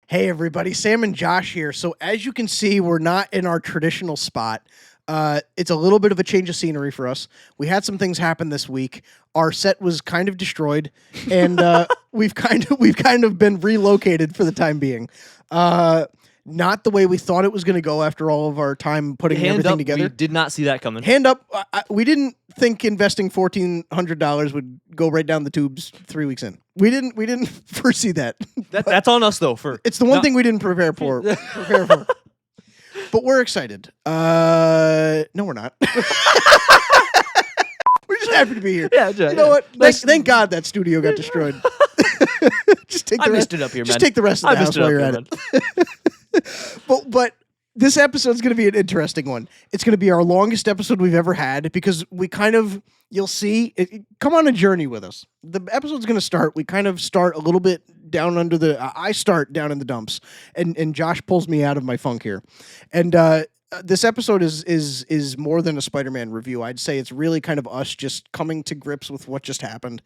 Hey everybody, Sam and Josh here. So as you can see, we're not in our traditional spot. It's a little bit of a change of scenery for us. We had some things happen this week. Our set was kind of destroyed, and we've kind of been relocated for the time being. Not the way we thought it was going to go after all of our time putting everything together. We did not see that coming. Hand up. We didn't think investing $1,400 would go right down the tubes 3 weeks in. We didn't foresee that. That's on us though. It's the one thing we didn't prepare for. But we're excited. No, we're not. We're just happy to be here. Yeah, you know what? Thank God that studio got destroyed. Just take the rest. It up here, just man. take the rest of the house while you're at it. But this episode's going to be an interesting one. It's going to be our longest episode we've ever had because you'll see, come on a journey with us. The episode's going to start. We kind of start a little bit down under I start down in the dumps, and Josh pulls me out of my funk here. And this episode is more than a Spider-Man review. I'd say it's really kind of us just coming to grips with what just happened.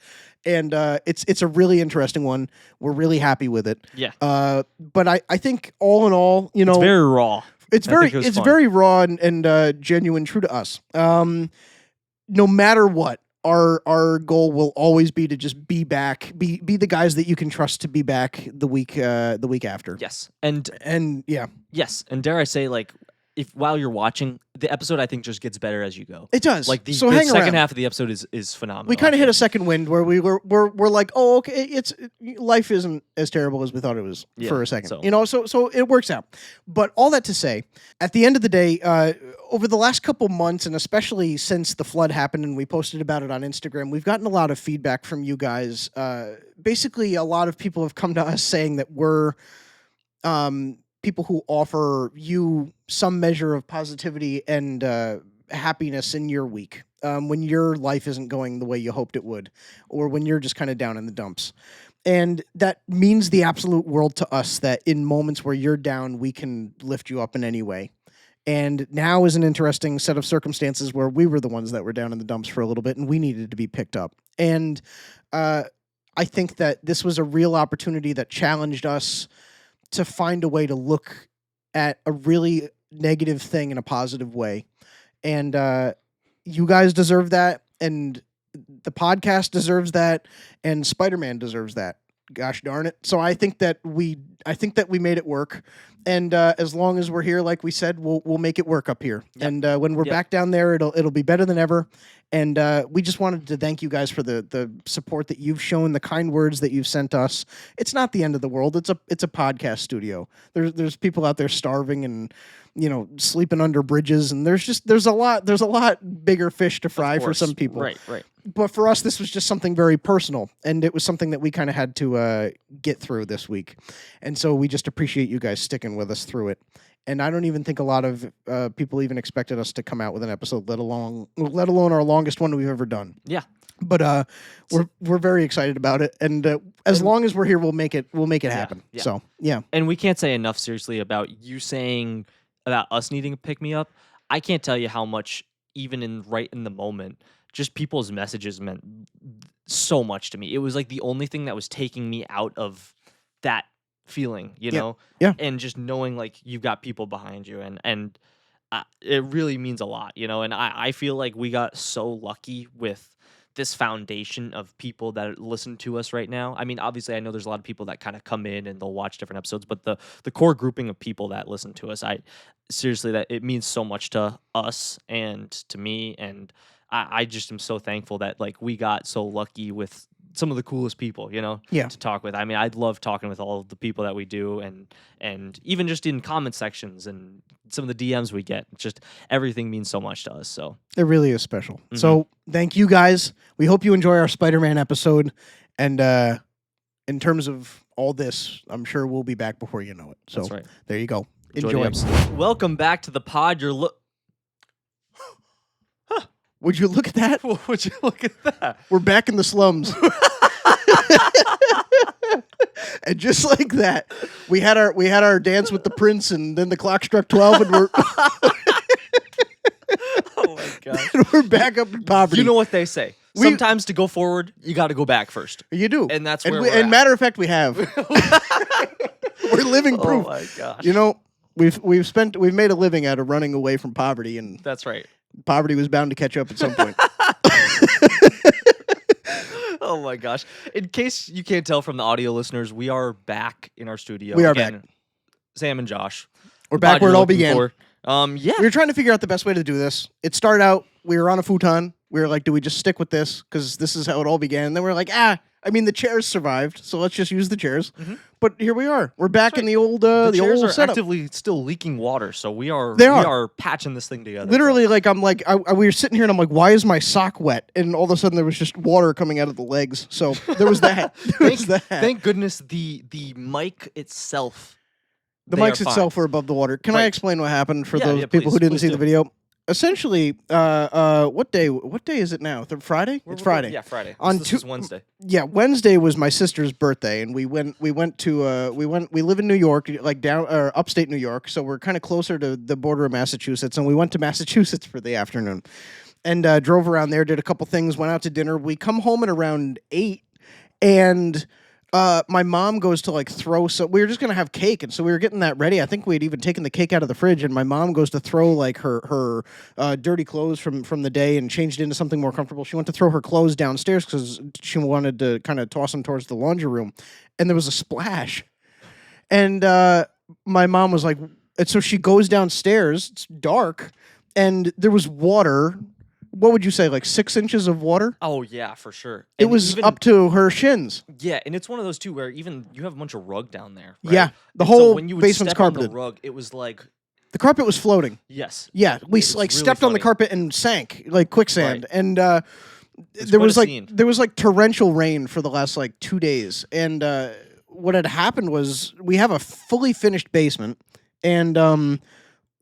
And it's a really interesting one. We're really happy with it. Yeah. But I think all in all, it's very raw. It's very raw and genuine, true to us. No matter what, our goal will always be to just be back, be the guys that you can trust to be back the week after. Yes. And yeah. Yes. And dare I say, like, if while you're watching the episode, I think just gets better as you go. It does. Like the second second half of the episode is phenomenal. We kind of hit a second wind where we're like, oh, okay, life isn't as terrible as we thought it was for a second. So it works out. But all that to say, at the end of the day, over the last couple months, and especially since the flood happened and we posted about it on Instagram, we've gotten a lot of feedback from you guys. Basically, a lot of people have come to us saying that we're people who offer you some measure of positivity and happiness in your week when your life isn't going the way you hoped it would, or when you're just kind of down in the dumps. And that means the absolute world to us that in moments where you're down, we can lift you up in any way. And now is an interesting set of circumstances where we were the ones that were down in the dumps for a little bit and we needed to be picked up. And I think that this was a real opportunity that challenged us to find a way to look at a really negative thing in a positive way. And you guys deserve that, and the podcast deserves that, and Spider-Man deserves that. Gosh darn it. So I think that we made it work. And as long as we're here, like we said, we'll make it work up here. Yep. And when we're back down there, it'll be better than ever. And we just wanted to thank you guys for the support that you've shown, the kind words that you've sent us. It's not the end of the world. It's a podcast studio. There's people out there starving and sleeping under bridges, and there's a lot bigger fish to fry for some people. Right. But for us, this was just something very personal, and it was something that we kind of had to get through this week. And so we just appreciate you guys sticking with us through it. And I don't even think a lot of people even expected us to come out with an episode, let alone our longest one we've ever done. Yeah. But we're very excited about it, and as long as we're here, we'll make it happen. Yeah. So yeah. And we can't say enough seriously about you saying about us needing to pick me up. I can't tell you how much, even right in the moment, just people's messages meant so much to me. It was like the only thing that was taking me out of that feeling, you know? Yeah. And just knowing like you've got people behind you and it really means a lot, and I feel like we got so lucky with this foundation of people that listen to us right now. I mean, obviously I know there's a lot of people that kind of come in and they'll watch different episodes, but the core grouping of people that listen to us, seriously, that it means so much to us and to me. And I just am so thankful that like we got so lucky with some of the coolest people, to talk with. I mean, I'd love talking with all of the people that we do, and even just in comment sections and some of the DMs we get. Just everything means so much to us. So it really is special. Mm-hmm. So thank you guys. We hope you enjoy our Spider-Man episode. And in terms of all this, I'm sure we'll be back before you know it. So that's right. There you go. Enjoy. Welcome back to the pod. Would you look at that? Would you look at that? We're back in the slums. And just like that, we had our dance with the prince, and then the clock struck 12, and we're oh my god, we're back up in poverty. You know what they say? Sometimes to go forward, you got to go back first. You do, and that's where. And matter of fact, we have. We're living proof. Oh my gosh. You know, we've made a living out of running away from poverty, and that's right. Poverty was bound to catch up at some point. Oh my gosh. In case you can't tell from the audio listeners, we are back in our studio. We are again, back. Sam and Josh. We're back where it all began. Yeah. We were trying to figure out the best way to do this. It started out, we were on a futon. We were like, do we just stick with this? Because this is how it all began. And then we were like, the chairs survived, so let's just use the chairs. Mm-hmm. But here we are. We're back in the old the chairs old are setup. Actively still leaking water, so we are patching this thing together. Literally, we were sitting here and I'm like, why is my sock wet? And all of a sudden there was just water coming out of the legs. So there was that. Thank goodness the mic itself. The mics itself were above the water. Can I explain what happened for those people who didn't see the video? Essentially, what day is it now? Friday? It's Friday. Yeah, Friday. This is Wednesday. Yeah, Wednesday was my sister's birthday, and we live in New York, like upstate New York, so we're kind of closer to the border of Massachusetts, and we went to Massachusetts for the afternoon, and drove around there, did a couple things, went out to dinner. We come home at around 8, and my mom goes to throw we were just gonna have cake, and so we were getting that ready. I think we had even taken the cake out of the fridge, and my mom goes to throw her dirty clothes from the day and changed into something more comfortable. She went to throw her clothes downstairs because she wanted to kind of toss them towards the laundry room, and there was a splash, and my mom was like, and so she goes downstairs. It's dark, and there was water. What would you say, 6 inches of water? Oh, yeah, for sure. It was up to her shins. Yeah, and it's one of those, too, where even you have a bunch of rug down there, right? Yeah, the whole basement's carpeted. On the rug, it was like... The carpet was floating. Yes. Yeah, we really stepped on the carpet and sank, like quicksand. Right. And there was torrential rain for the last, 2 days. And what had happened was we have a fully finished basement, and...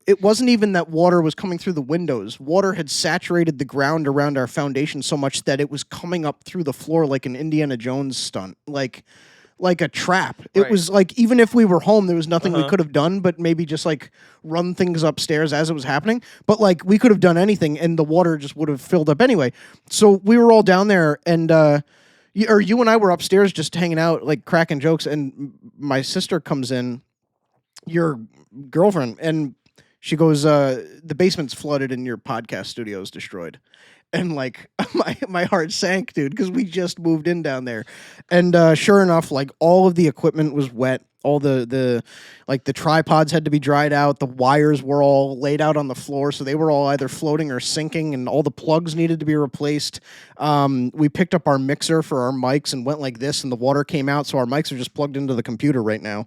it wasn't even that water was coming through the windows. Water had saturated the ground around our foundation so much that it was coming up through the floor like an Indiana Jones stunt, like a trap. Right. It was like, even if we were home, there was nothing we could have done but maybe just run things upstairs as it was happening. But we could have done anything, and the water just would have filled up anyway. So we were all down there, and you and I were upstairs just hanging out, cracking jokes, and my sister comes in, your girlfriend, and she goes, the basement's flooded and your podcast studio is destroyed. And my heart sank, dude, because we just moved in down there. And sure enough, all of the equipment was wet. All the tripods had to be dried out. The wires were all laid out on the floor, so they were all either floating or sinking, and all the plugs needed to be replaced. We picked up our mixer for our mics and went like this, and the water came out, so our mics are just plugged into the computer right now.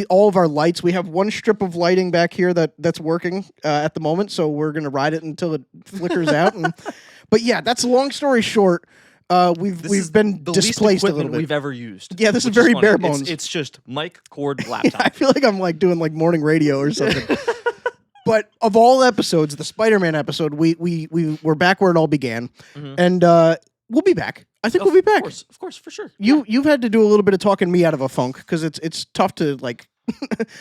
All of our lights, we have one strip of lighting back here that's working at the moment, so we're gonna ride it until it flickers out. But yeah, that's a long story short. We've been displaced a little bit. We've ever used. Yeah, this is very bare bones. It's just mic, cord, laptop. I feel like I'm doing morning radio or something. But of all episodes, the Spider-Man episode, we're back where it all began, and we'll be back. I think we'll be back. Of course, for sure. You've had to do a little bit of talking me out of a funk because it's tough to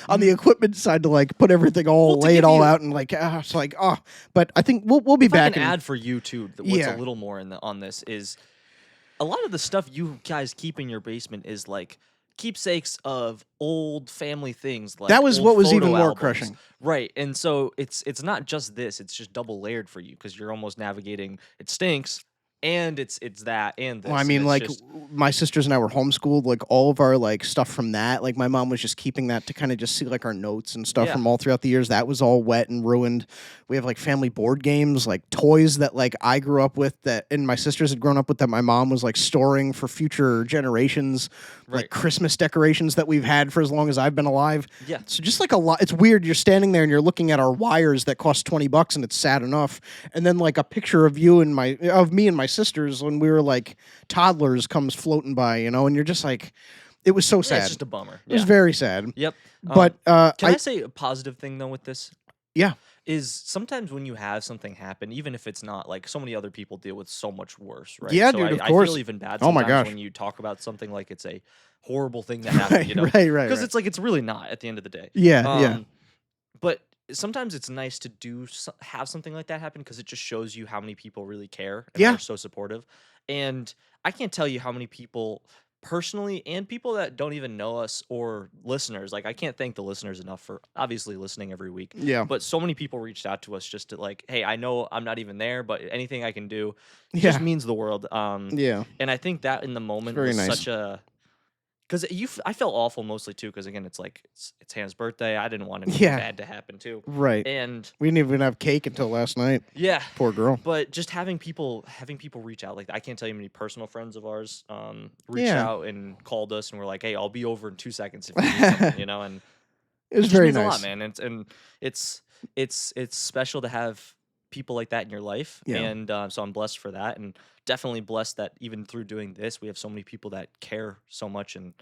on the equipment side to put everything lay it all out and but I think we'll be back. I can add for you too. What's a little more on this is a lot of the stuff you guys keep in your basement is keepsakes of old family things. That was what was even more crushing, right? And so it's not just this; it's just double layered for you because you're almost navigating. It stinks. And it's that and this. Well, I mean, my sisters and I were homeschooled. All of our stuff from that. My mom was just keeping that to kind of just see our notes and stuff from all throughout the years. That was all wet and ruined. We have family board games, toys that I grew up with that, and my sisters had grown up with that. My mom was storing for future generations, right. Christmas decorations that we've had for as long as I've been alive. Yeah. So just a lot. It's weird. You're standing there and you're looking at our wires that cost $20, and it's sad enough. And then a picture of me and my sisters when we were toddlers comes floating by, and you're just it was so sad. It's just a bummer. It was very sad. Yep. But can I say a positive thing though with this? Yeah. Is sometimes when you have something happen, even if it's not so many other people deal with so much worse, right? Yeah, so dude, of course. I feel even bad sometimes when you talk about something it's a horrible thing that happened, Right. Because it's it's really not at the end of the day. Yeah. But sometimes it's nice to have something like that happen because it just shows you how many people really care and are so supportive. And I can't tell you how many people personally, and people that don't even know us, or listeners. Like, I can't thank the listeners enough for obviously listening every week. Yeah. But so many people reached out to us just to like, hey, I know I'm not even there, but anything I can do just means the world. Yeah. And I think that in the moment was such a, because I felt awful mostly too, because again, it's like it's Hannah's birthday. I didn't want anything bad to happen too. Right. And we didn't even have cake until last night. Yeah. Poor girl. But just having people reach out, like I can't tell you how many personal friends of ours reached out and called us and were like, "Hey, I'll be over in 2 seconds if you need something," you know, and it was very means nice. a lot, man. And it's special to have people like that in your life, and so I'm blessed for that, and definitely blessed that even through doing this, we have so many people that care so much and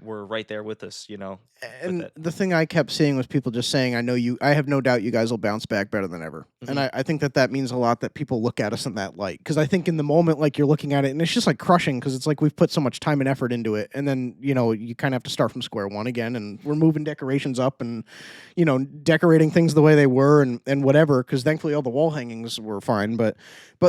were right there with us, you know. And the thing I kept seeing was people just saying, I have no doubt you guys will bounce back better than ever. And I think that means a lot that people look at us in that light. Because I think in the moment, like, you're looking at it and it's just like crushing, because it's like we've put so much time and effort into it. And then, you know, you kind of have to start from square one again. And we're moving decorations up and, you know, decorating things the way they were and whatever. Because thankfully all the wall hangings were fine. But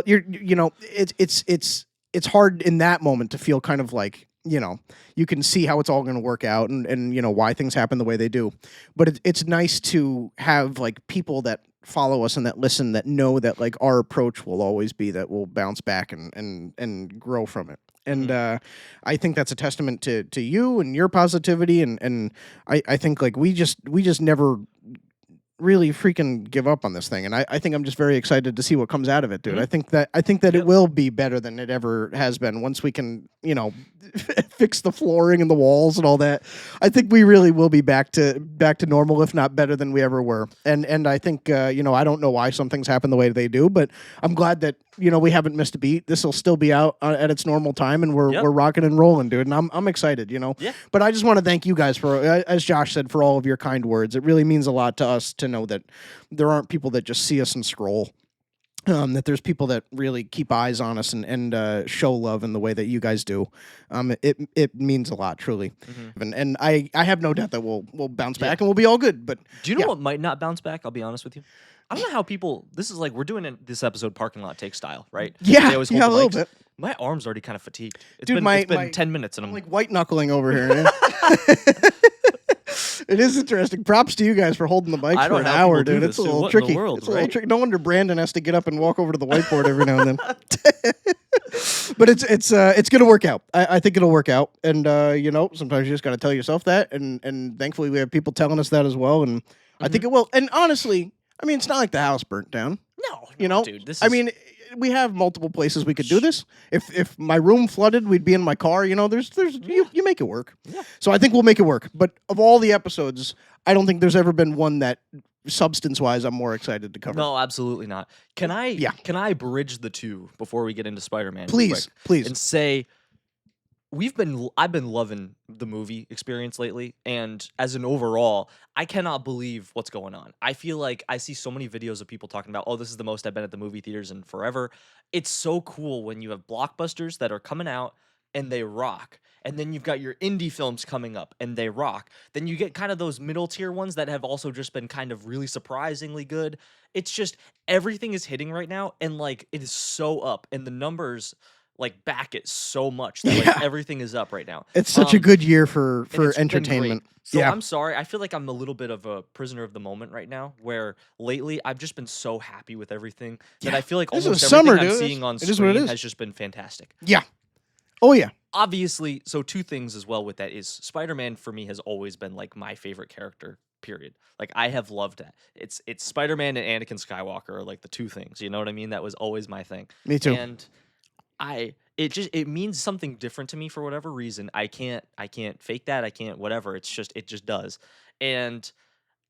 you know, it's hard in that moment to feel kind of like, you know, you can see how it's all going to work out and, you know, why things happen the way they do. But it's nice to have, like, people that follow us and that listen, that know that, like, our approach will always be that we'll bounce back and grow from it. And I think that's a testament to you and your positivity. And I think, like, we just never really freaking give up on this thing, and I think I'm just very excited to see what comes out of it, dude. I think that it will be better than it ever has been once we can, you know, fix the flooring and the walls and all that. I think we really will be back to normal, if not better than we ever were. And I think you know, I don't know why some things happen the way they do, but I'm glad that, you know, we haven't missed a beat. This will still be out at its normal time, and we're rocking and rolling, dude. And I'm excited, you know. Yeah. But I just want to thank you guys for, as Josh said, for all of your kind words. It really means a lot to us to know that there aren't people that just see us and scroll. That there's people that really keep eyes on us and show love in the way that you guys do. It means a lot, truly. And I have no doubt that we'll bounce back and we'll be all good. But do you know what might not bounce back? I'll be honest with you. I don't know how people. This is like we're doing this episode parking lot take style, right? Yeah, they always hold a the little mics. bit. My arm's already kind of fatigued. It's Dude, been 10 minutes and I'm like white knuckling over here. Man. It is interesting. Props to you guys for holding the mics for an hour, dude. It's a little tricky. It's a little tricky. No wonder Brandon has to get up and walk over to the whiteboard every now and then. But it's gonna work out. I think it'll work out. And you know, sometimes you just gotta tell yourself that. And thankfully we have people telling us that as well. And I think it will. And honestly, I mean, it's not like the house burnt down. No, you know, dude. I mean, we have multiple places we could do this. If my room flooded, we'd be in my car. You know, there's you make it work. Yeah. So I think we'll make it work. But of all the episodes, I don't think there's ever been one that substance-wise I'm more excited to cover. No, absolutely not. Can I bridge the two before we get into Spider-Man? Please. And say I've been loving the movie experience lately, and as an overall, I cannot believe what's going on. I feel like I see so many videos of people talking about, oh, this is the most I've been at the movie theaters in forever. It's so cool when you have blockbusters that are coming out and they rock. And then you've got your indie films coming up and they rock. Then you get kind of those middle tier ones that have also just been kind of really surprisingly good. It's just everything is hitting right now, and like it is so up, and the numbers like back it so much that like everything is up right now. It's such a good year for entertainment. So I'm sorry. I feel like I'm a little bit of a prisoner of the moment right now, where lately I've just been so happy with everything that I feel like almost everything I'm seeing on screen has just been fantastic. Yeah. Oh yeah. Obviously, so two things as well with that is Spider-Man for me has always been like my favorite character, period. Like I have loved that. It's Spider-Man and Anakin Skywalker are like the two things, you know what I mean? That was always my thing. Me too. And it means something different to me for whatever reason. I can't fake that. I can't whatever. It just does. And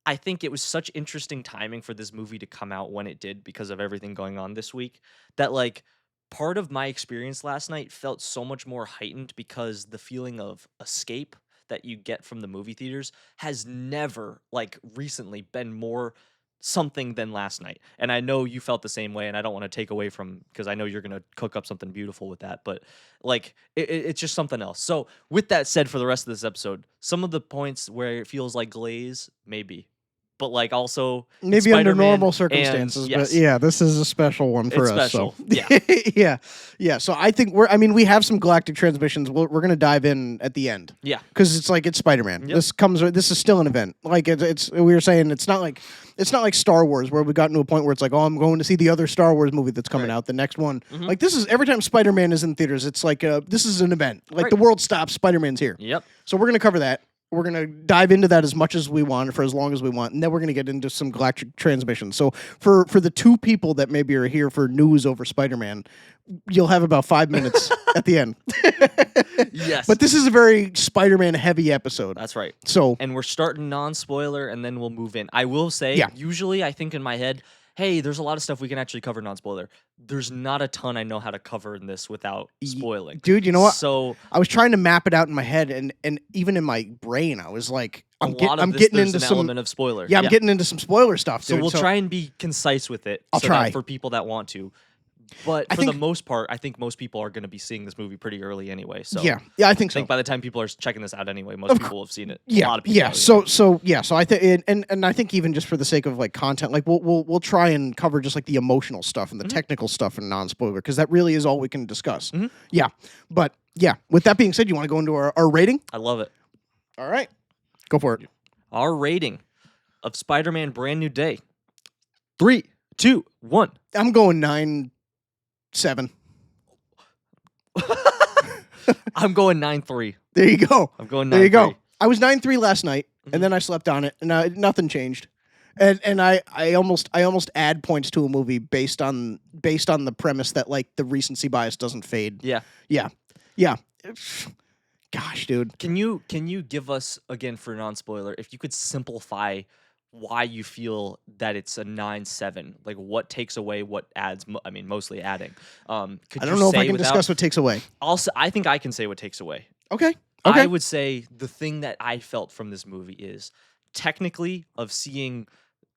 I think it was such interesting timing for this movie to come out when it did because of everything going on this week, that like part of my experience last night felt so much more heightened because the feeling of escape that you get from the movie theaters has never, like recently, been more something than last night. And I know you felt the same way, and I don't want to take away from, because I know you're going to cook up something beautiful with that, but like it's just something else. So with that said, for the rest of this episode, some of the points where it feels like glaze, maybe but like also maybe under normal circumstances, but yeah, this is a special one for us. Special. So. Yeah. So I think we have some galactic transmissions. We're going to dive in at the end. Yeah, because it's Spider-Man. Yep. This is still an event. Like it's we were saying, it's not like Star Wars where we got to a point where it's like, oh, I'm going to see the other Star Wars movie that's coming out, the next one. Like this is every time Spider-Man is in theaters, it's like this is an event. Like the world stops, Spider-Man's here. Yep. So we're going to cover that. We're going to dive into that as much as we want for as long as we want, and then we're going to get into some galactic transmissions. So for the two people that maybe are here for news over Spider-Man, you'll have about 5 minutes at the end. Yes. But this is a very Spider-Man heavy episode. That's right. And we're starting non-spoiler, and then we'll move in. I will say, usually I think in my head, hey, there's a lot of stuff we can actually cover non-spoiler. There's not a ton I know how to cover in this without spoiling. Dude, you know what? So I was trying to map it out in my head, and even in my brain, I was like, I'm getting into some element of spoiler. Yeah, I'm getting into some spoiler stuff, dude. So we'll try and be concise with it. I'll try. For people that want to. But for the most part, I think most people are going to be seeing this movie pretty early anyway. So yeah, I think so. I think by the time people are checking this out anyway, most people have seen it. Yeah, a lot of people So I think, and I think even just for the sake of like content, like we'll try and cover just like the emotional stuff and the technical stuff and non-spoiler, because that really is all we can discuss. Yeah, but yeah. With that being said, you want to go into our rating? I love it. All right, go for it. Our rating of Spider-Man: Brand New Day. 3, 2, 1. I'm going 9.7. I'm going 9.3. There you go. I'm going 9.3. There you go. I was 9.3 last night, and then I slept on it, and nothing changed. And I almost add points to a movie based on the premise that like the recency bias doesn't fade. Yeah. Gosh, dude. Can you give us, again, for non-spoiler, if you could simplify why you feel that it's a 9.7, like what takes away, what adds? I mean, mostly adding. I don't know if I can discuss what takes away. Also, I think I can say what takes away. Okay. I would say the thing that I felt from this movie is technically of seeing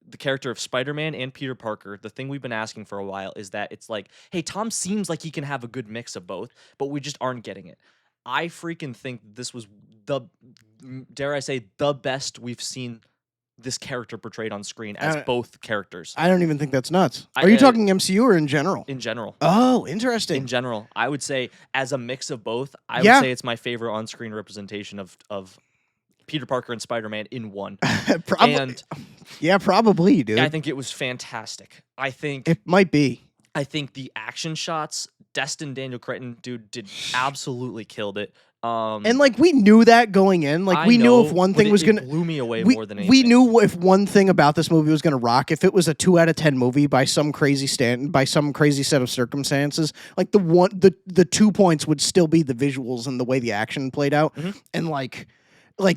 the character of Spider-Man and Peter Parker. The thing we've been asking for a while is that it's like, hey, Tom seems like he can have a good mix of both, but we just aren't getting it. I freaking think this was dare I say, the best we've seen this character portrayed on screen as both characters. I don't even think that's nuts. Are you talking MCU or in general? In general. Oh, interesting. In general. I would say as a mix of both, I would say it's my favorite on-screen representation of Peter Parker and Spider-Man in one. Probably, dude. I think it was fantastic. I think it might be. I think the action shots, Destin Daniel Cretton, dude, did absolutely killed it. And like we knew that going in, like we knew if one thing was gonna blew me away more than anything. We knew if one thing about this movie was gonna rock, if it was a 2 out of 10 movie by some crazy set of circumstances, like the 2 points would still be the visuals and the way the action played out, and like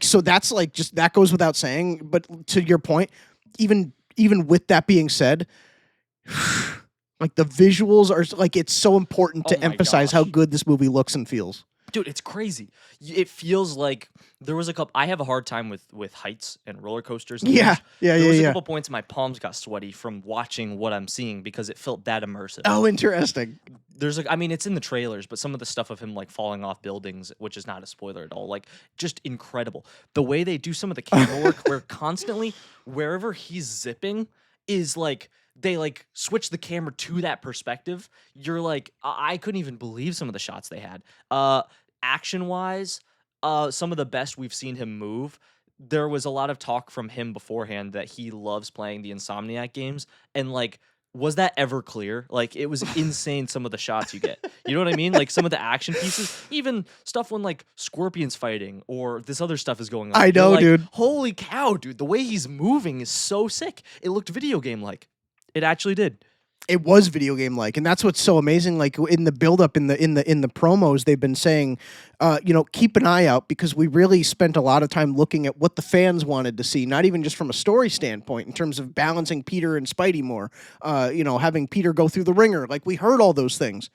so that's like just that goes without saying. But to your point, even with that being said. Like the visuals are like it's so important to emphasize how good this movie looks and feels. Dude, it's crazy. It feels like there was a couple. I have a hard time with heights and roller coasters. And There was a couple points my palms got sweaty from watching what I'm seeing because it felt that immersive. Oh, interesting. I mean, it's in the trailers, but some of the stuff of him like falling off buildings, which is not a spoiler at all, like just incredible. The way they do some of the camera work, where constantly wherever he's zipping is like. They like switch the camera to that perspective. You're like, I couldn't even believe some of the shots they had. Action wise, some of the best we've seen him move. There was a lot of talk from him beforehand that he loves playing the Insomniac games, and like, was that ever clear? Like, it was insane. Some of the shots you get, you know what I mean? Like some of the action pieces, even stuff when like Scorpion's fighting or this other stuff is going on. I know, like, dude. Holy cow, dude! The way he's moving is so sick. It looked video game like. It actually did. It was video game like, and that's what's so amazing. Like in the build up in the promos, they've been saying, keep an eye out because we really spent a lot of time looking at what the fans wanted to see, not even just from a story standpoint in terms of balancing Peter and Spidey more. Having Peter go through the ringer. Like we heard all those things.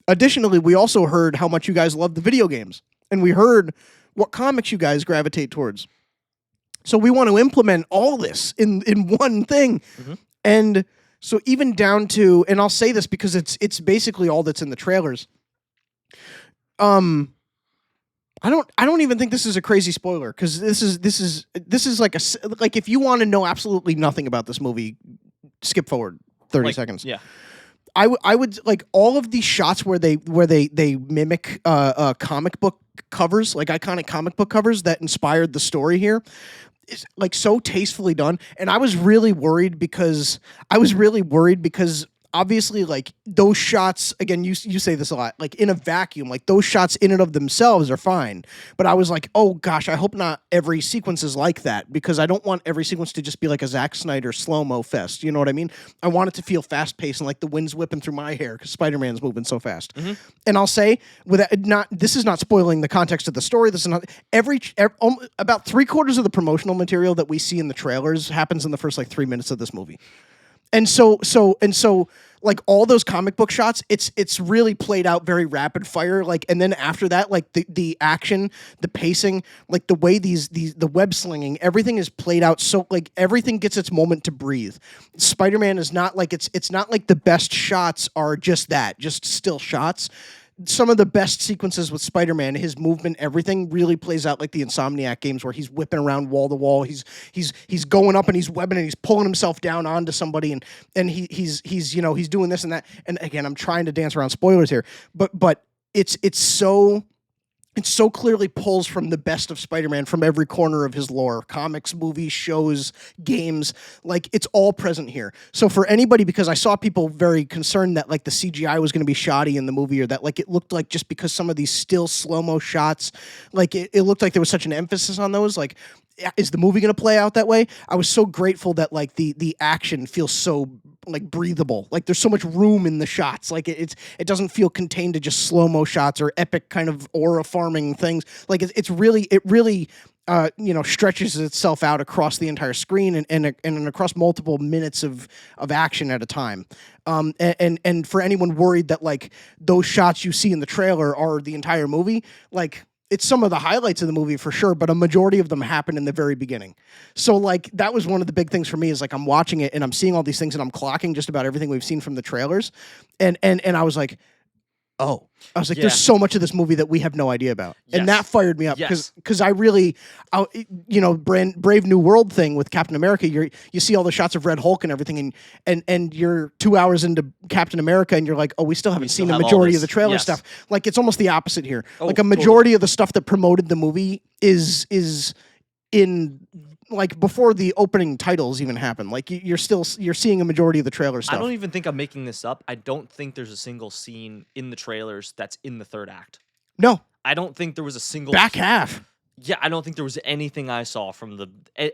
Additionally, we also heard how much you guys love the video games, and we heard what comics you guys gravitate towards. So we want to implement all this in one thing. And so even down to, and I'll say this because it's basically all that's in the trailers. I don't even think this is a crazy spoiler because this is like if you want to know absolutely nothing about this movie, skip forward 30 seconds. Yeah. I would like all of these shots where they mimic comic book covers, like iconic comic book covers that inspired the story here. Is like so tastefully done, and I was really worried because obviously, like those shots, again, you say this a lot, like in a vacuum, like those shots in and of themselves are fine. But I was like, oh gosh, I hope not every sequence is like that, because I don't want every sequence to just be like a Zack Snyder slow-mo fest. You know what I mean? I want it to feel fast-paced and like the wind's whipping through my hair because Spider-Man's moving so fast. Mm-hmm. And I'll say, this is not spoiling the context of the story. This is not about 3/4 of the promotional material that we see in the trailers happens in the first like 3 minutes of this movie. And so, like all those comic book shots, it's really played out very rapid fire. Like, and then after that, like the action, the pacing, like the way the web slinging, everything is played out. So like everything gets its moment to breathe. Spider-Man is not like it's not like the best shots are just still shots. Some of the best sequences with Spider-Man, his movement, everything really plays out like the Insomniac games where he's whipping around wall to wall. He's going up and he's webbing and he's pulling himself down onto somebody and he's doing this and that. And again, I'm trying to dance around spoilers here, but it's so clearly pulls from the best of Spider-Man from every corner of his lore. Comics, movies, shows, games, like it's all present here. So for anybody, because I saw people very concerned that like the CGI was going to be shoddy in the movie, or that like it looked like just because some of these still slow-mo shots, like it looked like there was such an emphasis on those, like is the movie going to play out that way? I was so grateful that like the action feels so like breathable. Like there's so much room in the shots. Like it doesn't feel contained to just slow-mo shots or epic kind of aura farming things. Like it really stretches itself out across the entire screen and across multiple minutes of action at a time. And for anyone worried that like those shots you see in the trailer are the entire movie, like it's some of the highlights of the movie for sure, but a majority of them happen in the very beginning. So like that was one of the big things for me, is like I'm watching it and I'm seeing all these things and I'm clocking just about everything we've seen from the trailers. And I was like, oh, there's so much of this movie that we have no idea about. Yes. And that fired me up because I really, Brave New World thing with Captain America, you see all the shots of Red Hulk and everything, and you're 2 hours into Captain America and you're like, oh, we still haven't seen the majority of the trailer stuff. Like it's almost the opposite here. Like a majority of the stuff that promoted the movie is in like before the opening titles even happen. Like you're seeing a majority of the trailer stuff. I don't even think I'm making this up. I don't think there's a single scene in the trailers that's in the third act. No. I don't think there was a single back half. Yeah, I don't think there was anything I saw from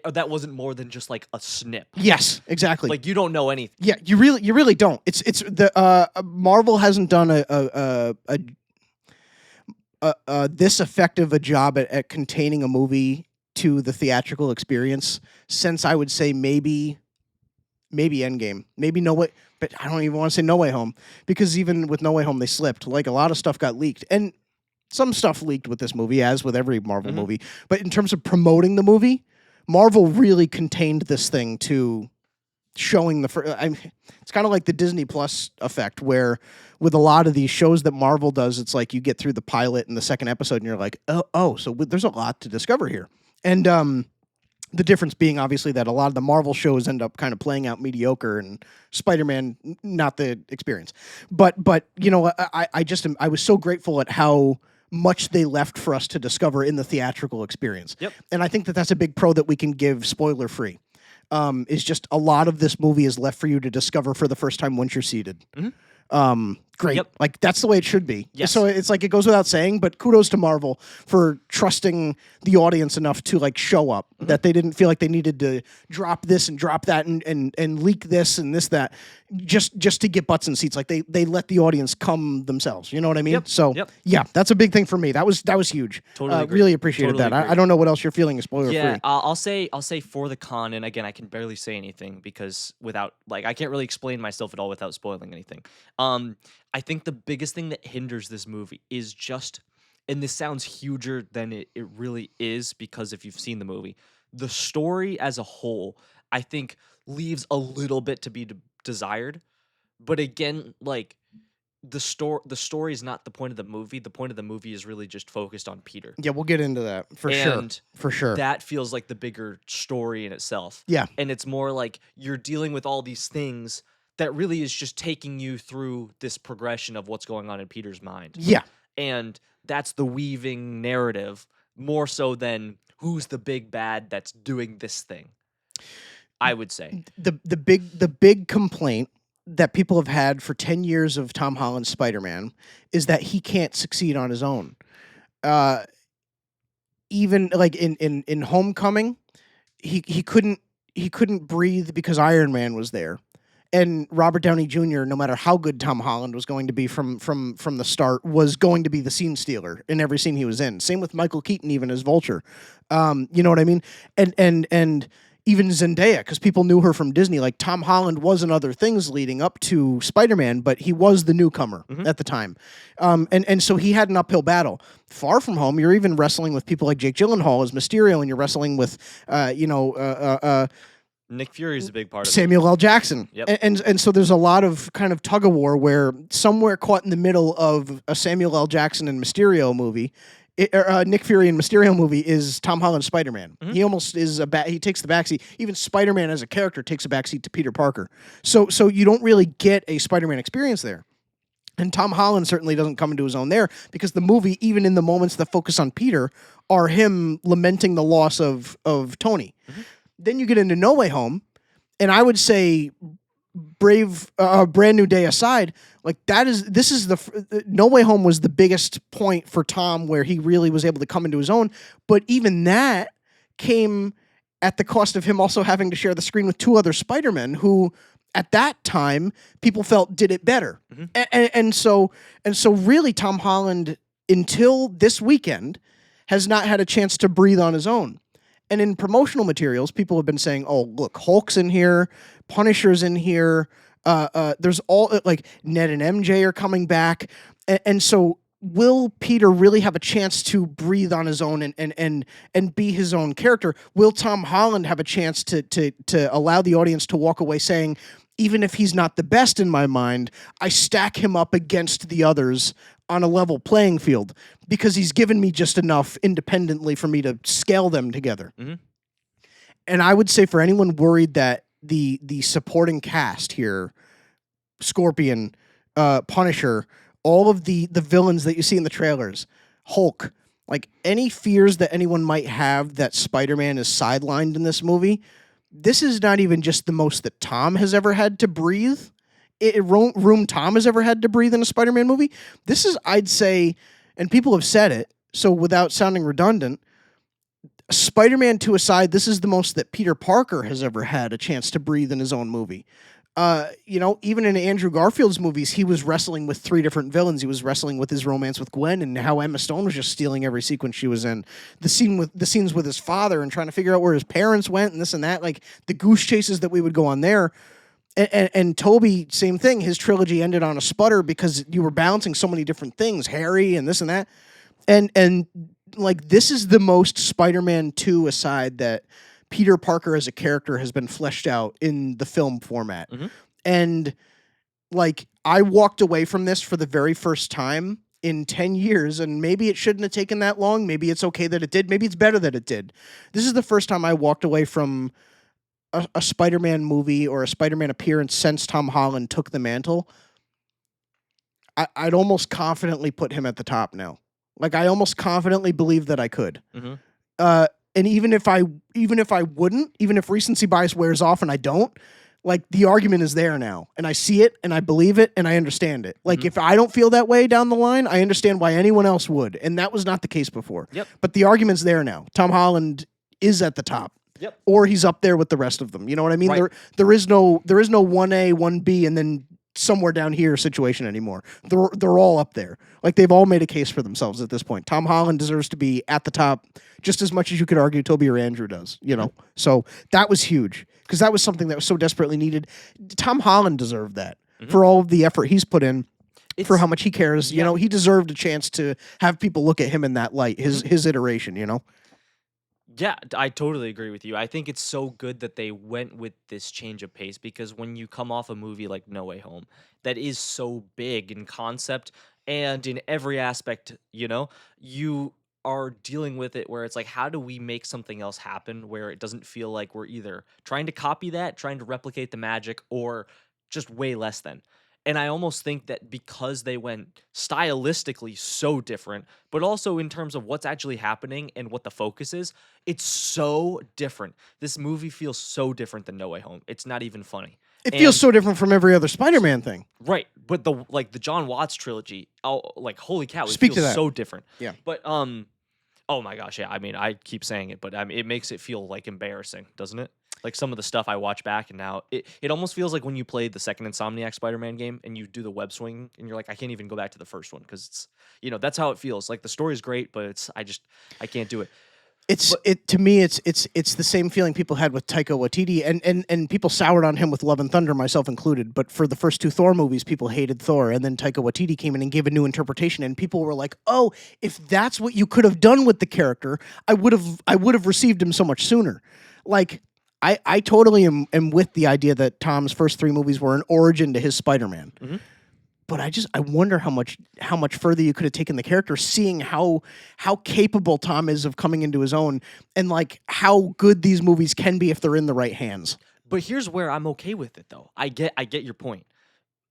that wasn't more than just like a snip. Yes, exactly. Like you don't know anything. Yeah, you really don't. It's the Marvel hasn't done this effective a job at containing a movie to the theatrical experience since I would say maybe Endgame, maybe No Way, but I don't even want to say No Way Home, because even with No Way Home they slipped. Like a lot of stuff got leaked, and some stuff leaked with this movie, as with every Marvel movie. But in terms of promoting the movie, Marvel really contained this thing to showing it's kind of like the Disney Plus effect, where with a lot of these shows that Marvel does, it's like you get through the pilot and the second episode and you're like, oh, so there's a lot to discover here. And the difference being obviously that a lot of the Marvel shows end up kind of playing out mediocre, and Spider-Man not the experience. But I was so grateful at how much they left for us to discover in the theatrical experience. Yep. And I think that that's a big pro that we can give spoiler free. Is just a lot of this movie is left for you to discover for the first time once you're seated. Mm-hmm. Great. Yep. Like that's the way it should be. Yes. So it's like, it goes without saying, but kudos to Marvel for trusting the audience enough to like show up, that they didn't feel like they needed to drop this and drop that and leak this and this, that just to get butts in seats. Like they let the audience come themselves. You know what I mean? Yep. So yeah, that's a big thing for me. That was huge. Totally really appreciated that. I don't know what else you're feeling is spoiler free. I'll say for the con, and again, I can barely say anything because without I can't really explain myself at all without spoiling anything. I think the biggest thing that hinders this movie is just, and this sounds huger than it really is, because if you've seen the movie, the story as a whole, I think leaves a little bit to be desired. But again, like the story is not the point of the movie. The point of the movie is really just focused on Peter. Yeah, we'll get into that for sure. That feels like the bigger story in itself. Yeah. And it's more like you're dealing with all these things that really is just taking you through this progression of what's going on in Peter's mind. Yeah. And that's the weaving narrative more so than who's the big bad that's doing this thing, I would say. The big complaint that people have had for 10 years of Tom Holland's Spider-Man is that he can't succeed on his own. Even like in Homecoming, he couldn't breathe because Iron Man was there. And Robert Downey Jr., no matter how good Tom Holland was going to be from the start, was going to be the scene stealer in every scene he was in. Same with Michael Keaton, even as Vulture. You know what I mean? And even Zendaya, because people knew her from Disney. Like, Tom Holland was in other things leading up to Spider-Man, but he was the newcomer at the time. And so he had an uphill battle. Far From Home, you're even wrestling with people like Jake Gyllenhaal as Mysterio, and you're wrestling with, Nick Fury is a big part of Samuel L. Jackson. Yep. And so there's a lot of kind of tug of war where somewhere caught in the middle of a Samuel L. Jackson and Mysterio movie, Nick Fury and Mysterio movie, is Tom Holland's Spider-Man. He almost is he takes the backseat. Even Spider-Man as a character takes a backseat to Peter Parker. So you don't really get a Spider-Man experience there. And Tom Holland certainly doesn't come into his own there, because the movie, even in the moments that focus on Peter, are him lamenting the loss of Tony. Then you get into No Way Home, and I would say Brand New Day aside, like No Way Home was the biggest point for Tom where he really was able to come into his own. But even that came at the cost of him also having to share the screen with two other Spider-Men who, at that time, people felt did it better. And so really Tom Holland, until this weekend, has not had a chance to breathe on his own. And in promotional materials, people have been saying, oh, look, Hulk's in here, Punisher's in here, there's all, like, Ned and MJ are coming back. And so will Peter really have a chance to breathe on his own and be his own character? Will Tom Holland have a chance to allow the audience to walk away saying, even if he's not the best in my mind, I stack him up against the others on a level playing field because he's given me just enough independently for me to scale them together. And I would say, for anyone worried that the supporting cast here, Scorpion, Punisher, all of the villains that you see in the trailers, Hulk, like, any fears that anyone might have that Spider-Man is sidelined in this movie, this is not even just the most that Tom has ever had to breathe. Room Tom has ever had to breathe in a Spider-Man movie. This is, I'd say, and people have said it, so without sounding redundant, Spider-Man 2 aside, this is the most that Peter Parker has ever had a chance to breathe in his own movie. Even in Andrew Garfield's movies, he was wrestling with three different villains. He was wrestling with his romance with Gwen and how Emma Stone was just stealing every sequence she was in. The scenes with his father and trying to figure out where his parents went and this and that, like the goose chases that we would go on there. And Toby, same thing. His trilogy ended on a sputter because you were balancing so many different things, Harry and this and that. And like, this is the most Spider-Man 2 aside that Peter Parker as a character has been fleshed out in the film format. And like, I walked away from this for the very first time in 10 years, and maybe it shouldn't have taken that long. Maybe it's okay that it did. Maybe it's better that it did. This is the first time I walked away from a Spider-Man movie or a Spider-Man appearance since Tom Holland took the mantle. I'd almost confidently put him at the top now. Like, I almost confidently believe that I could. And even if I wouldn't, even if recency bias wears off and I don't, like, the argument is there now, and I see it, and I believe it, and I understand it. Like, if I don't feel that way down the line, I understand why anyone else would, and that was not the case before. But the argument's there now. Tom Holland is at the top. Or he's up there with the rest of them. You know what I mean? Right. There is no 1A, 1B, and then somewhere down here situation anymore. They're all up there. Like, they've all made a case for themselves at this point. Tom Holland deserves to be at the top just as much as you could argue Toby or Andrew does, you know? So that was huge, because that was something that was so desperately needed. Tom Holland deserved that for all of the effort he's put in, for how much he cares. You know, he deserved a chance to have people look at him in that light, his iteration, you know? Yeah, I totally agree with you. I think it's so good that they went with this change of pace because when you come off a movie like No Way Home, that is so big in concept and in every aspect, you are dealing with it where it's like, how do we make something else happen where it doesn't feel like we're either trying to copy that, trying to replicate the magic, or just way less than. And I almost think that because they went stylistically so different, but also in terms of what's actually happening and what the focus is, it's so different. This movie feels so different than No Way Home. It's not even funny. It feels so different from every other Spider-Man thing. Right. But the John Watts trilogy, holy cow, it Speak to feels that. so different. Yeah. But oh my gosh, yeah. I mean, I keep saying it, but it makes it feel like embarrassing, doesn't it? Like some of the stuff I watch back, and now it almost feels like when you played the second Insomniac Spider-Man game and you do the web swing, and you're like, I can't even go back to the first one because it's that's how it feels. Like the story's great, but I can't do it. To me, it's the same feeling people had with Taika Waititi, and people soured on him with Love and Thunder, myself included. But for the first two Thor movies, people hated Thor, and then Taika Waititi came in and gave a new interpretation, and people were like, "Oh, if that's what you could have done with the character, I would have received him so much sooner." Like, I totally am with the idea that Tom's first three movies were an origin to his Spider-Man. Mm-hmm. But I wonder how much further you could have taken the character, seeing how capable Tom is of coming into his own, and like how good these movies can be if they're in the right hands. But here's where I'm okay with it, though. I get your point.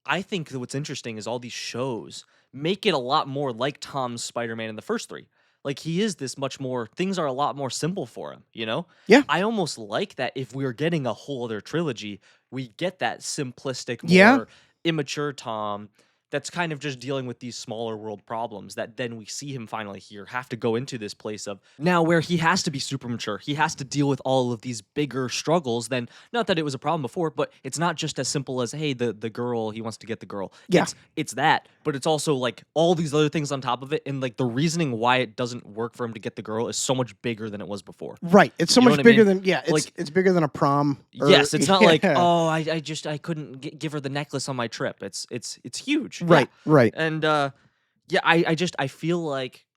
I think that what's interesting is all these shows make it a lot more like Tom's Spider-Man in the first three. Like he is this much more. Things are a lot more simple for him. Yeah. I almost like that. If we were getting a whole other trilogy, we get that simplistic, more immature Tom that's kind of just dealing with these smaller world problems that then we see him finally here have to go into this place of now where he has to be super mature. He has to deal with all of these bigger struggles than, not that it was a problem before, but it's not just as simple as, hey, the girl, he wants to get the girl. Yeah. It's that, but it's also like all these other things on top of it, and like the reasoning why it doesn't work for him to get the girl is so much bigger than it was before. Right. It's so much bigger than, it's bigger than a prom. Yes, it's not like, oh, I couldn't give her the necklace on my trip. It's huge. Right, yeah. right. And I feel like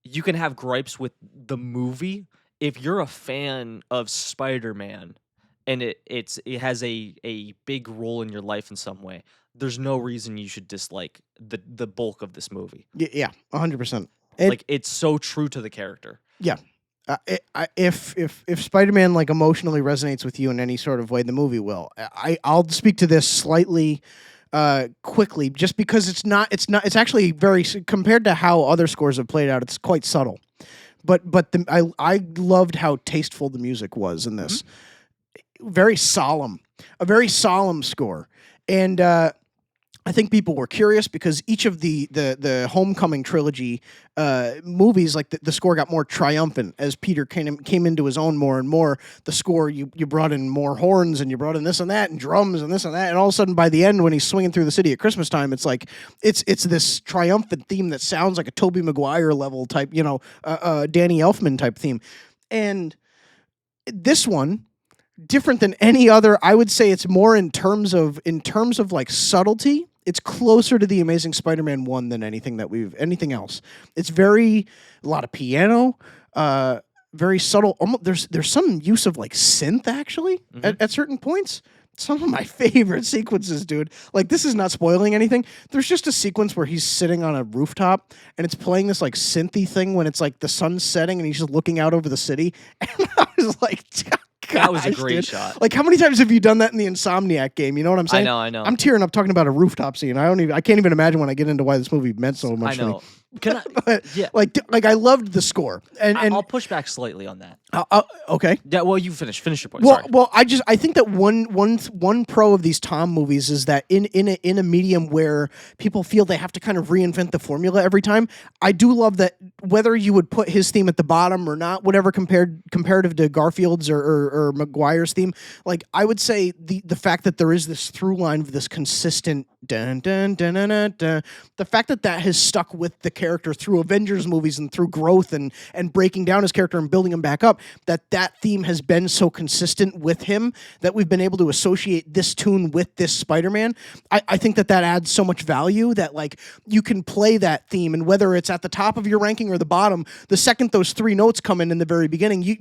you can have gripes with the movie if you're a fan of Spider-Man and it has a big role in your life in some way. There's no reason you should dislike the bulk of this movie. Yeah, 100%. Like it's so true to the character. Yeah. If Spider-Man like emotionally resonates with you in any sort of way, the movie will. I'll speak to this slightly quickly, just because it's actually very, compared to how other scores have played out, it's quite subtle. But I loved how tasteful the music was in this. Mm-hmm. A very solemn score, and I think people were curious because each of the Homecoming trilogy movies, like the score got more triumphant as Peter came into his own more and more. The score, you brought in more horns and you brought in this and that and drums and this and that, and all of a sudden by the end when he's swinging through the city at Christmas time, it's like it's this triumphant theme that sounds like a Tobey Maguire level type, Danny Elfman type theme, and this one, different than any other, I would say it's more in terms of like subtlety. It's closer to the Amazing Spider-Man 1 than anything else. It's a lot of piano, very subtle. Almost, there's some use of like synth actually at certain points. Some of my favorite sequences, dude. Like, this is not spoiling anything. There's just a sequence where he's sitting on a rooftop and it's playing this like synthy thing when it's like the sun's setting and he's just looking out over the city. And I was like, that was a great shot. Like, how many times have you done that in the Insomniac game? You know what I'm saying? I know. I'm tearing up talking about a rooftop scene. I can't even imagine when I get into why this movie meant so much I know. to me. Like I loved the score, and I'll push back slightly on that. Okay. Yeah. Well, you finish your point. Well, I think that one pro of these Tom movies is that in a medium where people feel they have to kind of reinvent the formula every time. I do love that whether you would put his theme at the bottom or not, whatever comparative to Garfield's or Maguire's theme. Like, I would say the fact that there is this through line of this consistent dun dun dun dun dun, dun, the fact that has stuck with the character through Avengers movies and through growth and breaking down his character and building him back up, that theme has been so consistent with him that we've been able to associate this tune with this Spider-Man. I think that adds so much value that like you can play that theme, and whether it's at the top of your ranking or the bottom, the second those 3 notes come in the very beginning, you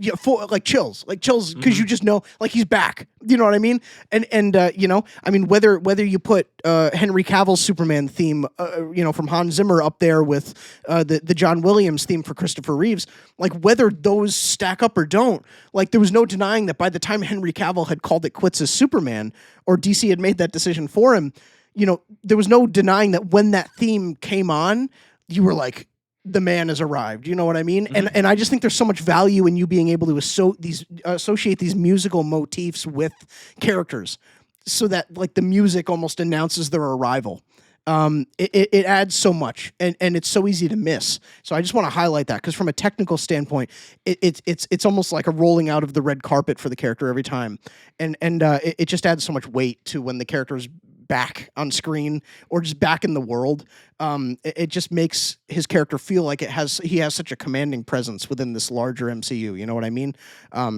like chills because you just know like he's back. You know what I mean? And you know, I mean whether you put Henry Cavill's Superman theme, you know, from Hans Zimmer up there with the John Williams theme for Christopher Reeves, like whether those stack up or don't, like there was no denying that by the time Henry Cavill had called it quits as Superman, or DC had made that decision for him, you know, there was no denying that when that theme came on, you were like, the man has arrived. You know what I mean? Mm-hmm. And I just think there's so much value in you being able to associate these musical motifs with characters, so that like the music almost announces their arrival. It adds so much, and it's so easy to miss. So I just want to highlight that, because from a technical standpoint, it's almost like a rolling out of the red carpet for the character every time, and it just adds so much weight to when the character's back on screen or just back in the world. It just makes his character feel like he has such a commanding presence within this larger MCU. You know what I mean?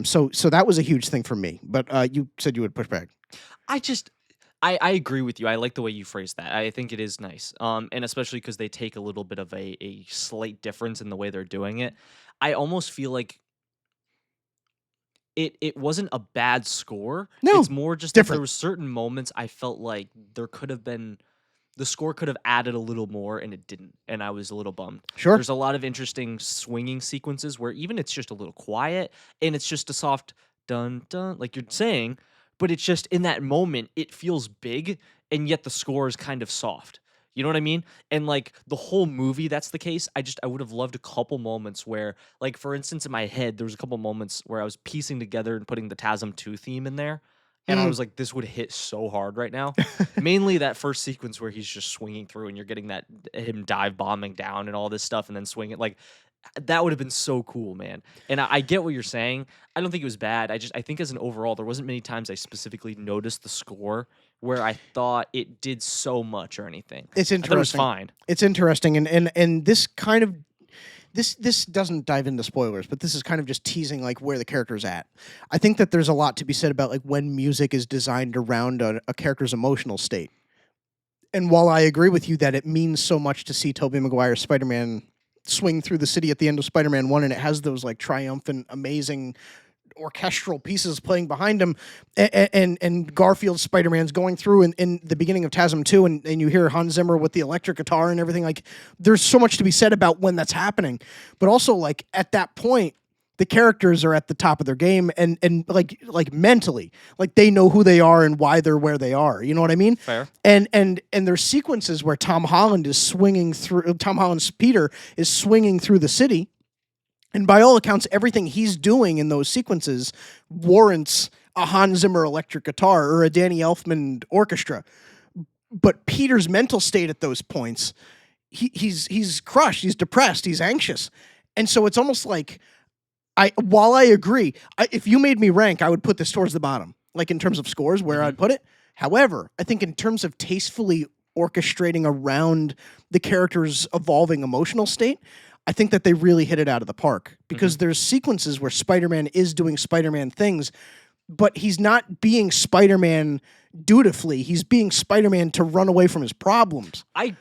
So that was a huge thing for me. But you said you would push back. I agree with you. I like the way you phrased that. I think it is nice. And especially because they take a little bit of a slight difference in the way they're doing it. I almost feel like it wasn't a bad score. No, it's more just different. That there were certain moments I felt like the score could have added a little more, and it didn't. And I was a little bummed. Sure. There's a lot of interesting swinging sequences where even it's just a little quiet, and it's just a soft dun dun, like you're saying. But it's just in that moment, it feels big, and yet the score is kind of soft. You know what I mean? And like the whole movie, that's the case. I would have loved a couple moments where, like, for instance, in my head, there was a couple moments where I was piecing together and putting the TASM 2 theme in there. And I was like, this would hit so hard right now. Mainly that first sequence where he's just swinging through and you're getting that him dive bombing down and all this stuff and then swinging. Like, that would have been so cool, man. And I get what you're saying. I don't think it was bad. I think as an overall, there wasn't many times I specifically noticed the score where I thought it did so much or anything. It's interesting. It was fine. It's interesting. And this kind of, this doesn't dive into spoilers, but this is kind of just teasing like where the character's at. I think that there's a lot to be said about like when music is designed around a character's emotional state. And while I agree with you that it means so much to see Tobey Maguire's Spider-Man swing through the city at the end of Spider-Man 1, and it has those like triumphant, amazing orchestral pieces playing behind him, and Garfield's Spider-Man's going through in the beginning of TASM 2, and you hear Hans Zimmer with the electric guitar and everything. Like, there's so much to be said about when that's happening, but also like at that point, the characters are at the top of their game, and like mentally, like they know who they are and why they're where they are. You know what I mean? Fair. And there's sequences where Tom Holland's Peter is swinging through the city. And by all accounts, everything he's doing in those sequences warrants a Hans Zimmer electric guitar or a Danny Elfman orchestra. But Peter's mental state at those points, he's crushed, he's depressed, he's anxious. And so it's almost like, while I agree, if you made me rank, I would put this towards the bottom, like in terms of scores, where I'd put it. However, I think in terms of tastefully orchestrating around the character's evolving emotional state, I think that they really hit it out of the park, because there's sequences where Spider-Man is doing Spider-Man things, but he's not being Spider-Man dutifully. He's being Spider-Man to run away from his problems. I'm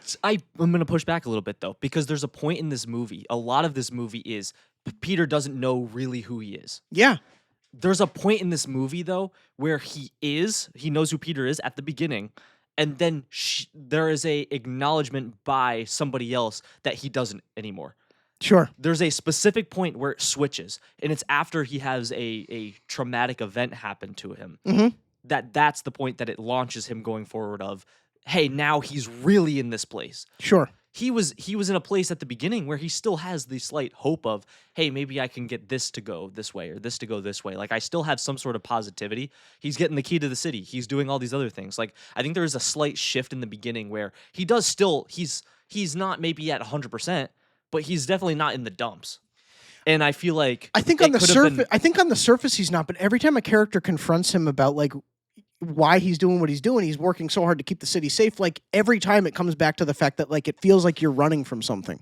going to push back a little bit, though, because there's a point in this movie, a lot of this movie is Peter doesn't know really who he is. Yeah. There's a point in this movie, though, where he knows who Peter is at the beginning, and then there is a acknowledgement by somebody else that he doesn't anymore. Sure. There's a specific point where it switches, and it's after he has a traumatic event happen to him. Mm-hmm. That's the point that it launches him going forward of, hey, now he's really in this place. Sure. He was in a place at the beginning where he still has the slight hope of, hey, maybe I can get this to go this way or this to go this way. Like, I still have some sort of positivity. He's getting the key to the city. He's doing all these other things. Like, I think there is a slight shift in the beginning where he does still, he's not maybe at 100%, but he's definitely not in the dumps. And I feel like I think on the surface he's not, but every time a character confronts him about like why he's doing what he's doing, he's working so hard to keep the city safe. Like every time it comes back to the fact that like it feels like you're running from something.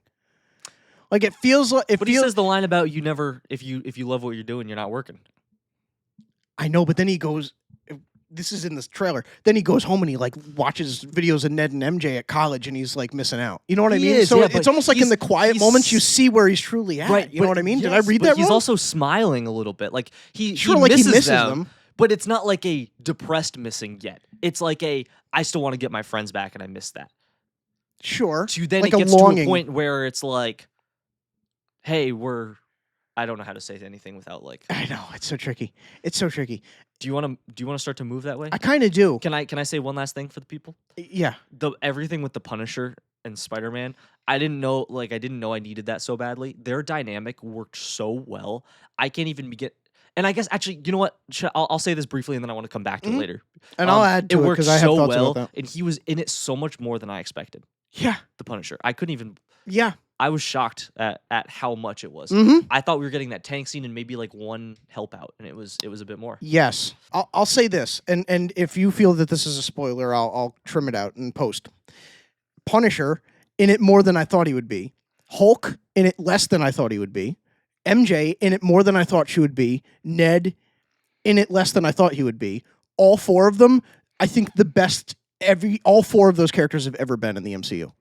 Like it feels like he says the line about you never if you love what you're doing, you're not working. I know, but then he goes. This is in this trailer. Then he goes home and he like watches videos of Ned and MJ at college, and he's like missing out. You know what I mean? So it's almost like in the quiet moments you see where he's truly at. Right, you know what I mean? Did I read that wrong? He's also smiling a little bit, like he like misses, he misses them. But it's not like a depressed missing yet. It's like I still want to get my friends back, and I miss that. Sure. So then like it gets to a point where it's like, hey, I don't know how to say anything without like. I know it's so tricky. It's so tricky. Do you want to start to move that way? I kind of do. Can I say one last thing for the people? Yeah. Everything with the Punisher and Spider-Man, I didn't know I needed that so badly. Their dynamic worked so well. I can't even begin. And I guess actually, you know what? I'll say this briefly, and then I want to come back to it later. And I'll add to it because I have thoughts about that. And he was in it so much more than I expected. Yeah. The Punisher. I couldn't even. Yeah. I was shocked at how much it was. I thought we were getting that tank scene and maybe like one help out, and it was a bit more. Yes, I'll say this, and if you feel that this is a spoiler, I'll trim it out and post. Punisher in it more than I thought he would be. Hulk in it less than I thought he would be. MJ in it more than I thought she would be. Ned in it less than I thought he would be. All four of them, I think the best all four of those characters have ever been in the MCU.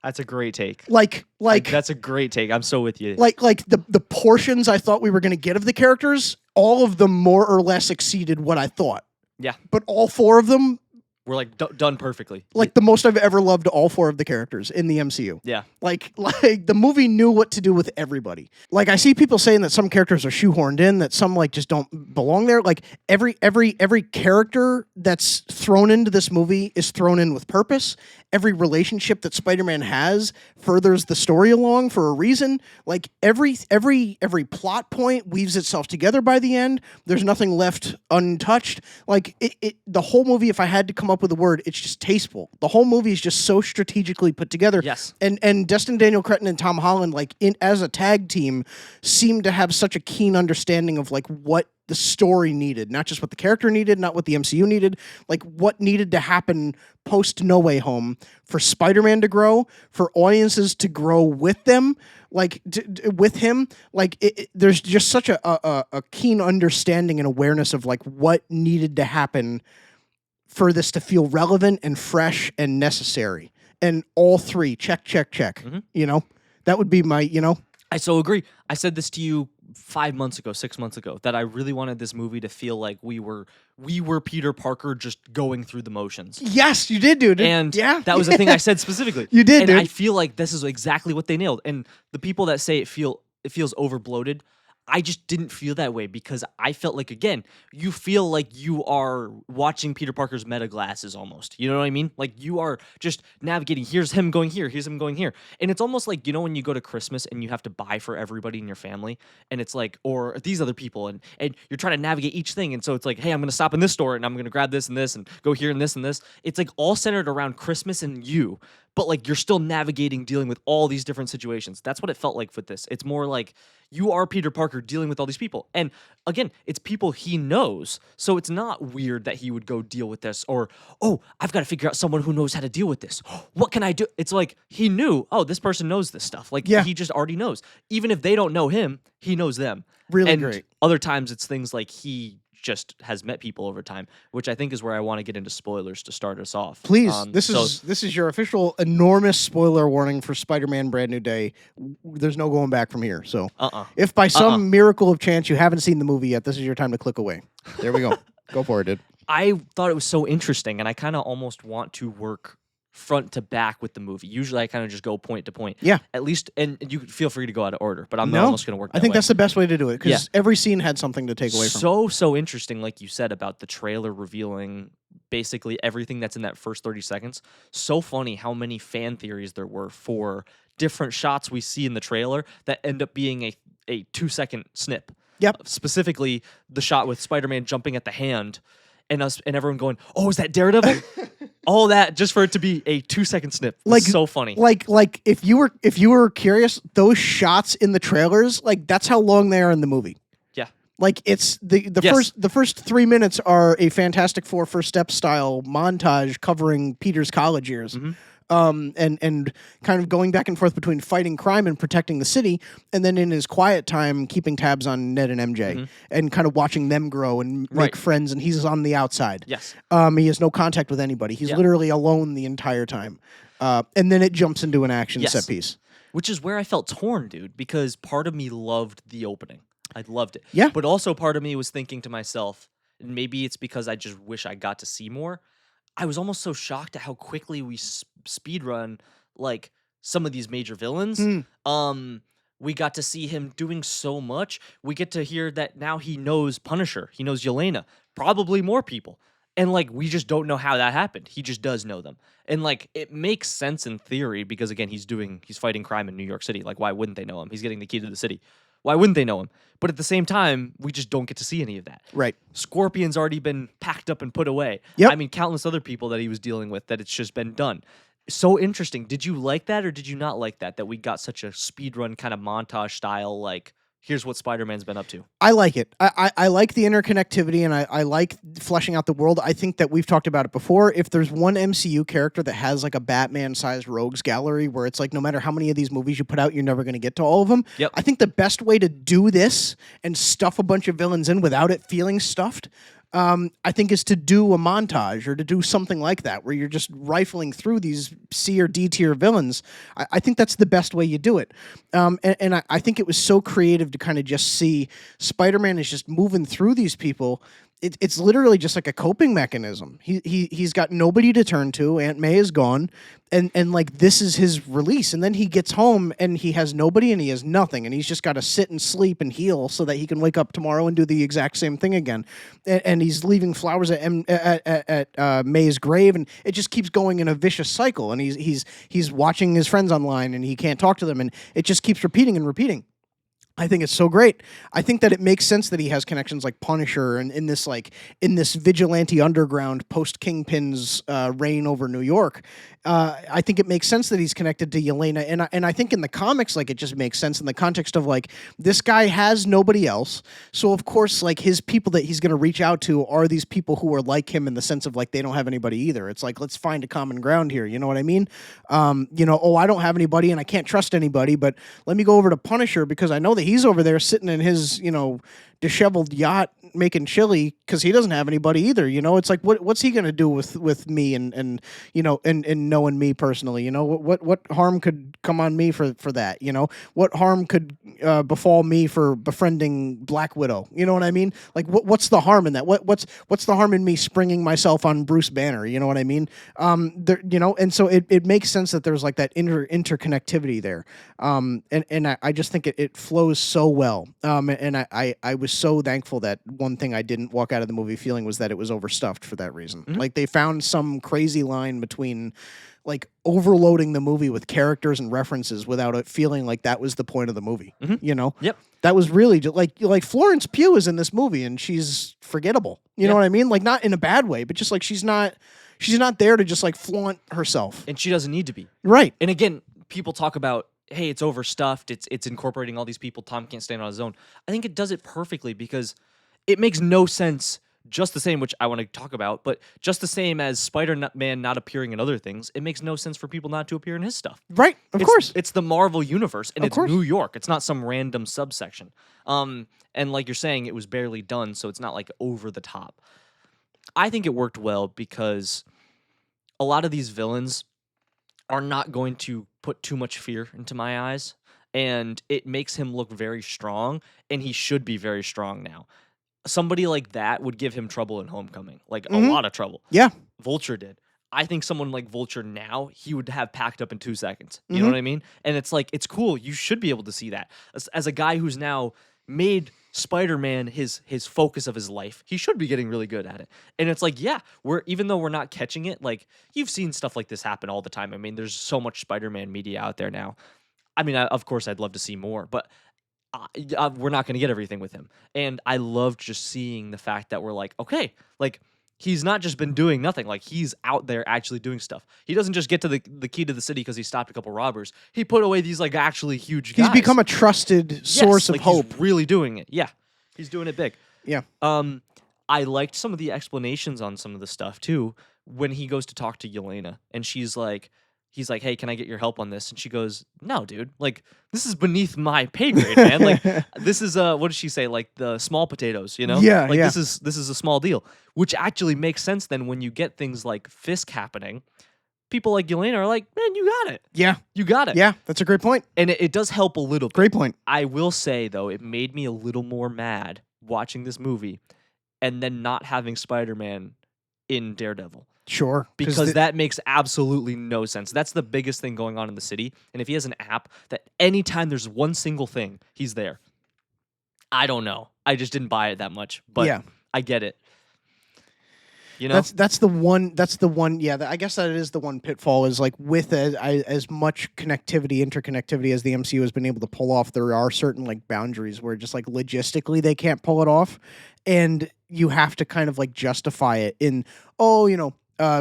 That's a great take. Like that's a great take. I'm so with you. Like the portions I thought we were going to get of the characters, all of them more or less exceeded what I thought. Yeah. But all four of them were like done perfectly. Like the most I've ever loved all four of the characters in the MCU. Yeah. Like the movie knew what to do with everybody. Like I see people saying that some characters are shoehorned in, that some like just don't belong there. Like every character that's thrown into this movie is thrown in with purpose. Every relationship that Spider-Man has furthers the story along for a reason. Like every plot point weaves itself together by the end. There's nothing left untouched. Like the whole movie, if I had to come up with a word, it's just tasteful. The whole movie is just so strategically put together. Yes. And Destin Daniel Cretton and Tom Holland, like as a tag team, seem to have such a keen understanding of like what the story needed, not just what the character needed, not what the MCU needed, like what needed to happen post No Way Home for Spider-Man to grow, for audiences to grow with them, like with him. Like there's just such a keen understanding and awareness of like what needed to happen for this to feel relevant and fresh and necessary. And all three, check. Mm-hmm. You know, that would be my, I so agree. I said this to you 6 months ago, that I really wanted this movie to feel like we were Peter Parker just going through the motions. Yes, you did, dude. And that was the thing I said specifically. You did, dude. I feel like this is exactly what they nailed. And the people that say it feels over bloated, I just didn't feel that way, because I felt like, again, you feel like you are watching Peter Parker's meta glasses almost. You know what I mean? Like you are just navigating. Here's him going here. Here's him going here. And it's almost like, when you go to Christmas and you have to buy for everybody in your family, and it's like, or these other people, and you're trying to navigate each thing. And so it's like, hey, I'm going to stop in this store and I'm going to grab this and go here and this and this. It's like all centered around Christmas and you. But like you're still navigating, dealing with all these different situations. That's what it felt like with this. It's more like you are Peter Parker dealing with all these people. And again, it's people he knows. So it's not weird that he would go deal with this, or, oh, I've got to figure out someone who knows how to deal with this. What can I do? It's like he knew, oh, this person knows this stuff. Like he just already knows. Even if they don't know him, he knows them. Really and great. Other times it's things like he just has met people over time, which I think is where I want to get into spoilers to start us off. Please, this is your official enormous spoiler warning for Spider-Man Brand New Day. There's no going back from here. So if by some miracle of chance you haven't seen the movie yet, this is your time to click away. There we go. Go for it, dude. I thought it was so interesting, and I kind of almost want to work front to back with the movie. Usually I kind of just go point to point. Yeah. At least, and you feel free to go out of order, but I'm almost going to work that I think way. that's the best way to do it, because every scene had something to take away from. So interesting, like you said, about the trailer revealing basically everything that's in that first 30 seconds. So funny how many fan theories there were for different shots we see in the trailer that end up being a 2-second snip. Yep. Specifically, the shot with Spider-Man jumping at the hand, and everyone going, "Oh, is that Daredevil?" All that just for it to be a 2-second snip. Like, so funny. Like if you were curious, those shots in the trailers, like that's how long they are in the movie. Yeah. Like it's the first 3 minutes are a Fantastic Four First Step style montage covering Peter's college years. Mm-hmm. and kind of going back and forth between fighting crime and protecting the city, and then in his quiet time keeping tabs on Ned and MJ and kind of watching them grow and make friends. And he's on the outside. Yes. He has no contact with anybody. He's literally alone the entire time. And then it jumps into an action set piece. Which is where I felt torn, dude, because part of me loved the opening. I loved it. Yeah. But also part of me was thinking to myself, and maybe it's because I just wish I got to see more. I was almost so shocked at how quickly we speedrun like some of these major villains. We got to see him doing so much. We get to hear that now he knows Punisher. He knows Yelena. Probably more people. And, like, we just don't know how that happened. He just does know them. And, like, it makes sense in theory because, again, he's fighting crime in New York City. Like, why wouldn't they know him? He's getting the key to the city. Why wouldn't they know him? But at the same time, we just don't get to see any of that. Right. Scorpion's already been packed up and put away. Yep. I mean, countless other people that he was dealing with that it's just been done. So interesting. Did you like that or did you not like that we got such a speedrun kind of montage style, like, here's what Spider-Man's been up to? I like it. I like the interconnectivity, and I like fleshing out the world. I think that we've talked about it before. If there's one MCU character that has like a Batman-sized rogues gallery where it's like no matter how many of these movies you put out, you're never going to get to all of them. Yep. I think the best way to do this and stuff a bunch of villains in without it feeling stuffed, I think, is to do a montage or to do something like that where you're just rifling through these C or D tier villains. I think that's the best way you do it. And I think it was so creative to kind of just see Spider-Man is just moving through these people. It's literally just like a coping mechanism. He's got nobody to turn to. Aunt May is gone, and like this is his release. And then he gets home and he has nobody and he has nothing, and he's just got to sit and sleep and heal so that he can wake up tomorrow and do the exact same thing again. And he's leaving flowers at May's grave, and it just keeps going in a vicious cycle. And he's watching his friends online and he can't talk to them, and it just keeps repeating and repeating. I think it's so great. I think that it makes sense that he has connections like Punisher and in this vigilante underground post Kingpin's reign over New York. I think it makes sense that he's connected to Yelena, and I think in the comics, like, it just makes sense in the context of like this guy has nobody else, so of course like his people that he's going to reach out to are these people who are like him in the sense of like they don't have anybody either. It's like, let's find a common ground here. You know what I mean? I don't have anybody and I can't trust anybody, but let me go over to Punisher because I know that he's over there sitting in his disheveled yacht making chili because he doesn't have anybody either. It's like what's he gonna do with me and knowing me personally? What harm could come on me for that? What harm could befall me for befriending Black Widow? You know what I mean? Like what's the harm in that? What's the harm in me springing myself on Bruce Banner? You know what I mean? And so it makes sense that there's like that interconnectivity there. And I just think it flows so well. And I was so thankful that one thing I didn't walk out of the movie feeling was that it was overstuffed for that reason. Mm-hmm. Like they found some crazy line between like overloading the movie with characters and references without it feeling like that was the point of the movie. Mm-hmm. Yep. That was really just like Florence Pugh is in this movie and she's forgettable. You know what I mean? Like not in a bad way, but just like she's not there to just like flaunt herself. And she doesn't need to be. Right. And again, people talk about, hey, it's overstuffed, it's incorporating all these people, Tom can't stand on his own. I think it does it perfectly because it makes no sense, just the same, which I want to talk about, but just the same as Spider-Man not appearing in other things, it makes no sense for people not to appear in his stuff. Right, of course. It's the Marvel Universe, and it's New York. It's not some random subsection. And like you're saying, it was barely done, so it's not like over the top. I think it worked well because a lot of these villains are not going to put too much fear into my eyes, and it makes him look very strong, and he should be very strong now. Somebody like that would give him trouble in Homecoming, like a lot of trouble. Yeah. Vulture did. I think someone like Vulture now, he would have packed up in 2 seconds. You know what I mean? And it's like, it's cool. You should be able to see that. As a guy who's now made Spider-Man his focus of his life, he should be getting really good at it. And it's like, yeah, even though we're not catching it, like you've seen stuff like this happen all the time. I mean, there's so much Spider-Man media out there now. I mean, of course, I'd love to see more, but we're not going to get everything with him. And I love just seeing the fact that we're like, okay, like he's not just been doing nothing. Like he's out there actually doing stuff. He doesn't just get to the key to the city because he stopped a couple robbers. He put away these like actually huge guys. He's become a trusted source of hope. He's really doing it. Yeah. He's doing it big. Yeah. I liked some of the explanations on some of the stuff too. When he goes to talk to Yelena and she's like, he's like, hey, can I get your help on this? And she goes, no, dude, like, this is beneath my pay grade, man. Like, this is what did she say? Like the small potatoes, you know? Yeah, like yeah. This is a small deal, which actually makes sense then when you get things like Fisk happening. People like Yelena are like, man, you got it. Yeah. You got it. Yeah, that's a great point. And it does help a little bit. Great point. I will say, though, it made me a little more mad watching this movie and then not having Spider-Man in Daredevil. Sure. Because that makes absolutely no sense. That's the biggest thing going on in the city. And if he has an app that anytime there's one single thing, he's there. I don't know. I just didn't buy it that much. But yeah. I get it. You know? That's the one. Yeah, I guess that is the one pitfall. Is like with as much interconnectivity as the MCU has been able to pull off, there are certain like boundaries where just like logistically they can't pull it off, and you have to kind of like justify it in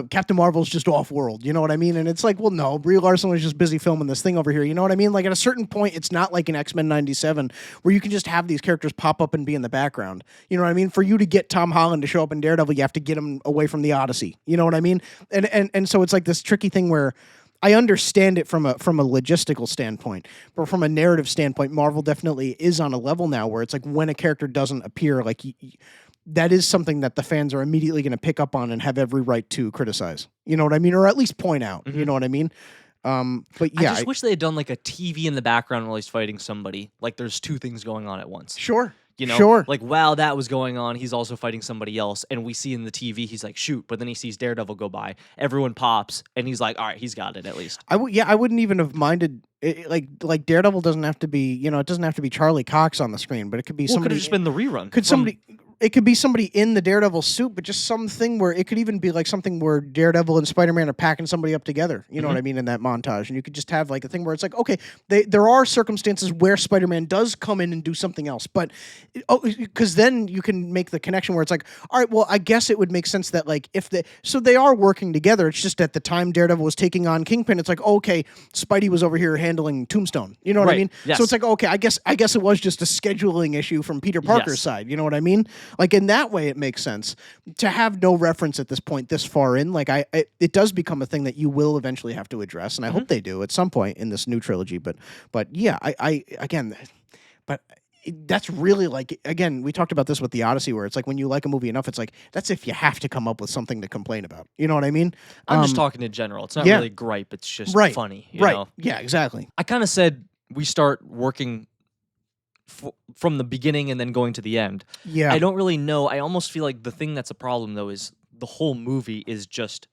Captain Marvel's just off-world, you know what I mean? And it's like, well, no, Brie Larson was just busy filming this thing over here, you know what I mean? Like, at a certain point, it's not like an X-Men 97, where you can just have these characters pop up and be in the background, you know what I mean? For you to get Tom Holland to show up in Daredevil, you have to get him away from the Odyssey, you know what I mean? And so it's like this tricky thing where I understand it from a logistical standpoint, but from a narrative standpoint, Marvel definitely is on a level now where it's like when a character doesn't appear, like that is something that the fans are immediately going to pick up on and have every right to criticize. You know what I mean? Or at least point out. Mm-hmm. You know what I mean? But yeah, I just wish they had done like a TV in the background while he's fighting somebody. Like there's two things going on at once. Sure. You know, sure. Like while that was going on, he's also fighting somebody else, and we see in the TV he's like shoot, but then he sees Daredevil go by. Everyone pops, and he's like, all right, he's got it at least. I wouldn't even have minded. Like Daredevil doesn't have to be, it doesn't have to be Charlie Cox on the screen, but it could be somebody. Could have just been the rerun. It could be somebody in the Daredevil suit, but just something where it could even be like something where Daredevil and Spider-Man are packing somebody up together. You know what I mean, in that montage, and you could just have like a thing where it's like, okay, there are circumstances where Spider-Man does come in and do something else, but because then you can make the connection where it's like, all right, well, I guess it would make sense that like so they are working together. It's just at the time Daredevil was taking on Kingpin, it's like, okay, Spidey was over here handling Tombstone. You know what I mean? Yes. So it's like, okay, I guess it was just a scheduling issue from Peter Parker's side. You know what I mean? Like in that way, it makes sense to have no reference at this point, this far in. Like it does become a thing that you will eventually have to address, and I hope they do at some point in this new trilogy. But yeah, that's really like, again, we talked about this with the Odyssey, where it's like when you like a movie enough, it's like that's if you have to come up with something to complain about. You know what I mean? I'm just talking in general. It's not really gripe. It's just funny. You know? Yeah, exactly. I kind of said we start working from the beginning and then going to the end. Yeah. I don't really know. I almost feel like the thing that's a problem, though, is the whole movie is just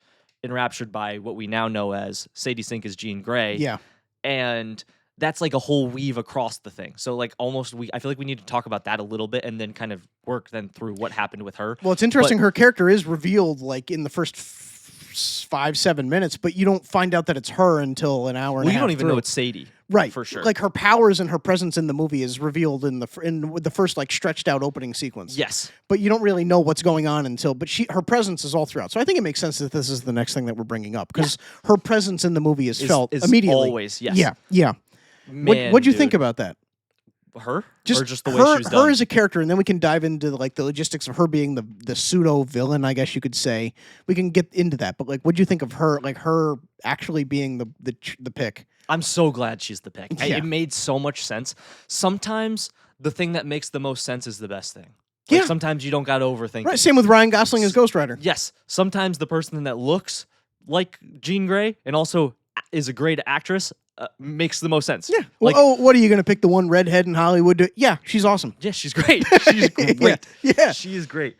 enraptured by what we now know as Sadie Sink as Jean Grey. Yeah. And that's like a whole weave across the thing. So like almost I feel like we need to talk about that a little bit and then kind of work then through what happened with her. Well, it's interesting. Her character is revealed like in the first 5-7 minutes, but you don't find out that it's her until an hour and a half. You don't even through. know it's Sadie. Right, for sure. Like her powers and her presence in the movie is revealed in the first like stretched out opening sequence. Yes, but you don't really know what's going on until. But her presence is all throughout. So I think it makes sense that this is the next thing that we're bringing up because her presence in the movie is felt immediately. Always, yes. Yeah. Man, what'd you think about that? Her? Just, or just the way she was done? Her as a character, and then we can dive into like the logistics of her being the pseudo villain, I guess you could say. We can get into that, but like, what'd you think of her? Like her actually being the pick? I'm so glad she's the pick. Yeah. It made so much sense. Sometimes the thing that makes the most sense is the best thing. Like sometimes you don't got to overthink. Right. Same with Ryan Gosling as Ghost Rider. Yes. Sometimes the person that looks like Jean Grey and also is a great actress makes the most sense. Yeah. Well, what are you going to pick the one redhead in Hollywood? Yeah, she's awesome. Yeah, she's great. She's great. Yeah. She is great.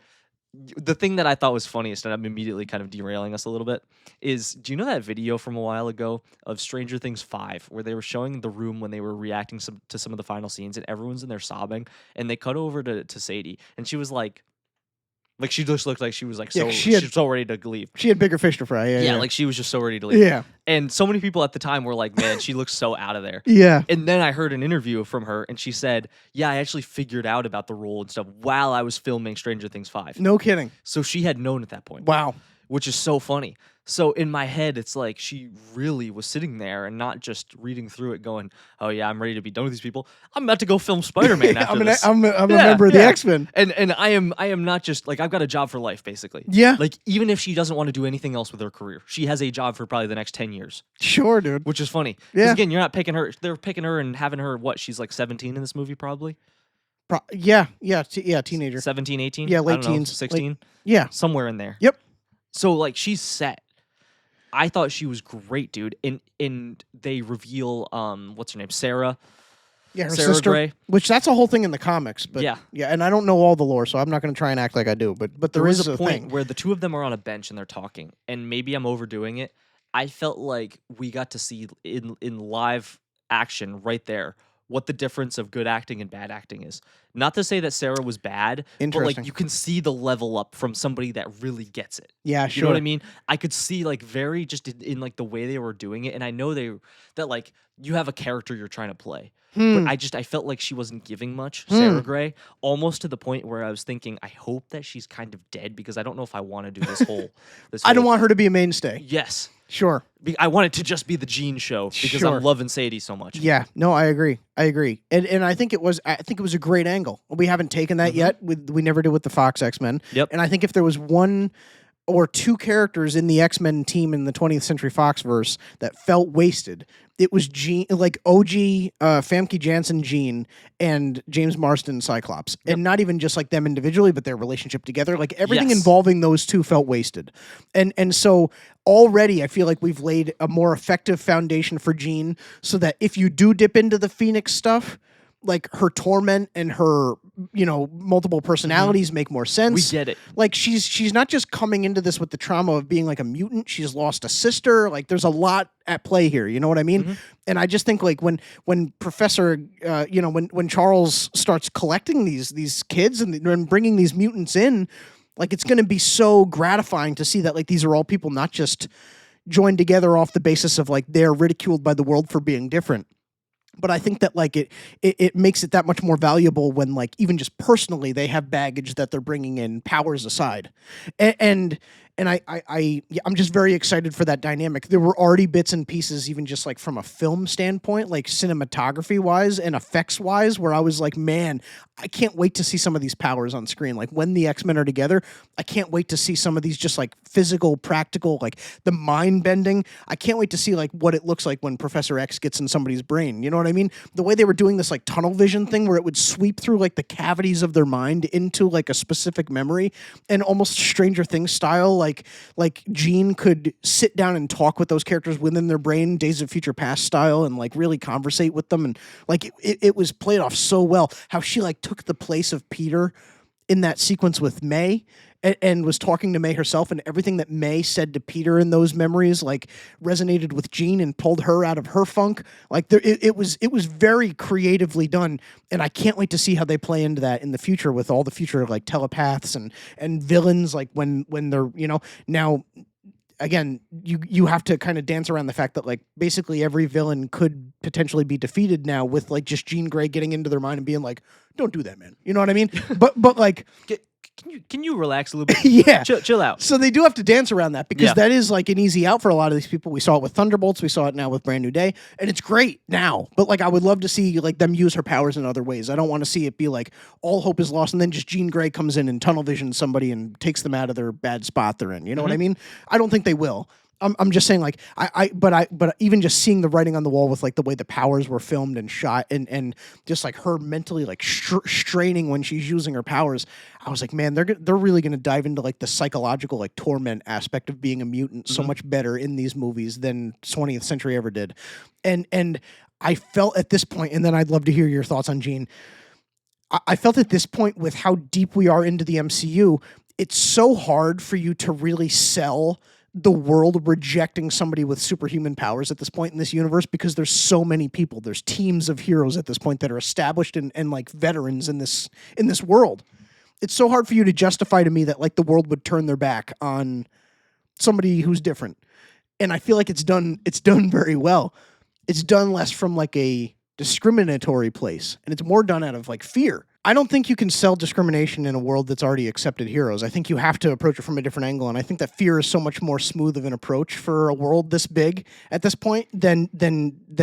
The thing that I thought was funniest, and I'm immediately kind of derailing us a little bit, is do you know that video from a while ago of Stranger Things 5 where they were showing the room when they were reacting to some of the final scenes and everyone's in there sobbing and they cut over to Sadie and she was like she just looked like she was like she was so ready to leave. She had bigger fish to fry. Yeah, like she was just so ready to leave. Yeah. And so many people at the time were like, man, she looks so out of there. Yeah. And then I heard an interview from her and she said, yeah, I actually figured out about the role and stuff while I was filming Stranger Things 5. No kidding. So she had known at that point. Wow. which is so funny. So in my head, it's like she really was sitting there and not just reading through it going, oh yeah, I'm ready to be done with these people. I'm about to go film Spider-Man after this. I'm a member of the X-Men. And I am not just like, I've got a job for life, basically. Yeah. Like, even if she doesn't want to do anything else with her career, she has a job for probably the next 10 years. Sure, dude. Which is funny. Yeah. Again, you're not picking her. They're picking her and having her, what, she's like 17 in this movie, probably? Yeah, teenager. 17, 18? Yeah, late teens. 16? Yeah. Somewhere in there. Yep. So, like, she's set. I thought she was great, dude. And they reveal, what's her name? Sarah. Yeah, her Sarah sister. Gray. Which that's a whole thing in the comics. But yeah. And I don't know all the lore, so I'm not going to try and act like I do. But there is a point thing where the two of them are on a bench and they're talking. And maybe I'm overdoing it. I felt like we got to see in live action right there what the difference of good acting and bad acting is. Not to say that Sarah was bad, but like you can see the level up from somebody that really gets it. Yeah, sure. You know what I mean? I could see like very just in like the way they were doing it, and I know that like you have a character you're trying to play. But I felt like she wasn't giving much, Sarah Gray, almost to the point where I was thinking, I hope that she's kind of dead because I don't know if I want to do this whole. I don't want her to be a mainstay. Yes. Sure. I want it to just be the Jean show because I'm loving Sadie so much. Yeah. No, I agree. And I think it was a great angle. We haven't taken that yet. We never did with the Fox X-Men. Yep. And I think if there was one or two characters in the X-Men team in the 20th Century Fox verse that felt wasted, it was Jean, like OG Famke Janssen Jean and James Marsden Cyclops. Yep. And not even just like them individually, but their relationship together. Like everything involving those two felt wasted. And so already I feel like we've laid a more effective foundation for Jean so that if you do dip into the Phoenix stuff, like her torment and her, multiple personalities make more sense. We get it. Like she's not just coming into this with the trauma of being like a mutant. She's lost a sister. Like there's a lot at play here. You know what I mean? And I just think like when Professor, when Charles starts collecting these kids and bringing these mutants in, like it's going to be so gratifying to see that like these are all people not just joined together off the basis of like they're ridiculed by the world for being different. But I think that like it makes it that much more valuable when like even just personally they have baggage that they're bringing in, powers aside, and I'm just very excited for that dynamic. There were already bits and pieces, even just like from a film standpoint, like cinematography wise and effects wise, where I was like, man, I can't wait to see some of these powers on screen. Like when the X-Men are together, I can't wait to see some of these just like physical, practical, like the mind bending. I can't wait to see like what it looks like when Professor X gets in somebody's brain. You know what I mean? The way they were doing this like tunnel vision thing where it would sweep through like the cavities of their mind into like a specific memory, and almost Stranger Things style, like Jean could sit down and talk with those characters within their brain, Days of Future Past style, and like really conversate with them. And like it was played off so well how she like took the place of Peter in that sequence with May and was talking to May herself, and everything that May said to Peter in those memories like resonated with Jean and pulled her out of her funk. Like it was very creatively done, and I can't wait to see how they play into that in the future with all the future like telepaths and villains, like when they're now. Again, you have to kind of dance around the fact that like basically every villain could potentially be defeated now with like just Jean Grey getting into their mind and being like, "Don't do that, man." You know what I mean? but like, can you relax a little bit? Yeah, chill out. So they do have to dance around that because that is like an easy out for a lot of these people. We saw it with Thunderbolts, we saw it now with Brand New Day, and it's great now. But like, I would love to see like them use her powers in other ways. I don't want to see it be like all hope is lost and then just Jean Grey comes in and tunnel visions somebody and takes them out of their bad spot they're in. You know what I mean? I don't think they will. I'm just saying, like, but even just seeing the writing on the wall with like the way the powers were filmed and shot, and just like her mentally like straining when she's using her powers, I was like, man, they're really gonna dive into like the psychological like torment aspect of being a mutant so much better in these movies than 20th Century ever did, and I felt at this point, and then I'd love to hear your thoughts on Jean. I felt at this point with how deep we are into the MCU, it's so hard for you to really sell the world rejecting somebody with superhuman powers at this point in this universe because there's so many people. There's teams of heroes at this point that are established and like veterans in this world. It's so hard for you to justify to me that like the world would turn their back on somebody who's different. And I feel like it's done very well. It's done less from like a discriminatory place, and it's more done out of like fear. I don't think you can sell discrimination in a world that's already accepted heroes. I think you have to approach it from a different angle, and I think that fear is so much more smooth of an approach for a world this big at this point than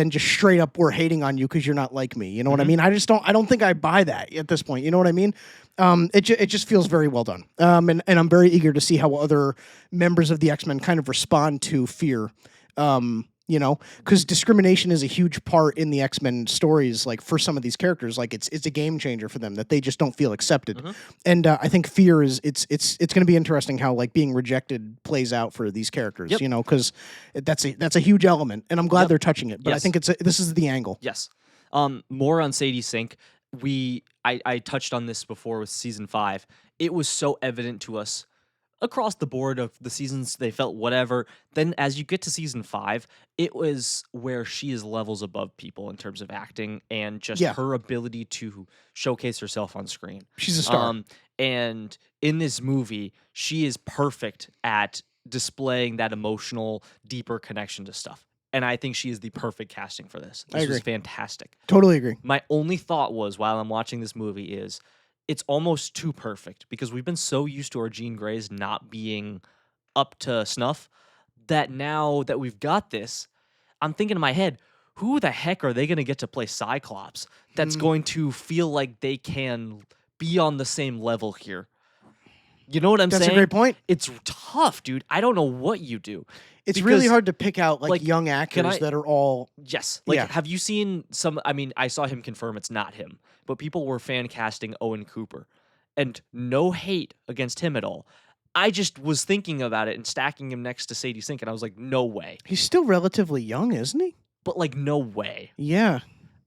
just straight up we're hating on you because you're not like me. You know what I mean? I don't think I buy that at this point. You know what I mean? It just feels very well done. And I'm very eager to see how other members of the X-Men kind of respond to fear. You know, because discrimination is a huge part in the X-Men stories. Like for some of these characters, like it's a game changer for them that they just don't feel accepted. And I think fear is it's going to be interesting how like being rejected plays out for these characters. You know, because that's a huge element, and I'm glad they're touching it. But I think this is the angle. Yes. More on Sadie Sink. I touched on this before with season 5. It was so evident to us across the board of the seasons, they felt whatever. Then as you get to season 5, it was where she is levels above people in terms of acting and just her ability to showcase herself on screen. She's a star. And in this movie, she is perfect at displaying that emotional, deeper connection to stuff. And I think she is the perfect casting for this. This was fantastic. Totally agree. My only thought was while I'm watching this movie is it's almost too perfect because we've been so used to our Jean Greys not being up to snuff that now that we've got this, I'm thinking in my head, who the heck are they going to get to play Cyclops that's going to feel like they can be on the same level here? You know what I'm saying? That's a great point. It's tough, dude. I don't know what you do. It's really hard to pick out like young actors that are all... Yes. Like, have you seen some... I mean, I saw him confirm it's not him, but people were fan casting Owen Cooper. And no hate against him at all. I just was thinking about it and stacking him next to Sadie Sink, and I was like, no way. He's still relatively young, isn't he? But like, no way. Yeah.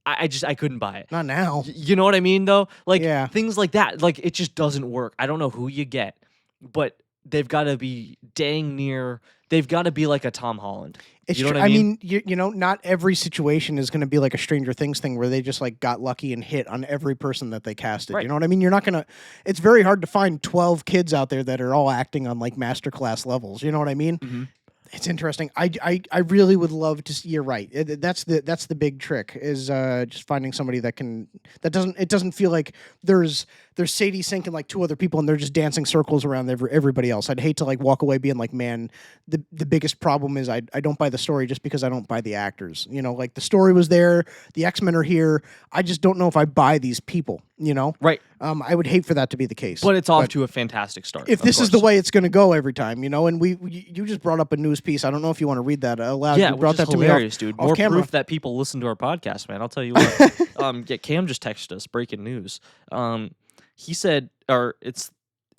I couldn't buy it. Not now. You know what I mean, though? Like, things like that. Like, it just doesn't work. I don't know who you get, but they've got to be dang near... They've got to be like a Tom Holland. You know what I mean? You know, not every situation is going to be like a Stranger Things thing where they just like got lucky and hit on every person that they casted. Right. You know what I mean? You're not going to... It's very hard to find 12 kids out there that are all acting on like masterclass levels. You know what I mean? Mm-hmm. It's interesting. I really would love to see. You're right. That's the big trick is just finding somebody that doesn't feel like there's Sadie Sink and like 2 other people and they're just dancing circles around everybody else. I'd hate to like walk away being like, man, the biggest problem is I don't buy the story just because I don't buy the actors. You know, like the story was there, the X-Men are here. I just don't know if I buy these people. You know, right? I would hate for that to be the case. But it's off to a fantastic start. If this is the way it's going to go every time, you know, and you just brought up a news piece. I don't know if you want to read that aloud. Yeah, you brought that hilarious, to me dude. More proof that people listen to our podcast, man. I'll tell you what. Cam just texted us breaking news. He said, it's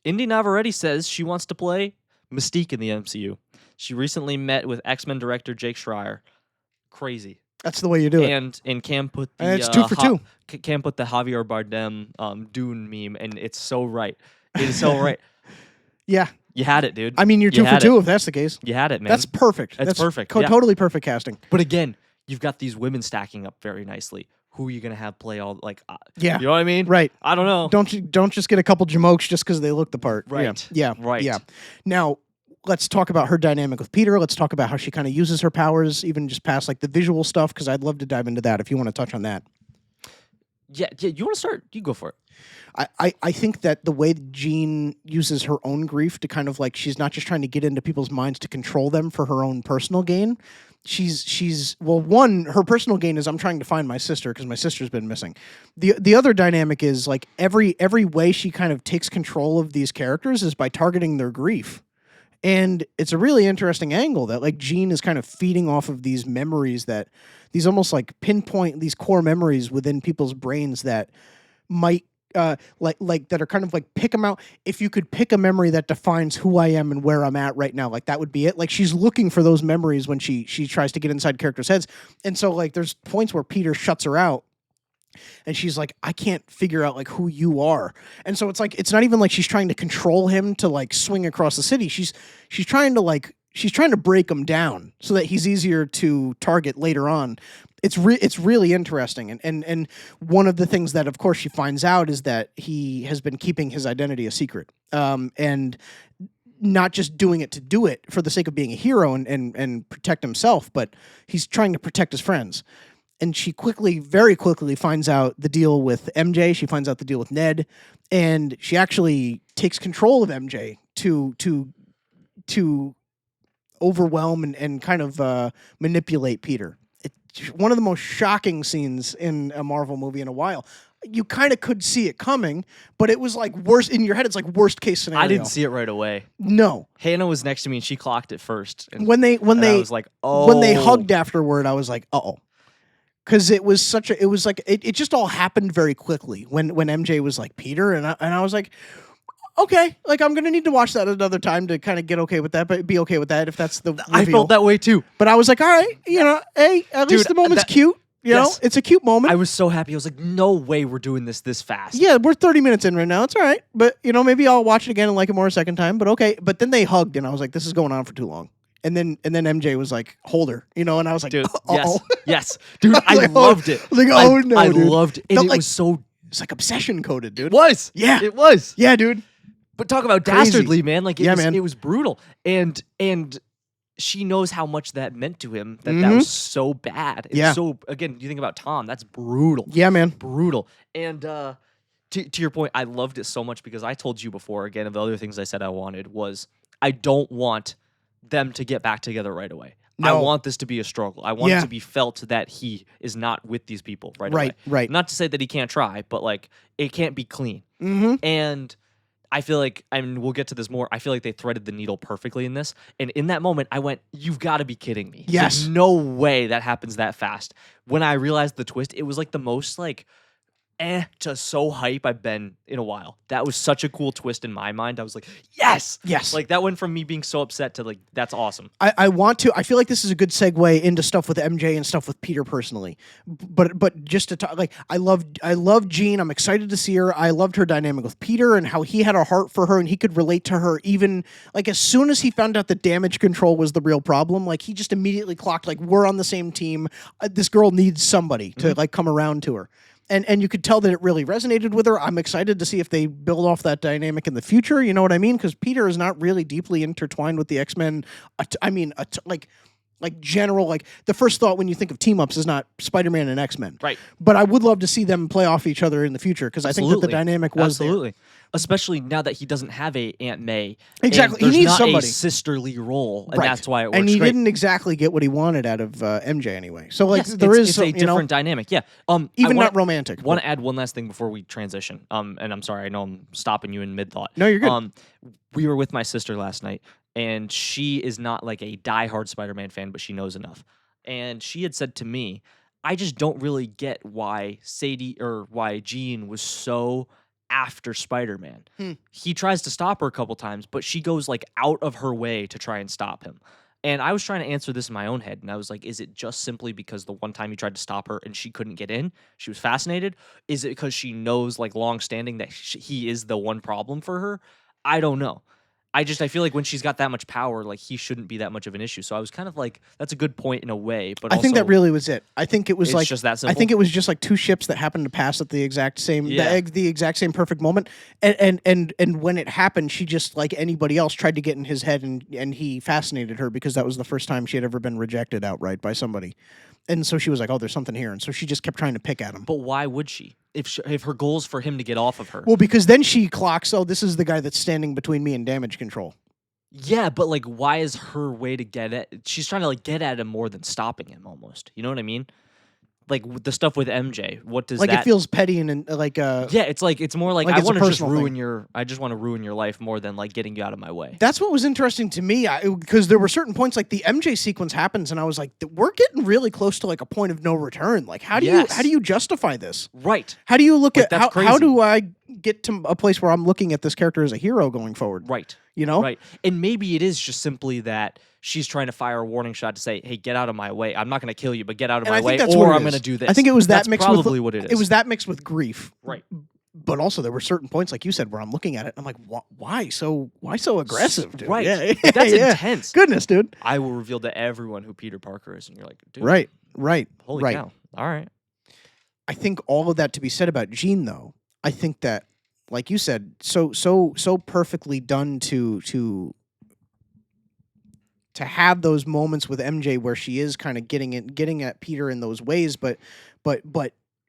Indy Navarrete says she wants to play Mystique in the MCU. She recently met with X-Men director Jake Schreier. Crazy. That's the way you do it. And Cam put the it's 2 for 2. Cam put the Javier Bardem Dune meme, and it's so right. It is so right. Yeah. You had it, dude. I mean, you're 2 for 2 if that's the case. You had it, man. That's perfect. That's perfect. Totally perfect casting. But again, you've got these women stacking up very nicely. Who are you gonna have play all like? Yeah, you know what I mean? Right. I don't know. Don't just get a couple jamokes just because they look the part. Right. Yeah. Right. Yeah. Now, let's talk about her dynamic with Peter. Let's talk about how she kind of uses her powers, even just past like the visual stuff, because I'd love to dive into that if you want to touch on that. Yeah. You want to start? You go for it. I think that the way Jean uses her own grief to kind of like, she's not just trying to get into people's minds to control them for her own personal gain. Her personal gain is I'm trying to find my sister because my sister's been missing. The other dynamic is like every way she kind of takes control of these characters is by targeting their grief. And it's a really interesting angle that like Jean is kind of feeding off of these memories that these almost like pinpoint these core memories within people's brains that might like that are kind of like pick them out. If you could pick a memory that defines who I am and where I'm at right now, like that would be it. Like she's looking for those memories when she tries to get inside characters' heads. And so like there's points where Peter shuts her out and she's like, I can't figure out like who you are. And so it's like, it's not even like she's trying to control him to like swing across the city. She's trying to break him down so that he's easier to target later on. It's really interesting. And one of the things that, of course, she finds out is that he has been keeping his identity a secret. And not just doing it to do it for the sake of being a hero and protect himself, but he's trying to protect his friends. and she very quickly finds out the deal with MJ. She finds out the deal with Ned, and she actually takes control of MJ to overwhelm and kind of manipulate Peter. It's one of the most shocking scenes in a Marvel movie in a while. You kind of could see it coming, but it was like worst in your head. It's like worst case scenario. I didn't see it right away. No, Hannah was next to me and she clocked it first. And when they I was like, oh. When they hugged afterward, I was like, because it was it just all happened very quickly when MJ was like Peter, and I was like, okay, like I'm gonna need to watch that another time to kind of get okay with that, but be okay with that if that's the reveal. I felt that way too. But I was like, all right, hey, at least the moment's cute. You know, it's a cute moment. I was so happy. I was like, no way we're doing this fast. Yeah, we're 30 minutes in right now. It's all right. But, maybe I'll watch it again and like it more a second time. But okay. But then they hugged and I was like, this is going on for too long. And then MJ was like, hold her, and I was like, dude, yes. Dude, I loved it. I was like, oh no, I dude. loved it. And it was so... It's like obsession coded, dude. It was. Yeah. It was. Yeah, dude. But talk about dastardly, man. Like, man. It was brutal. And she knows how much that meant to him, that was so bad. It's so, again, you think about Tom, that's brutal. Yeah, man. Brutal. And to your point, I loved it so much because I told you before, again, of the other things I said I wanted was I don't want them to get back together right away. No. I want this to be a struggle. I want it to be felt that he is not with these people right away. Right. Not to say that he can't try, but like it can't be clean. Mm-hmm. And I feel like, we'll get to this more, I feel like they threaded the needle perfectly in this. And in that moment, I went, you've got to be kidding me. Yes. There's no way that happens that fast. When I realized the twist, it was like the most like, to so hype I've been in a while. That was such a cool twist in my mind. I was like, yes! Yes. Like that went from me being so upset to like, that's awesome. I feel like this is a good segue into stuff with MJ and stuff with Peter personally. But just to talk, like, I love Jean. I'm excited to see her. I loved her dynamic with Peter and how he had a heart for her and he could relate to her even, like, as soon as he found out that damage control was the real problem, like, he just immediately clocked, like, we're on the same team. This girl needs somebody to, like, come around to her. And you could tell that it really resonated with her. I'm excited to see if they build off that dynamic in the future. You know what I mean? Because Peter is not really deeply intertwined with the X-Men. Like general, like the first thought when you think of team-ups is not Spider-Man and X-Men. Right. But I would love to see them play off each other in the future because I think that the dynamic was Absolutely. There. Especially now that he doesn't have a Aunt May. Exactly. He needs not somebody. A sisterly role, and right. that's why it works And he great. didn't exactly get what he wanted out of MJ anyway. So like yes, it's a different dynamic. Yeah. Even not romantic. I want to add one last thing before we transition. And I'm sorry, I know I'm stopping you in mid-thought. No, you're good. We were with my sister last night, and she is not like a diehard Spider-Man fan, but she knows enough. And she had said to me, I just don't really get why why Jean was so after Spider-Man. He tries to stop her a couple times, but she goes like out of her way to try and stop him. And I was trying to answer this in my own head, and I was like, is it just simply because the one time he tried to stop her and she couldn't get in, she was fascinated? Is it because she knows like long-standing that he is the one problem for her? I don't know. I feel like when she's got that much power, like he shouldn't be that much of an issue. So I was kind of like, that's a good point in a way, but I think that really was it. I think it was like just that simple. I think it was just like two ships that happened to pass at the exact same the exact same perfect moment. And when it happened, she just like anybody else tried to get in his head and he fascinated her because that was the first time she had ever been rejected outright by somebody. And so she was like, oh, there's something here. And so she just kept trying to pick at him. But why would she? If her goal is for him to get off of her. Well, because then she clocks, oh, this is the guy that's standing between me and damage control. Yeah, but like, why is her way to get at? She's trying to like get at him more than stopping him, almost. You know what I mean? Like the stuff with MJ. What does like that? It feels petty and like yeah, it's more like I want to just ruin your. I just want to ruin your life more than like getting you out of my way. That's what was interesting to me because there were certain points like the MJ sequence happens and I was like, we're getting really close to like a point of no return. Like how do you justify this? Right. How do you look like, at how do I get to a place where I'm looking at this character as a hero going forward? Right. You know? Right. And maybe it is just simply that she's trying to fire a warning shot to say, hey, get out of my way. I'm not going to kill you, but get out of my way, or I'm going to do this. I think it was that mixed with probably what it is. It was that mixed with grief. Right. But also there were certain points, like you said, where I'm looking at it and I'm like, why so aggressive, dude? Right. Yeah. That's intense. Goodness, dude. I will reveal to everyone who Peter Parker is, and you're like, dude. Right. Holy cow. All right. I think all of that to be said about Jean, though, I think that, like you said, so perfectly done to have those moments with MJ where she is kind of getting at Peter in those ways, but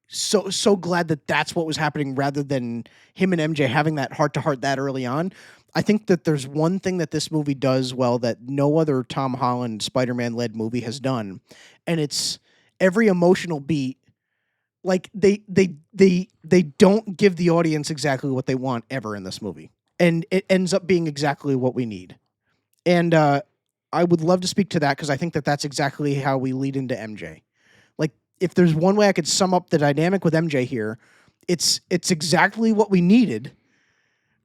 so glad that that's what was happening rather than him and MJ having that heart to heart that early on. I think that there's one thing that this movie does well that no other Tom Holland Spider-Man led movie has done, and it's every emotional beat. Like they don't give the audience exactly what they want ever in this movie, and it ends up being exactly what we need. And I would love to speak to that because I think that that's exactly how we lead into MJ. Like, if there's one way I could sum up the dynamic with MJ here, it's exactly what we needed.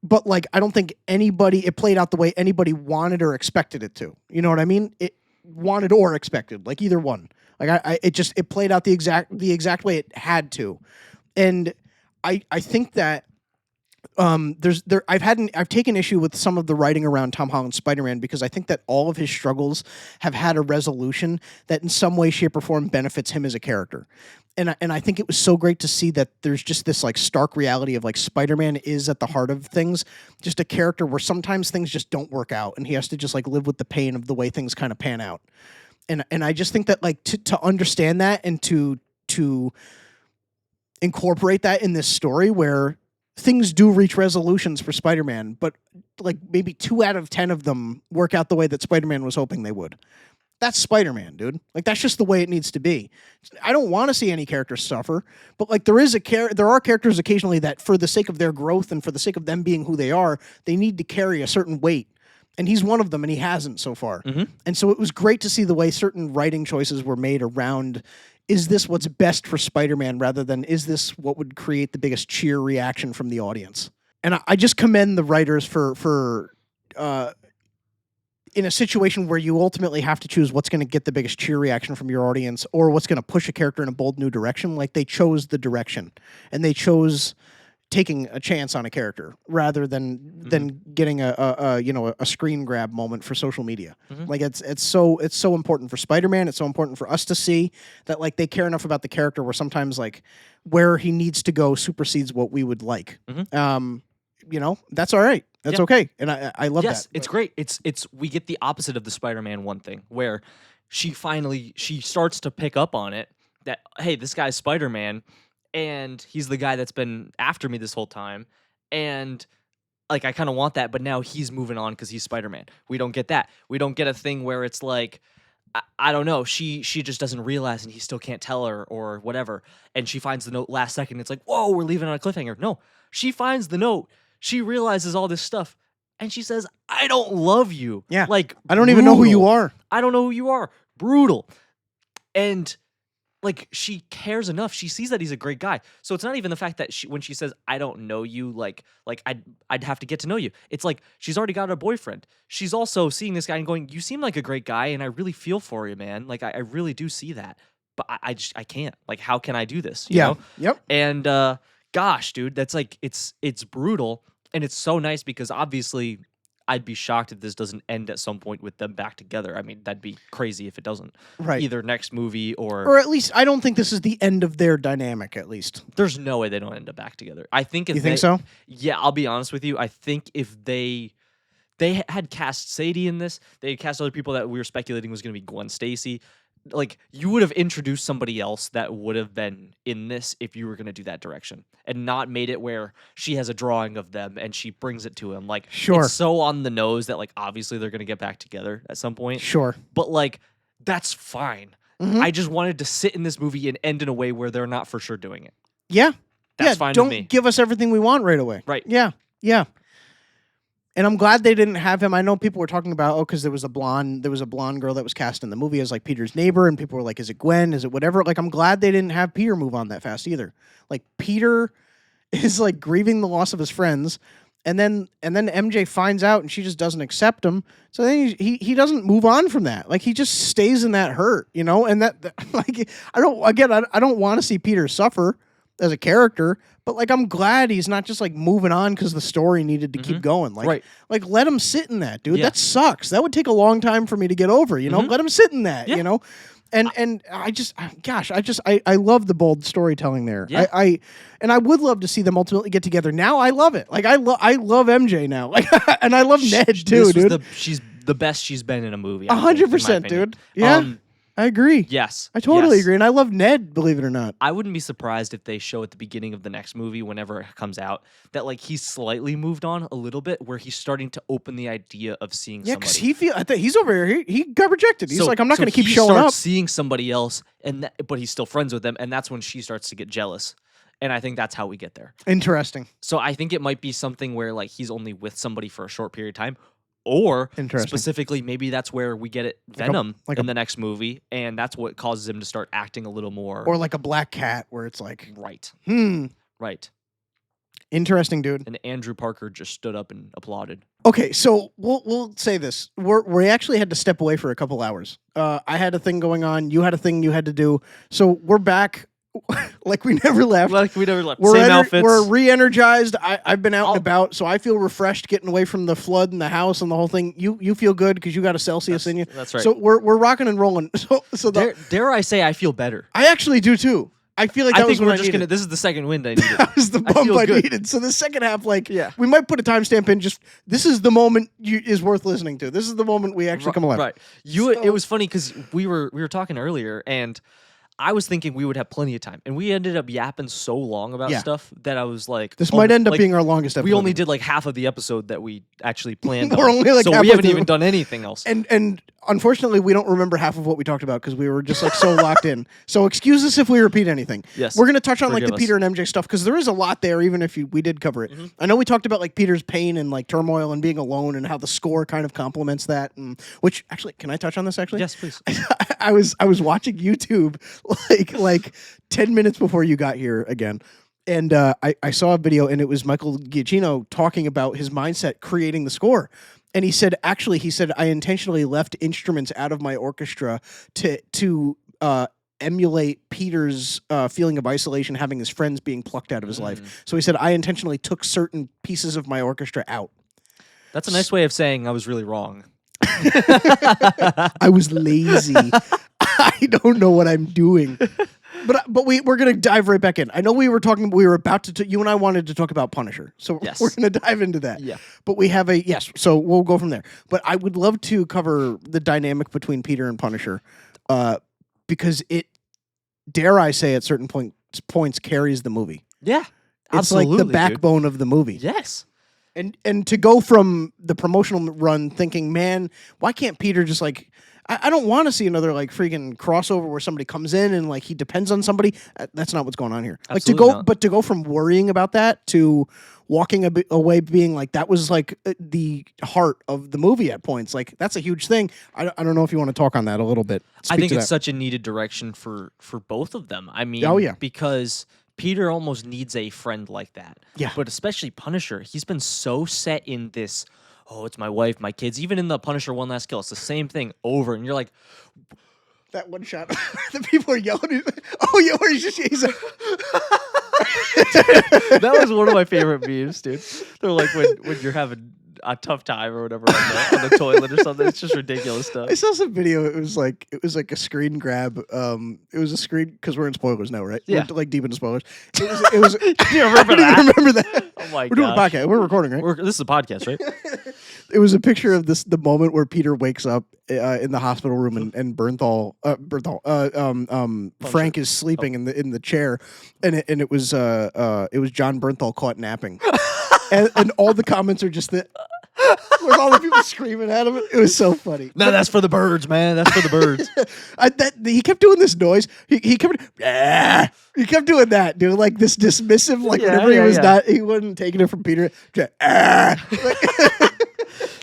But like, I don't think it played out the way anybody wanted or expected it to. You know what I mean? It wanted or expected, like either one. Like it played out the exact way it had to, and I think that I've taken issue with some of the writing around Tom Holland's Spider-Man because I think that all of his struggles have had a resolution that in some way, shape, or form benefits him as a character. And I think it was so great to see that there's just this like stark reality of like Spider-Man is at the heart of things, just a character where sometimes things just don't work out and he has to just like live with the pain of the way things kind of pan out. And I just think that like to understand that and to incorporate that in this story where things do reach resolutions for Spider-Man, but like maybe 2 out of 10 of them work out the way that Spider-Man was hoping they would. That's Spider-Man, dude. Like that's just the way it needs to be. I don't want to see any characters suffer, but like there are characters occasionally that for the sake of their growth and for the sake of them being who they are, they need to carry a certain weight. And he's one of them, and he hasn't so far. Mm-hmm. And so it was great to see the way certain writing choices were made around, is this what's best for Spider-Man rather than is this what would create the biggest cheer reaction from the audience? And I just commend the writers for in a situation where you ultimately have to choose what's going to get the biggest cheer reaction from your audience or what's going to push a character in a bold new direction. Like they chose the direction, and they chose taking a chance on a character rather than getting a screen grab moment for social media. Mm-hmm. Like it's so important for Spider-Man. It's so important for us to see that like they care enough about the character where sometimes like where he needs to go supersedes what we would like. Mm-hmm. That's all right. That's okay. And I love that. Yes, it's great. It's we get the opposite of the Spider-Man one thing where she starts to pick up on it that, hey, this guy's Spider-Man and he's the guy that's been after me this whole time. And like, I kind of want that, but now he's moving on because he's Spider-Man. We don't get that. We don't get a thing where it's like, I don't know, she just doesn't realize and he still can't tell her or whatever. And she finds the note last second. It's like, whoa, we're leaving on a cliffhanger. No, she finds the note. She realizes all this stuff. And she says, I don't love you. Yeah. Like, I don't even know who you are. I don't know who you are. Brutal. And like, she cares enough. She sees that he's a great guy. So it's not even the fact that when she says, I don't know you, like I'd have to get to know you. It's like, she's already got a boyfriend. She's also seeing this guy and going, you seem like a great guy and I really feel for you, man. Like, I really do see that. But I can't. Like, how can I do this? You know? Yep. And gosh, dude, that's like, it's brutal. And it's so nice because obviously I'd be shocked if this doesn't end at some point with them back together. I mean, that'd be crazy if it doesn't. Right. Either next movie or at least I don't think this is the end of their dynamic, at least. There's no way they don't end up back together. I think if You think so? Yeah, I'll be honest with you. I think if they had cast Sadie in this, they had cast other people that we were speculating was going to be Gwen Stacy. Like, you would have introduced somebody else that would have been in this if you were going to do that direction and not made it where she has a drawing of them and she brings it to him. Like, sure. It's so on the nose that, like, obviously they're going to get back together at some point. Sure. But, like, that's fine. Mm-hmm. I just wanted to sit in this movie and end in a way where they're not for sure doing it. Yeah. That's fine with me. Don't give us everything we want right away. Right. Yeah. Yeah. And I'm glad they didn't have him. I know people were talking about, because there was a blonde girl that was cast in the movie as like Peter's neighbor, and people were like, is it Gwen? Is it whatever? Like, I'm glad they didn't have Peter move on that fast either. Like, Peter is like grieving the loss of his friends, and then MJ finds out and she just doesn't accept him. So then he doesn't move on from that. Like, he just stays in that hurt, you know? And that like, I don't want to see Peter suffer as a character, but like, I'm glad he's not just like moving on because the story needed to keep going. Like, right. Like, let him sit in that, dude. Yeah. That sucks. That would take a long time for me to get over, you know? Let him sit in that, you know? And I love the bold storytelling there. Yeah. I would love to see them ultimately get together. Now I love it. Like, I love MJ now. Like, and I love Ned too, dude. the best she's been in a movie. 100%, dude. Yeah. I agree. Yes. I totally agree. And I love Ned, believe it or not. I wouldn't be surprised if they show at the beginning of the next movie, whenever it comes out, that like he's slightly moved on a little bit, where he's starting to open the idea of seeing somebody. Yeah, because I think he's over here. He got rejected. He's like, I'm not going to keep showing up. Seeing somebody else, but he's still friends with them, and that's when she starts to get jealous. And I think that's how we get there. Interesting. So I think it might be something where like he's only with somebody for a short period of time. Or specifically, maybe that's where we get it Venom in the next movie, and that's what causes him to start acting a little more. Or like a Black Cat, where it's like, right. Right. Interesting, dude. And Andrew Parker just stood up and applauded. Okay, so we'll say this: we actually had to step away for a couple hours. I had a thing going on. You had a thing you had to do. So we're back. Like we never left. Same outfits. We're re-energized. I've been out and about, so I feel refreshed getting away from the flood and the house and the whole thing. You feel good because you got a Celsius in you. That's right. So we're rocking and rolling. So dare I say I feel better. I actually do too. I feel like this is the second wind I needed. That was the bump I needed. So the second half, we might put a timestamp in. Just this is the moment is worth listening to. This is the moment we actually come alive. Right. It was funny because we were talking earlier, and I was thinking we would have plenty of time, and we ended up yapping so long about stuff that I was like, this might end up being our longest episode. We only did like half of the episode that we actually planned on. We're only like so we haven't even done anything else. And unfortunately, we don't remember half of what we talked about because we were just like so locked in. So excuse us if we repeat anything. Yes. We're going to touch on like the Peter and MJ stuff because there is a lot there, even if we did cover it. Mm-hmm. I know we talked about like Peter's pain and like turmoil and being alone and how the score kind of complements that. And, which actually, can I touch on this actually? Yes, please. I was watching YouTube like 10 minutes before you got here again. And I saw a video, and it was Michael Giacchino talking about his mindset creating the score. And he said, I intentionally left instruments out of my orchestra to emulate Peter's feeling of isolation, having his friends being plucked out of his life. So he said, I intentionally took certain pieces of my orchestra out. That's a nice way of saying I was really wrong. I was lazy. I don't know what I'm doing. But we're gonna dive right back in. I know we were about to. You and I wanted to talk about Punisher, so we're gonna dive into that. Yeah. But we have so we'll go from there. But I would love to cover the dynamic between Peter and Punisher, because it, dare I say, at certain points carries the movie. Yeah, it's absolutely, like the backbone of the movie. Yes. And to go from the promotional run thinking, man, why can't Peter just like, I don't want to see another like freaking crossover where somebody comes in and like he depends on somebody. That's not what's going on here. Absolutely not. To go from worrying about that to walking away being like, that was like the heart of the movie at points. Like that's a huge thing. I don't know if you want to talk on that a little bit. I think it's such a needed direction for both of them. I mean, because Peter almost needs a friend like that. Yeah. But especially Punisher, he's been so set in this, oh, it's my wife, my kids. Even in the Punisher One Last Kill, it's the same thing over. And you're like, that one shot, the people are yelling. Oh, yeah, he's like, that was one of my favorite memes, dude. They're like when you're having a tough time or whatever on the toilet or something. It's just ridiculous stuff. I saw some video. It was like a screen grab. It was a screen because we're in spoilers now, right? Yeah. We're like deep into spoilers. It was. Do you remember that? Remember that? Oh my god. We're doing a podcast. We're recording, right? This is a podcast, right? It was a picture of the moment where Peter wakes up in the hospital room and Frank is sleeping in the chair, and it was John Bernthal caught napping, and all the comments are just that. With all the people screaming at him, it was so funny. No, that's for the birds, man. That's for the birds. He kept doing this noise. He kept doing that, dude. Like this dismissive, like whenever he wasn't taking it from Peter.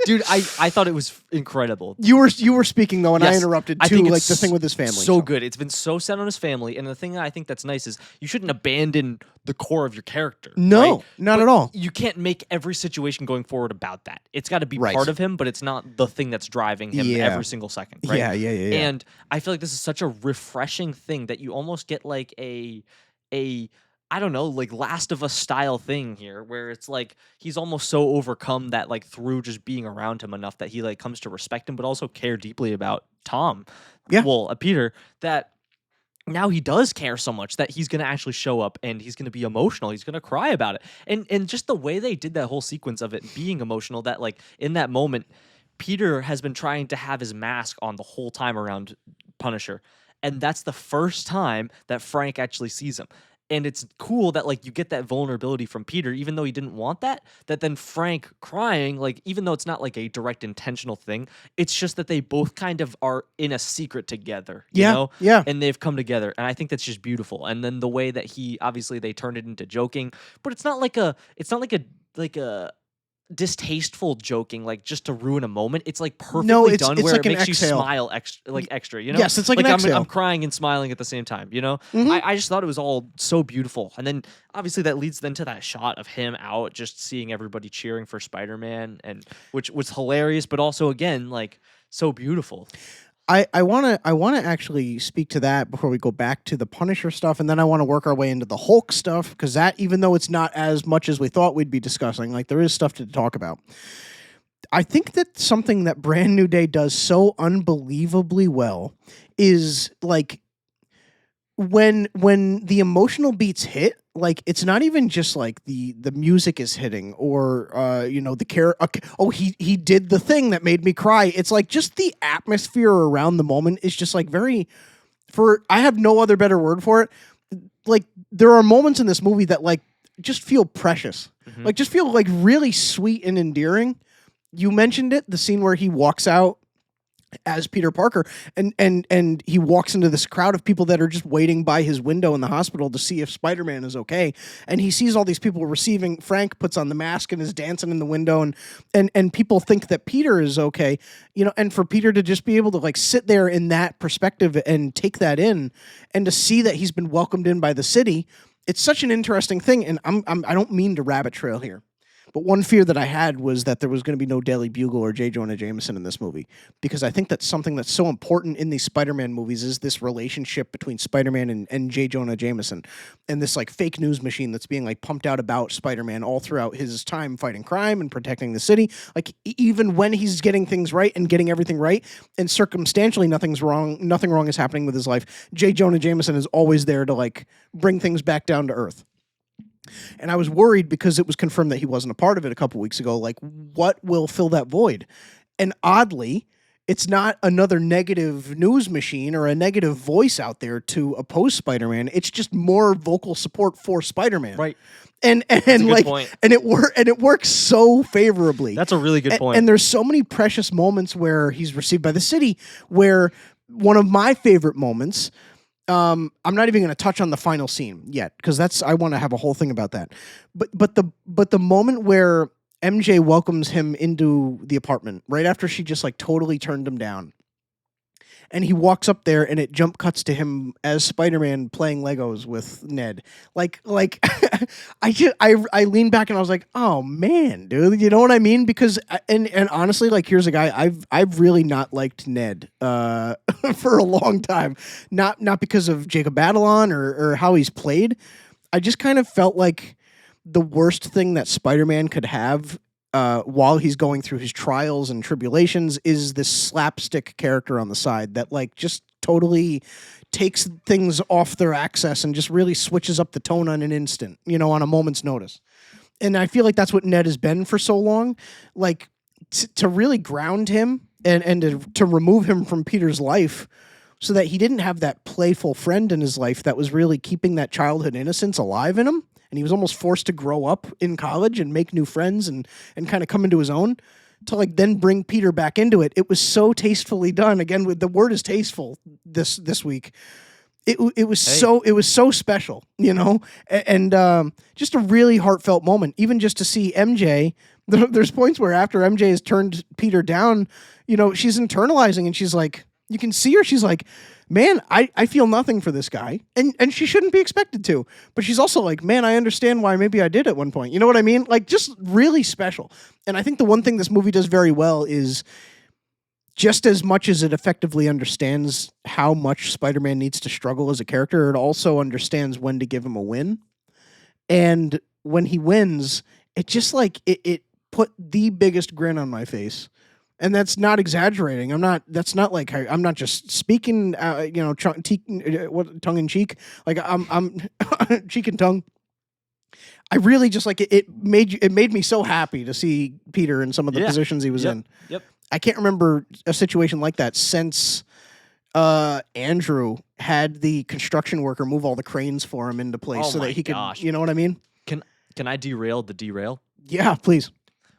Dude, I thought it was incredible. You were speaking though, and I interrupted too. Like the thing with his family, so good. It's been so set on his family, and the thing that I think that's nice is you shouldn't abandon the core of your character. No, right? not at all. You can't make every situation going forward about that. It's got to be part of him, but it's not the thing that's driving him every single second. Right? Yeah. And I feel like this is such a refreshing thing that you almost get like a I don't know, like Last of Us style thing here, where it's like he's almost so overcome that like through just being around him enough that he like comes to respect him, but also care deeply about Tom. Yeah. Well, Peter, that now he does care so much that he's gonna actually show up and he's gonna be emotional. He's gonna cry about it, and just the way they did that whole sequence of it being emotional, that like in that moment, Peter has been trying to have his mask on the whole time around Punisher. And that's the first time that Frank actually sees him. And it's cool that like you get that vulnerability from Peter, even though he didn't want that then Frank crying, like even though it's not like a direct intentional thing, it's just that they both kind of are in a secret together, you know? Yeah. And they've come together. And I think that's just beautiful. And then the way that he obviously they turned it into joking, but it's not like a distasteful joking, like just to ruin a moment. It's like perfectly done it's where like it an makes exhale. you smile extra, you know? Yes, it's like an exhale. I'm crying and smiling at the same time, you know? I just thought it was all so beautiful. And then obviously that leads then to that shot of him out, just seeing everybody cheering for Spider-Man, and which was hilarious, but also again, like so beautiful. I wanna actually speak to that before we go back to the Punisher stuff, and then I want to work our way into the Hulk stuff, because that, even though it's not as much as we thought we'd be discussing, like there is stuff to talk about. I think that something that Brand New Day does so unbelievably well is like when the emotional beats hit, like it's not even just like the music is hitting or he did the thing that made me cry. It's like just the atmosphere around the moment is just like I have no other better word for it. Like there are moments in this movie that like just feel precious. Like just feel like really sweet and endearing. You mentioned it, the scene where he walks out as Peter Parker and he walks into this crowd of people that are just waiting by his window in the hospital to see if Spider-Man is okay, and he sees all these people receiving. Frank puts on the mask and is dancing in the window, and people think that Peter is okay, you know, and for Peter to just be able to like sit there in that perspective and take that in, and to see that he's been welcomed in by the city, it's such an interesting thing. And I don't mean to rabbit trail here, but one fear that I had was that there was going to be no Daily Bugle or J. Jonah Jameson in this movie, because I think that's something that's so important in these Spider-Man movies is this relationship between Spider-Man and J. Jonah Jameson, and this like fake news machine that's being like pumped out about Spider-Man all throughout his time fighting crime and protecting the city. Like even when he's getting things right and getting everything right, and circumstantially nothing wrong is happening with his life, J. Jonah Jameson is always there to like bring things back down to earth. And I was worried because it was confirmed that he wasn't a part of it a couple weeks ago. Like, what will fill that void? And oddly, it's not another negative news machine or a negative voice out there to oppose Spider-Man. It's just more vocal support for Spider-Man. Right. And like point. and it works so favorably. That's a really good point. And there's so many precious moments where he's received by the city, where one of my favorite moments, I'm not even going to touch on the final scene yet, because I want to have a whole thing about that. But the moment where MJ welcomes him into the apartment right after she just like totally turned him down, and he walks up there and it jump cuts to him as Spider-Man playing Legos with Ned. Like I leaned back and I was like, oh man, dude, you know what I mean? Because and honestly, like here's a guy I've really not liked Ned for a long time. Not because of Jacob Batalon or how he's played. I just kind of felt like the worst thing that Spider-Man could have while he's going through his trials and tribulations is this slapstick character on the side that like just totally takes things off their axis and just really switches up the tone on an instant, you know, on a moment's notice. And I feel like that's what Ned has been for so long. Like to really ground him and to remove him from Peter's life so that he didn't have that playful friend in his life that was really keeping that childhood innocence alive in him. And he was almost forced to grow up in college and make new friends and kind of come into his own, to like then bring Peter back into it. It was so tastefully done. Again, with the word is tasteful this week. It was so special, you know, and just a really heartfelt moment. Even just to see MJ, there's points where after MJ has turned Peter down, you know, she's internalizing and she's like, you can see her. She's like, man, I feel nothing for this guy. And she shouldn't be expected to. But she's also like, man, I understand why maybe I did at one point. You know what I mean? Like, just really special. And I think the one thing this movie does very well is just as much as it effectively understands how much Spider-Man needs to struggle as a character, it also understands when to give him a win. And when he wins, it just like, it put the biggest grin on my face. And that's not exaggerating. I'm not just speaking, tongue in cheek. Like I'm cheek and tongue. I really just like it made me so happy to see Peter in some of the positions he was in. Yep. I can't remember a situation like that since Andrew had the construction worker move all the cranes for him into place so that he could, you know what I mean? Can I derail the derail? Yeah, please.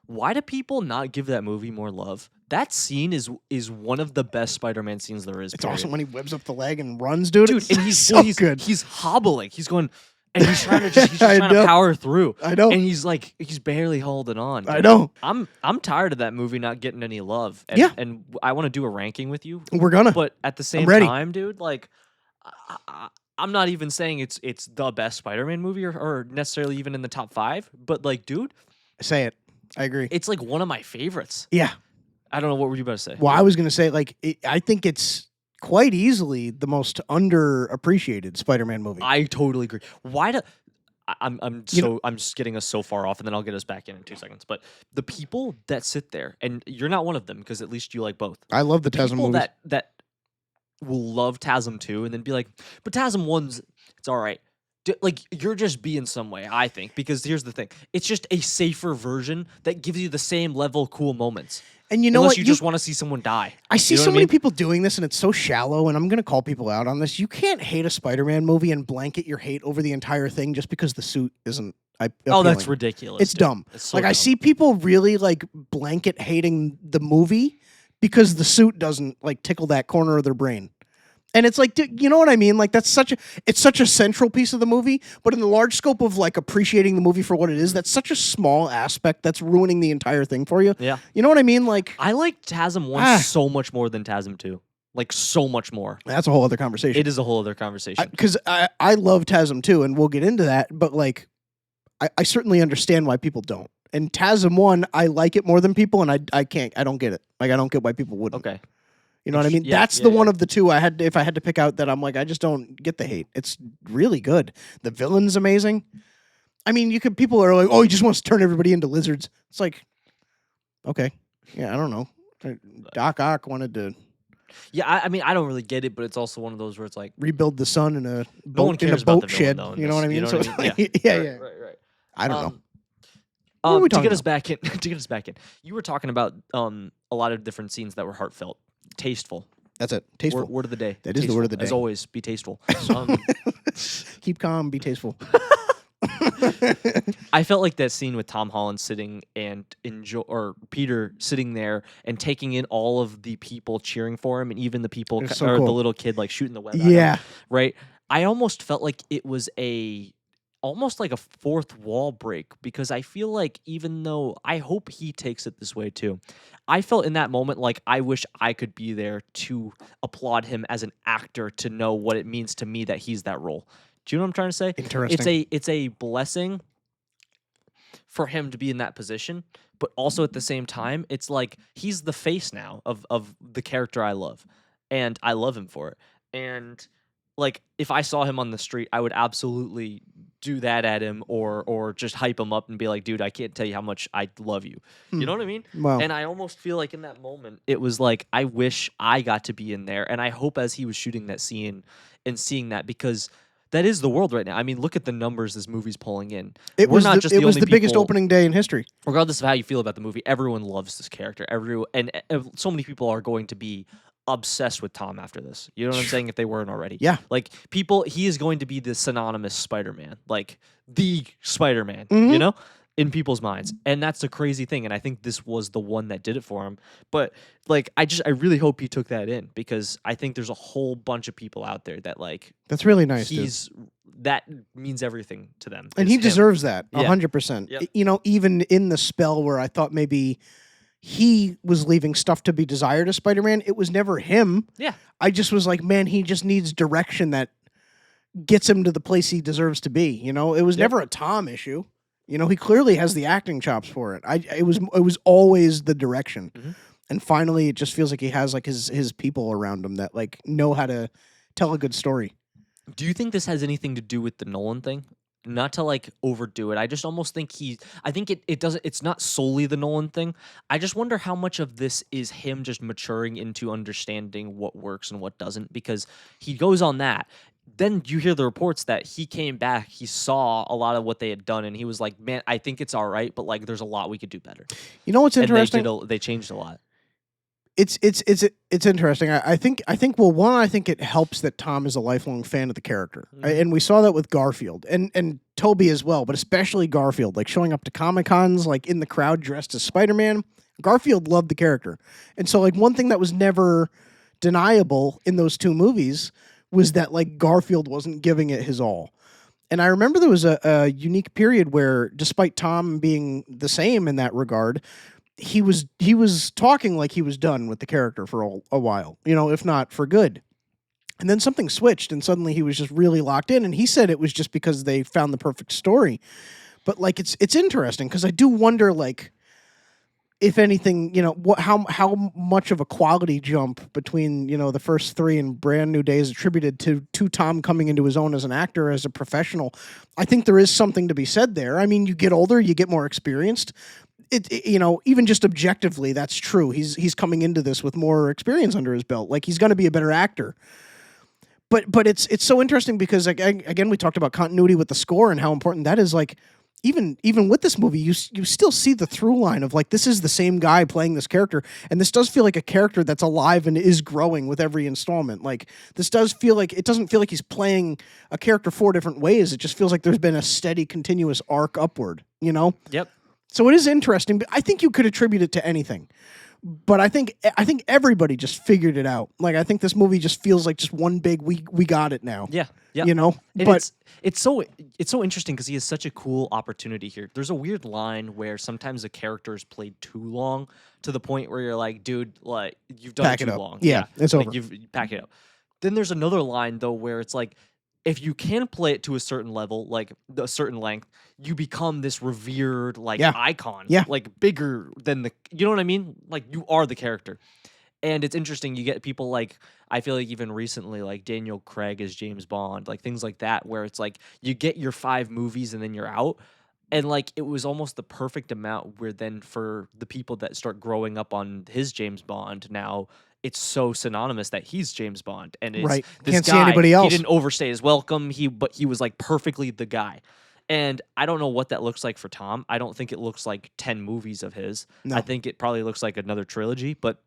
Why do people not give that movie more love? That scene is one of the best Spider-Man scenes there is. It's awesome when he whips up the leg and runs, dude. And he's good. He's hobbling. He's going, and he's trying to power through. I know. And he's barely holding on. I know. I'm tired of that movie not getting any love. And, and I want to do a ranking with you. We're gonna. But at the same time, dude, like, I'm not even saying it's the best Spider-Man movie or necessarily even in the top 5. But like, dude, say it. I agree. It's like one of my favorites. Yeah. I don't know. What were you about to say? Well, I was going to say, like, I think it's quite easily the most underappreciated Spider-Man movie. I totally agree. I'm just getting us so far off, and then I'll get us back in 2 seconds. But the people that sit there, and you're not one of them because at least you like both. I love the TASM movies. That will love TASM 2 and then be like, but TASM 1's, it's all right. Like, you're just being some way, I think, because here's the thing. It's just a safer version that gives you the same level cool moments. And you know Unless what? you just want to see someone die. I see so many people doing this, and it's so shallow, and I'm going to call people out on this. You can't hate a Spider-Man movie and blanket your hate over the entire thing just because the suit isn't appealing. Oh, that's ridiculous. It's dumb. It's so like, dumb. I see people really, like, blanket hating the movie because the suit doesn't, like, tickle that corner of their brain. And it's like, you know what I mean? Like, it's such a central piece of the movie, but in the large scope of like appreciating the movie for what it is, that's such a small aspect that's ruining the entire thing for you. Yeah. You know what I mean? Like, I like TASM 1 so much more than TASM 2. Like, so much more. That's a whole other conversation. It is a whole other conversation. Because I love TASM 2, and we'll get into that, but like, I certainly understand why people don't. And TASM 1, I like it more than people, and I don't get it. Like, I don't get why people wouldn't. Okay. You know what I mean? That's the one of the two if I had to pick out that I'm like, I just don't get the hate. It's really good. The villain's amazing. I mean, people are like, oh, he just wants to turn everybody into lizards. It's like, okay. Yeah, I don't know. Doc Ock wanted to... Yeah, I mean, I don't really get it, but it's also one of those where it's like... rebuild the sun in a boat, no one cares about the shed. Villain, though, you know what I mean? You know what I mean? Yeah. Right. I don't know. To get us back in, you were talking about a lot of different scenes that were heartfelt. Tasteful. That's it. Tasteful. Word of the day. That is the word of the day. As always, be tasteful. Keep calm, be tasteful. I felt like that scene with Tom Holland sitting and Peter sitting there and taking in all of the people cheering for him, and even the people the little kid like shooting the web. Yeah. At him, right. I almost felt like it was almost like a fourth wall break, because I feel like, even though I hope he takes it this way too, I felt in that moment like I wish I could be there to applaud him as an actor, to know what it means to me that he's that role. Do you know what I'm trying to say? Interesting. It's a blessing for him to be in that position, but also at the same time, it's like he's the face now of the character I love, and I love him for it. And like, if I saw him on the street, I would absolutely do that at him, or just hype him up and be like, dude, I can't tell you how much I love you. You know what I mean? Wow. And I almost feel like in that moment, it was like, I wish I got to be in there. And I hope as he was shooting that scene and seeing that, because that is the world right now. I mean, look at the numbers this movie's pulling in. It was the biggest opening day in history. Regardless of how you feel about the movie, everyone loves this character. And so many people are going to be obsessed with Tom after this. You know what I'm saying? If they weren't already. Yeah. Like, he is going to be the synonymous Spider-Man. Like, the Spider-Man, mm-hmm. you know? In people's minds. And that's the crazy thing. And I think this was the one that did it for him. But like, I really hope he took that in, because I think there's a whole bunch of people out there that like, that's really nice. That means everything to them. And he deserves that 100%. Yep. You know, even in the spell where I thought maybe he was leaving stuff to be desired as Spider-Man, it was never him. Yeah. I just was like, man, he just needs direction that gets him to the place he deserves to be. You know, it was never a Tom issue. You know, he clearly has the acting chops for it. It was always the direction. Mm-hmm. And finally, it just feels like he has like his people around him that like know how to tell a good story. Do you think this has anything to do with the Nolan thing? Not to like overdo it. I just almost think I think it doesn't, it's not solely the Nolan thing. I just wonder how much of this is him just maturing into understanding what works and what doesn't, because he goes on that. Then you hear the reports that he came back, he saw a lot of what they had done, and he was like, man, I think it's all right, but like there's a lot we could do better. You know what's interesting? And they changed a lot. It's interesting. I think well, one, I think it helps that Tom is a lifelong fan of the character, and we saw that with Garfield and Toby as well, but especially Garfield, like showing up to Comic Cons, like in the crowd dressed as Spider-Man. Garfield loved the character, and so like one thing that was never deniable in those two movies was that like Garfield wasn't giving it his all. And I remember there was a unique period where, despite Tom being the same in that regard, he was talking like he was done with the character for a while, if not for good. And then something switched, and suddenly he was just really locked in. And he said it was just because they found the perfect story. But like it's interesting because I do wonder, like, if anything, how much of a quality jump between the first three and Brand New Day is attributed to Tom coming into his own as an actor, as a professional. I think there is something to be said there. I mean, you get older, you get more experienced. Even just objectively, that's true. He's coming into this with more experience under his belt. Like, he's going to be a better actor. But it's so interesting because, again, we talked about continuity with the score and how important that is. Like, even with this movie, you still see the through line of, like, this is the same guy playing this character, and this does feel like a character that's alive and is growing with every installment. Like, this does feel like, it doesn't feel like he's playing a character four different ways. It just feels like there's been a steady, continuous arc upward. Yep. So it is interesting, but I think you could attribute it to anything. But I think everybody just figured it out. Like, I think this movie just feels like just one big we got it now. Yeah. And but it's so interesting because he has such a cool opportunity here. There's a weird line where sometimes a character is played too long to the point where you're like, dude, like, you've done it too long. Yeah, it's like over. You pack it up. Then there's another line though where it's like, if you can play it to a certain level, like a certain length, you become this revered icon, like bigger than you know what I mean? Like, you are the character. And it's interesting, you get people like, I feel like even recently, like Daniel Craig as James Bond, like things like that, where it's like you get your 5 movies and then you're out. And like, it was almost the perfect amount where then for the people that start growing up on his James Bond now, it's so synonymous that he's James Bond, and it's right. This Can't guy, see anybody else. He didn't overstay his welcome. But he was like perfectly the guy. And I don't know what that looks like for Tom. I don't think it looks like 10 movies of his. No. I think it probably looks like another trilogy, but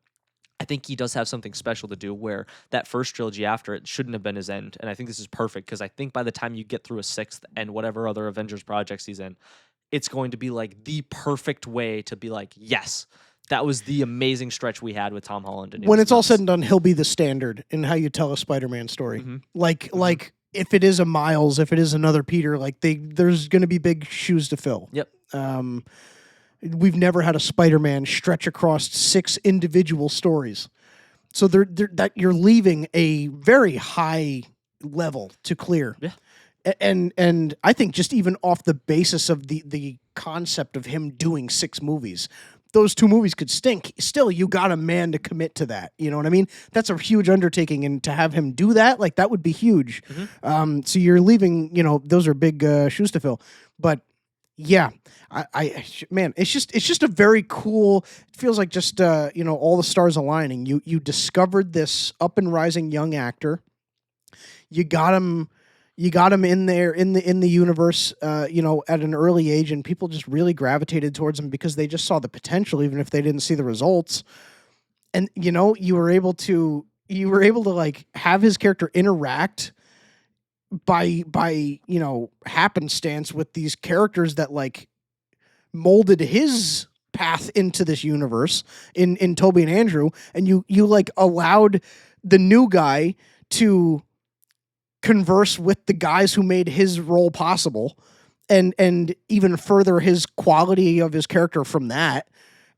I think he does have something special to do where that first trilogy after it shouldn't have been his end. And I think this is perfect because I think by the time you get through a 6th and whatever other Avengers projects he's in, it's going to be like the perfect way to be like, yes, that was the amazing stretch we had with Tom Holland. And when it's all said and done, he'll be the standard in how you tell a Spider-Man story. Mm-hmm. Like if it is a Miles, if it is another Peter, like there's going to be big shoes to fill. Yep. We've never had a Spider-Man stretch across 6 individual stories. So that you're leaving a very high level to clear. Yeah. And I think just even off the basis of the concept of him doing 6 movies, those 2 movies could stink. Still, you got a man to commit to that. You know what I mean? That's a huge undertaking, and to have him do that, like, that would be huge. Mm-hmm. So you're leaving, those are big shoes to fill. But yeah, man, it's just a very cool. It feels like just all the stars aligning. You discovered this up and rising young actor. You got him in there in the universe, at an early age, and people just really gravitated towards him because they just saw the potential, even if they didn't see the results. And you were able to like have his character interact by happenstance with these characters that like molded his path into this universe in Toby and Andrew, and you like allowed the new guy to converse with the guys who made his role possible, and even further his quality of his character from that.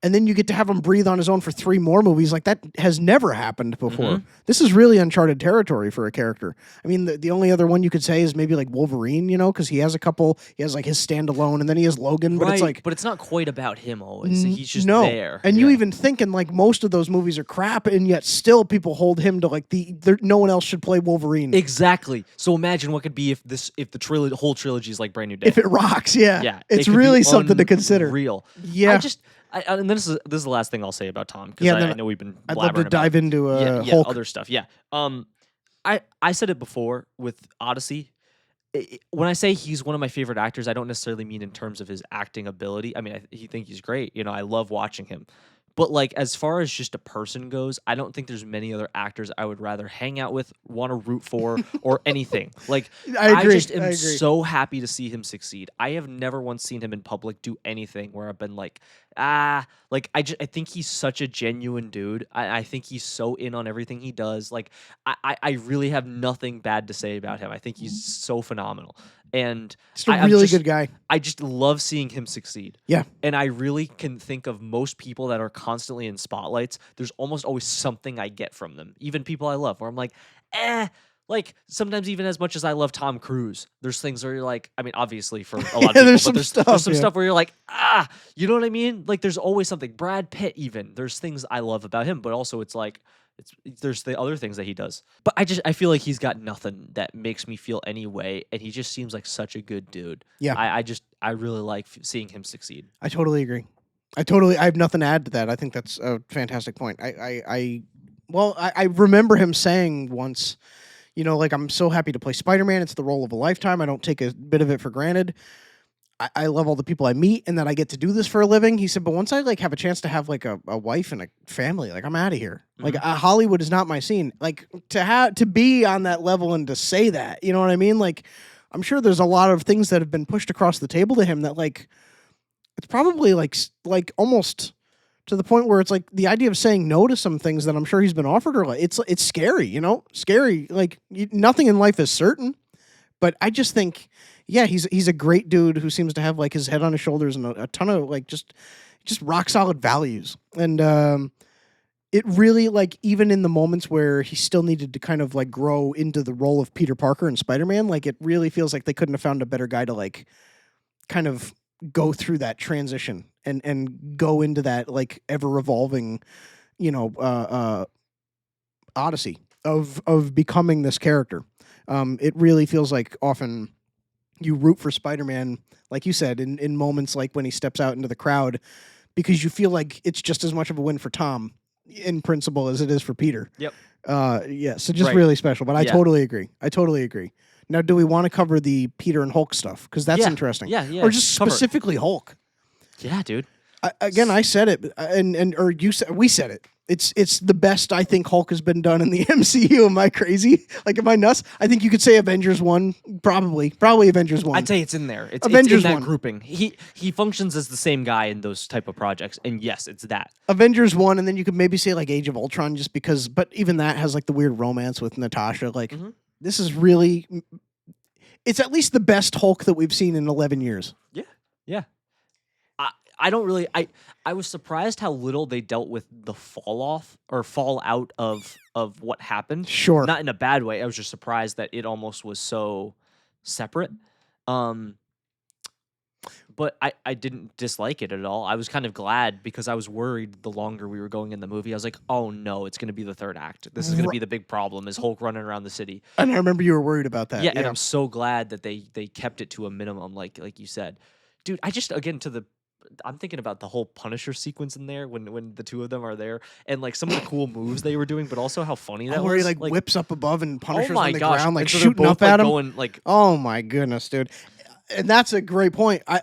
And then you get to have him breathe on his own for 3 more movies. Like, that has never happened before. Mm-hmm. This is really uncharted territory for a character. I mean, the only other one you could say is maybe like Wolverine, because he has like his standalone, and then he has Logan. But it's like, but it's not quite about him always. He's just there. And you even thinking like most of those movies are crap, and yet still people hold him to like no one else should play Wolverine. Exactly. So imagine what could be if the whole trilogy is like Brand New Day. If it rocks, yeah, it's really something to consider. Real. Yeah. And this is the last thing I'll say about Tom, because I know we've been blabbering. I'd love to dive into Hulk. Other stuff. Yeah. I said it before with Odyssey. When I say he's one of my favorite actors, I don't necessarily mean in terms of his acting ability. I mean, I think he's great. I love watching him. But like as far as just a person goes, I don't think there's many other actors I would rather hang out with, want to root for, or anything. Like I agree. just am so happy to see him succeed. I have never once seen him in public do anything where I've been like, like I think he's such a genuine dude. I think he's so in on everything he does. Like I really have nothing bad to say about him. I think he's so phenomenal. And just a really good guy. I just love seeing him succeed. Yeah. And I really can think of most people that are constantly in spotlights. There's almost always something I get from them. Even people I love, where I'm like, like sometimes even as much as I love Tom Cruise, there's things where you're like, I mean, obviously for a lot of people, there's but some stuff where you're like, you know what I mean? Like there's always something. Brad Pitt, even there's things I love about him, but also it's like, there's the other things that he does. But I feel like he's got nothing that makes me feel any way, and he just seems like such a good dude. Yeah. I really like seeing him succeed. I totally agree. I have nothing to add to that. I think that's a fantastic point. I remember him saying once, you know, like, I'm so happy to play Spider-Man. It's the role of a lifetime. I don't take a bit of it for granted. I love all the people I meet and that I get to do this for a living. He said, but once I like have a chance to have like a wife and a family, like I'm out of here. Mm-hmm. Like Hollywood is not my scene. Like to be on that level and to say that, you know what I mean? Like I'm sure there's a lot of things that have been pushed across the table to him that like, it's probably like almost to the point where it's like the idea of saying no to some things that I'm sure he's been offered, or like, it's scary, you know, scary. Like nothing in life is certain, but I just think, yeah, he's a great dude who seems to have like his head on his shoulders and a ton of like just rock solid values. And it really, like, even in the moments where he still needed to kind of like grow into the role of Peter Parker and Spider-Man, like it really feels like they couldn't have found a better guy to like kind of go through that transition and go into that like ever evolving, you know, odyssey of becoming this character. It really feels like often you root for Spider-Man, like you said, in moments like when he steps out into the crowd, because you feel like it's just as much of a win for Tom in principle as it is for Peter. Yep. Yeah, so just really special. But I totally agree. Now, do we want to cover the Peter and Hulk stuff? Because that's interesting. Yeah. Or just specifically Hulk. Yeah, dude. I said it, or you said, we said it. It's the best I think Hulk has been done in the MCU. Am I crazy? Like, am I nuts? I think you could say Avengers 1, probably Avengers 1. I'd say it's in there. It's Avengers in that 1. grouping. He functions as the same guy in those type of projects, and yes, it's that. Avengers 1, and then you could maybe say like Age of Ultron, just because. But even that has like the weird romance with Natasha. Like, This is really, it's at least the best Hulk that we've seen in 11 years. Yeah. I don't really. I was surprised how little they dealt with the fallout of what happened. Sure, not in a bad way. I was just surprised that it almost was so separate. But I didn't dislike it at all. I was kind of glad because I was worried the longer we were going in the movie. I was like, oh no, it's going to be the third act. This is going to be the big problem, is Hulk running around the city. And I remember you were worried about that. Yeah, and I'm so glad that they kept it to a minimum, like you said. Dude, I'm thinking about the whole Punisher sequence in there when the two of them are there, and like some of the cool moves they were doing, but also how funny that was. Where he like whips up above and Punisher's on the ground, like so shooting up at him. Oh my goodness, dude. And that's a great point. A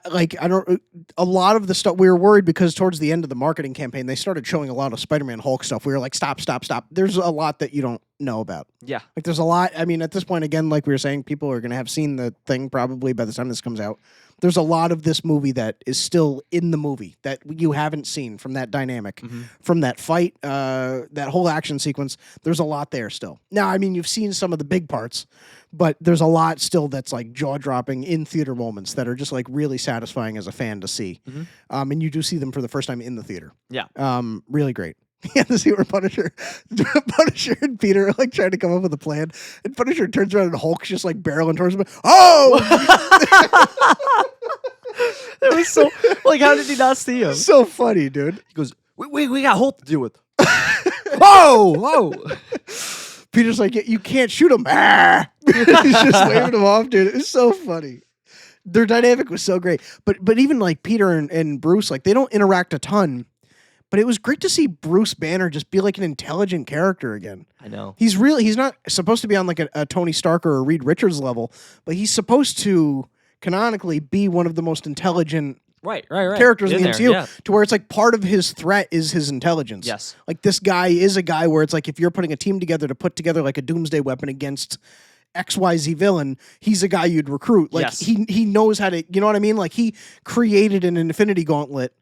lot of the stuff we were worried because towards the end of the marketing campaign, they started showing a lot of Spider-Man Hulk stuff. We were like, stop. There's a lot that you don't know about. Yeah. Like there's a lot. I mean, at this point, again, like we were saying, people are going to have seen the thing probably by the time this comes out. There's a lot of this movie that is still in the movie that you haven't seen from that dynamic, from that fight, that whole action sequence. There's a lot there still. Now, I mean, you've seen some of the big parts, but there's a lot still that's like jaw-dropping in theater moments that are just like really satisfying as a fan to see. And you do see them for the first time in the theater. Yeah. Really great. Yeah, to see where Punisher and Peter are like trying to come up with a plan, and Punisher turns around and Hulk's just like barreling towards him. Oh! It was so like, how did he not see him? So funny, dude. He goes, "We got Hulk to deal with." Whoa! Peter's like, you can't shoot him. He's just waving him off, dude. It's so funny. Their dynamic was so great, but even like Peter and Bruce, like they don't interact a ton. But it was great to see Bruce Banner just be like an intelligent character again. I know. He's not supposed to be on like a Tony Stark or a Reed Richards level, but he's supposed to canonically be one of the most intelligent right. characters in the there, MCU, to where it's like part of his threat is his intelligence. Yes. Like this guy is a guy where it's like if you're putting a team together to put together like a doomsday weapon against XYZ villain, he's a guy you'd recruit. Like he knows how to, you know what I mean? Like he created an Infinity Gauntlet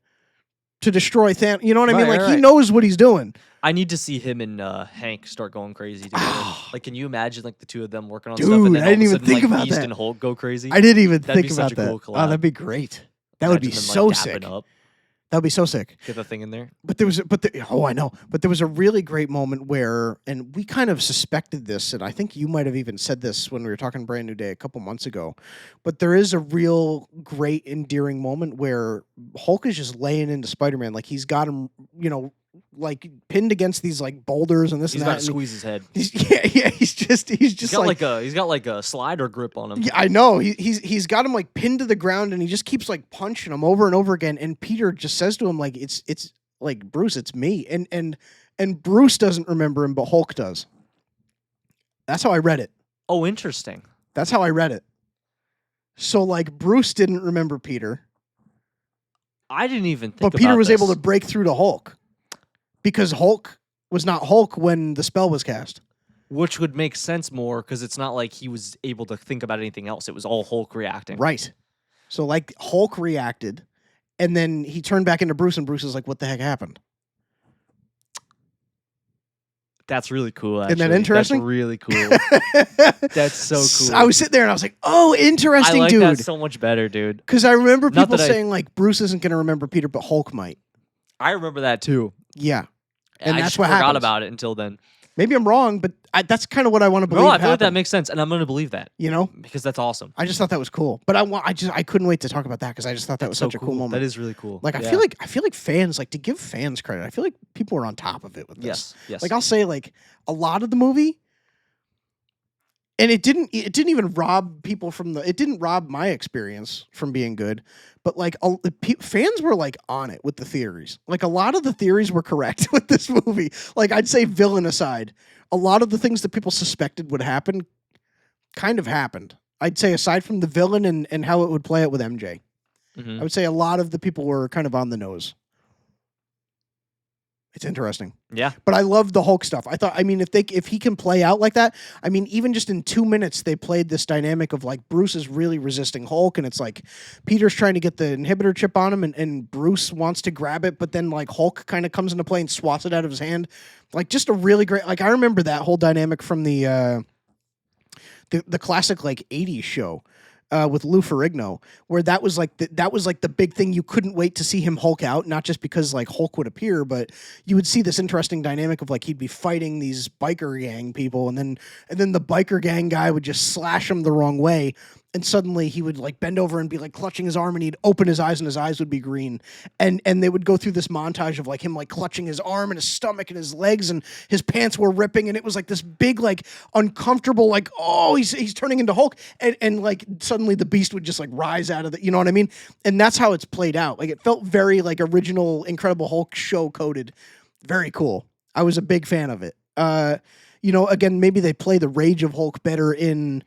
to destroy Thanos. You know what I mean? Like he knows what he's doing. I need to see him and Hank start going crazy together. Like, can you imagine like the two of them working on Dude, stuff? And then I didn't even sudden, think like, about Beast that. and Hulk go crazy. I didn't even think be about such that. A cool collab. Oh, that'd be great. That would be them, so like, sick. up. That would be so sick. Get the thing in there. But there was, I know. But there was a really great moment where, and we kind of suspected this, and I think you might have even said this when we were talking Brand New Day a couple months ago. But there is a real great, endearing moment where Hulk is just laying into Spider-Man, like he's got him, you know, like pinned against these like boulders and this he's and that. He's about to squeeze his head. He's just he's got like a slider grip on him. Yeah, I know. He's got him like pinned to the ground, and he just keeps like punching him over and over again. And Peter just says to him like, "It's like Bruce, it's me." And Bruce doesn't remember him, but Hulk does. That's how I read it. Oh, interesting. That's how I read it. So like Bruce didn't remember Peter. I didn't even think. But Peter was able to break through to Hulk. Because Hulk was not Hulk when the spell was cast. Which would make sense more, because it's not like he was able to think about anything else. It was all Hulk reacting. Right. So, like, Hulk reacted, and then he turned back into Bruce, and Bruce is like, what the heck happened? That's really cool, actually. Isn't that interesting? That's really cool. That's so cool. I was sitting there, and I was like, oh, interesting, I like dude. that so much better, dude. Because I remember people saying, like, Bruce isn't going to remember Peter, but Hulk might. I remember that, too. Yeah. And I that's just what forgot happens. about it until then. Maybe I'm wrong, but that's kind of what I want to believe. No, I feel like that makes sense, and I'm going to believe that. You know, because that's awesome. I just thought that was cool, but I couldn't wait to talk about that because I just thought that was such a cool moment. That is really cool. Like I feel like fans, like, to give fans credit, I feel like people are on top of it with this. Yes. Like I'll say, like, a lot of the movie, and it didn't even rob people from it didn't rob my experience from being good. But like fans were like on it with the theories. Like a lot of the theories were correct with this movie. Like I'd say, villain aside, a lot of the things that people suspected would happen kind of happened. I'd say aside from the villain and how it would play out with MJ. Mm-hmm. I would say a lot of the people were kind of on the nose. It's interesting. Yeah. But I love the Hulk stuff. I mean, if he can play out like that, I mean, even just in 2 minutes, they played this dynamic of like Bruce is really resisting Hulk, and it's like Peter's trying to get the inhibitor chip on him, and Bruce wants to grab it, but then like Hulk kind of comes into play and swats it out of his hand. Like just a really great, like I remember that whole dynamic from the classic like 80s show. With Lou Ferrigno, where that was like the big thing. You couldn't wait to see him Hulk out, not just because like Hulk would appear, but you would see this interesting dynamic of like he'd be fighting these biker gang people, and then the biker gang guy would just slash him the wrong way, and suddenly he would like bend over and be like clutching his arm, and he'd open his eyes, and his eyes would be green, and they would go through this montage of like him like clutching his arm and his stomach and his legs, and his pants were ripping, and it was like this big like uncomfortable like, oh, he's turning into Hulk, and like suddenly the beast would just like rise out of the, you know what I mean? And that's how it's played out. Like it felt very like original Incredible Hulk show coded. Very cool. I was a big fan of it. You know, again, maybe they play the rage of Hulk better in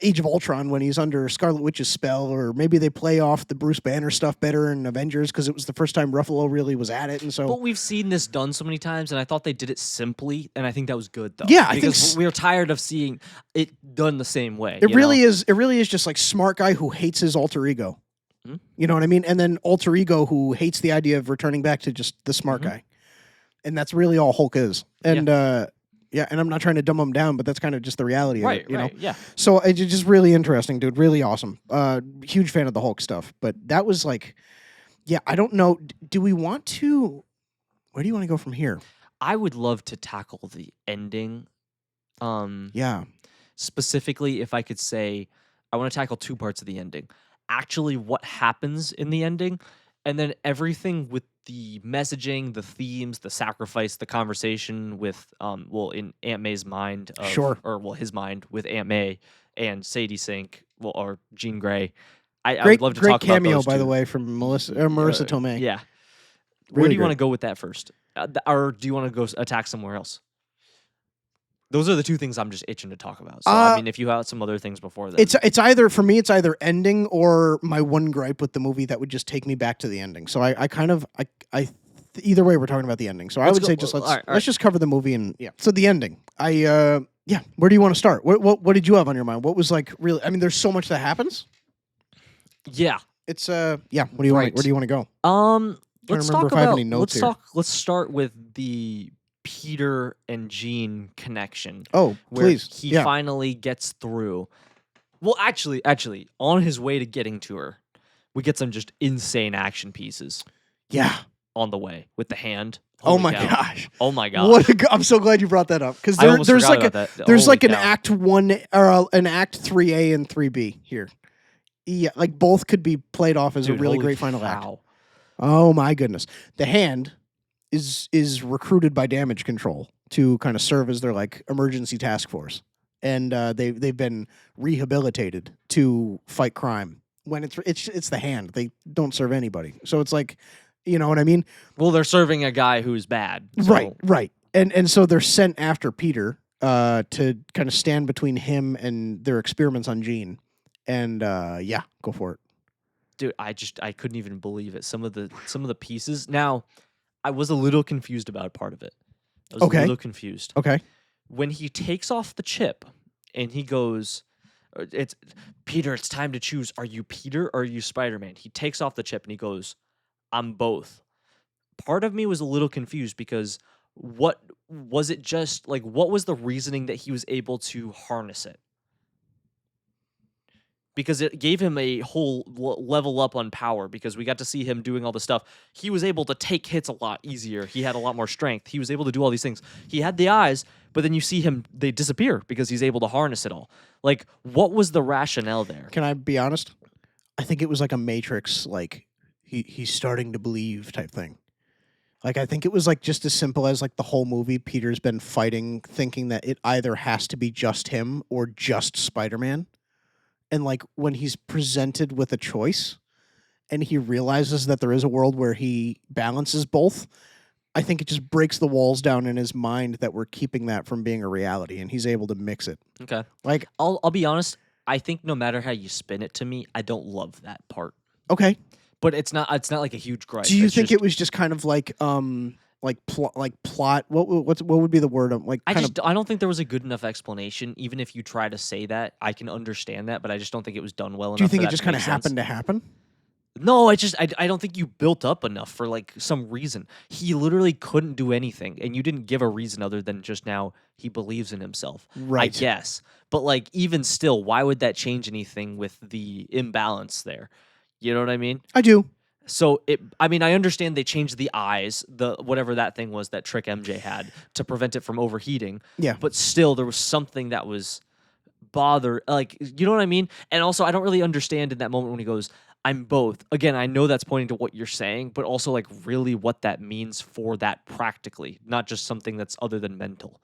Age of Ultron when he's under Scarlet Witch's spell, or maybe they play off the Bruce Banner stuff better in Avengers because it was the first time Ruffalo really was at it, and so. But we've seen this done so many times, and I thought they did it simply, and I think that was good though. Yeah, because we were tired of seeing it done the same way. It really is. It really is just like smart guy who hates his alter ego. Mm-hmm. You know what I mean? And then alter ego who hates the idea of returning back to just the smart guy, and that's really all Hulk is. And yeah, and I'm not trying to dumb him down, but that's kind of just the reality of it, you know? Yeah. So it's just really interesting, dude. Really awesome. Huge fan of the Hulk stuff. But that was like, yeah, I don't know. Do we want to, where do you want to go from here? I would love to tackle the ending. Yeah. Specifically, if I could say, I want to tackle two parts of the ending. Actually, what happens in the ending, and then everything with the messaging, the themes, the sacrifice, the conversation with, in Aunt May's mind. His mind with Aunt May and Sadie Sink, or Jean Grey. I would love to talk about those Great cameo, by the way, from Marissa Tomei. Yeah. Really Where do you want to go with that first? Or do you want to go attack somewhere else? Those are the two things I'm just itching to talk about. So I mean, if you have some other things before that, it's either for me, it's either ending or my one gripe with the movie that would just take me back to the ending. So I either way, we're talking about the ending. So I would say just let's just cover the movie and yeah. So the ending, yeah. Where do you want to start? What did you have on your mind? What was like really? I mean, there's so much that happens. Yeah, it's yeah. What do you want? Where do you want to go? Let's talk about. Let's start with the Peter and Jean connection. Oh, where please. He finally gets through. Well, actually, on his way to getting to her, we get some just insane action pieces. Yeah. On the way with the hand. Oh my gosh. Oh my gosh. I'm so glad you brought that up because there's like an Act 1 or an Act 3A and 3B here. Yeah, like both could be played off as a really great final act. Oh my goodness. The hand is recruited by Damage Control to kind of serve as their like emergency task force. And they've been rehabilitated to fight crime. When it's the hand. They don't serve anybody. So it's like, you know what I mean? Well, they're serving a guy who's bad. So. Right. And so they're sent after Peter to kind of stand between him and their experiments on Jean. And yeah, go for it. Dude, I couldn't even believe it. Some of the pieces. Now, I was a little confused about part of it. I was a little confused. Okay. When he takes off the chip and he goes, it's Peter, it's time to choose. Are you Peter or are you Spider-Man? He takes off the chip and he goes, I'm both. Part of me was a little confused because what was it just like, what was the reasoning that he was able to harness it? Because it gave him a whole level up on power because we got to see him doing all the stuff. He was able to take hits a lot easier. He had a lot more strength. He was able to do all these things. He had the eyes, but then you see him, they disappear because he's able to harness it all. Like, what was the rationale there? Can I be honest? I think it was like a Matrix, like, he's starting to believe type thing. Like, I think it was like just as simple as like the whole movie, Peter's been fighting, thinking that it either has to be just him or just Spider-Man. And like when he's presented with a choice and he realizes that there is a world where he balances both, I think it just breaks the walls down in his mind that we're keeping that from being a reality and he's able to mix it. Okay. Like I'll be honest, I think no matter how you spin it to me, I don't love that part. Okay. But it's not like a huge gripe. Do you think it was just kind of like plot? What would be the word? I don't think there was a good enough explanation. Even if you try to say that, I can understand that, but I just don't think it was done well enough. Do you think it just kind of happened to happen? No, I don't think you built up enough for like some reason. He literally couldn't do anything, and you didn't give a reason other than just now he believes in himself. Right. I guess, but like even still, why would that change anything with the imbalance there? You know what I mean? I do. So I understand they changed the eyes, the whatever that thing was that Trick MJ had to prevent it from overheating. Yeah. But still, there was something that was like, you know what I mean? And also, I don't really understand in that moment when he goes, I'm both. Again, I know that's pointing to what you're saying, but also like really what that means for that practically, not just something that's other than mental.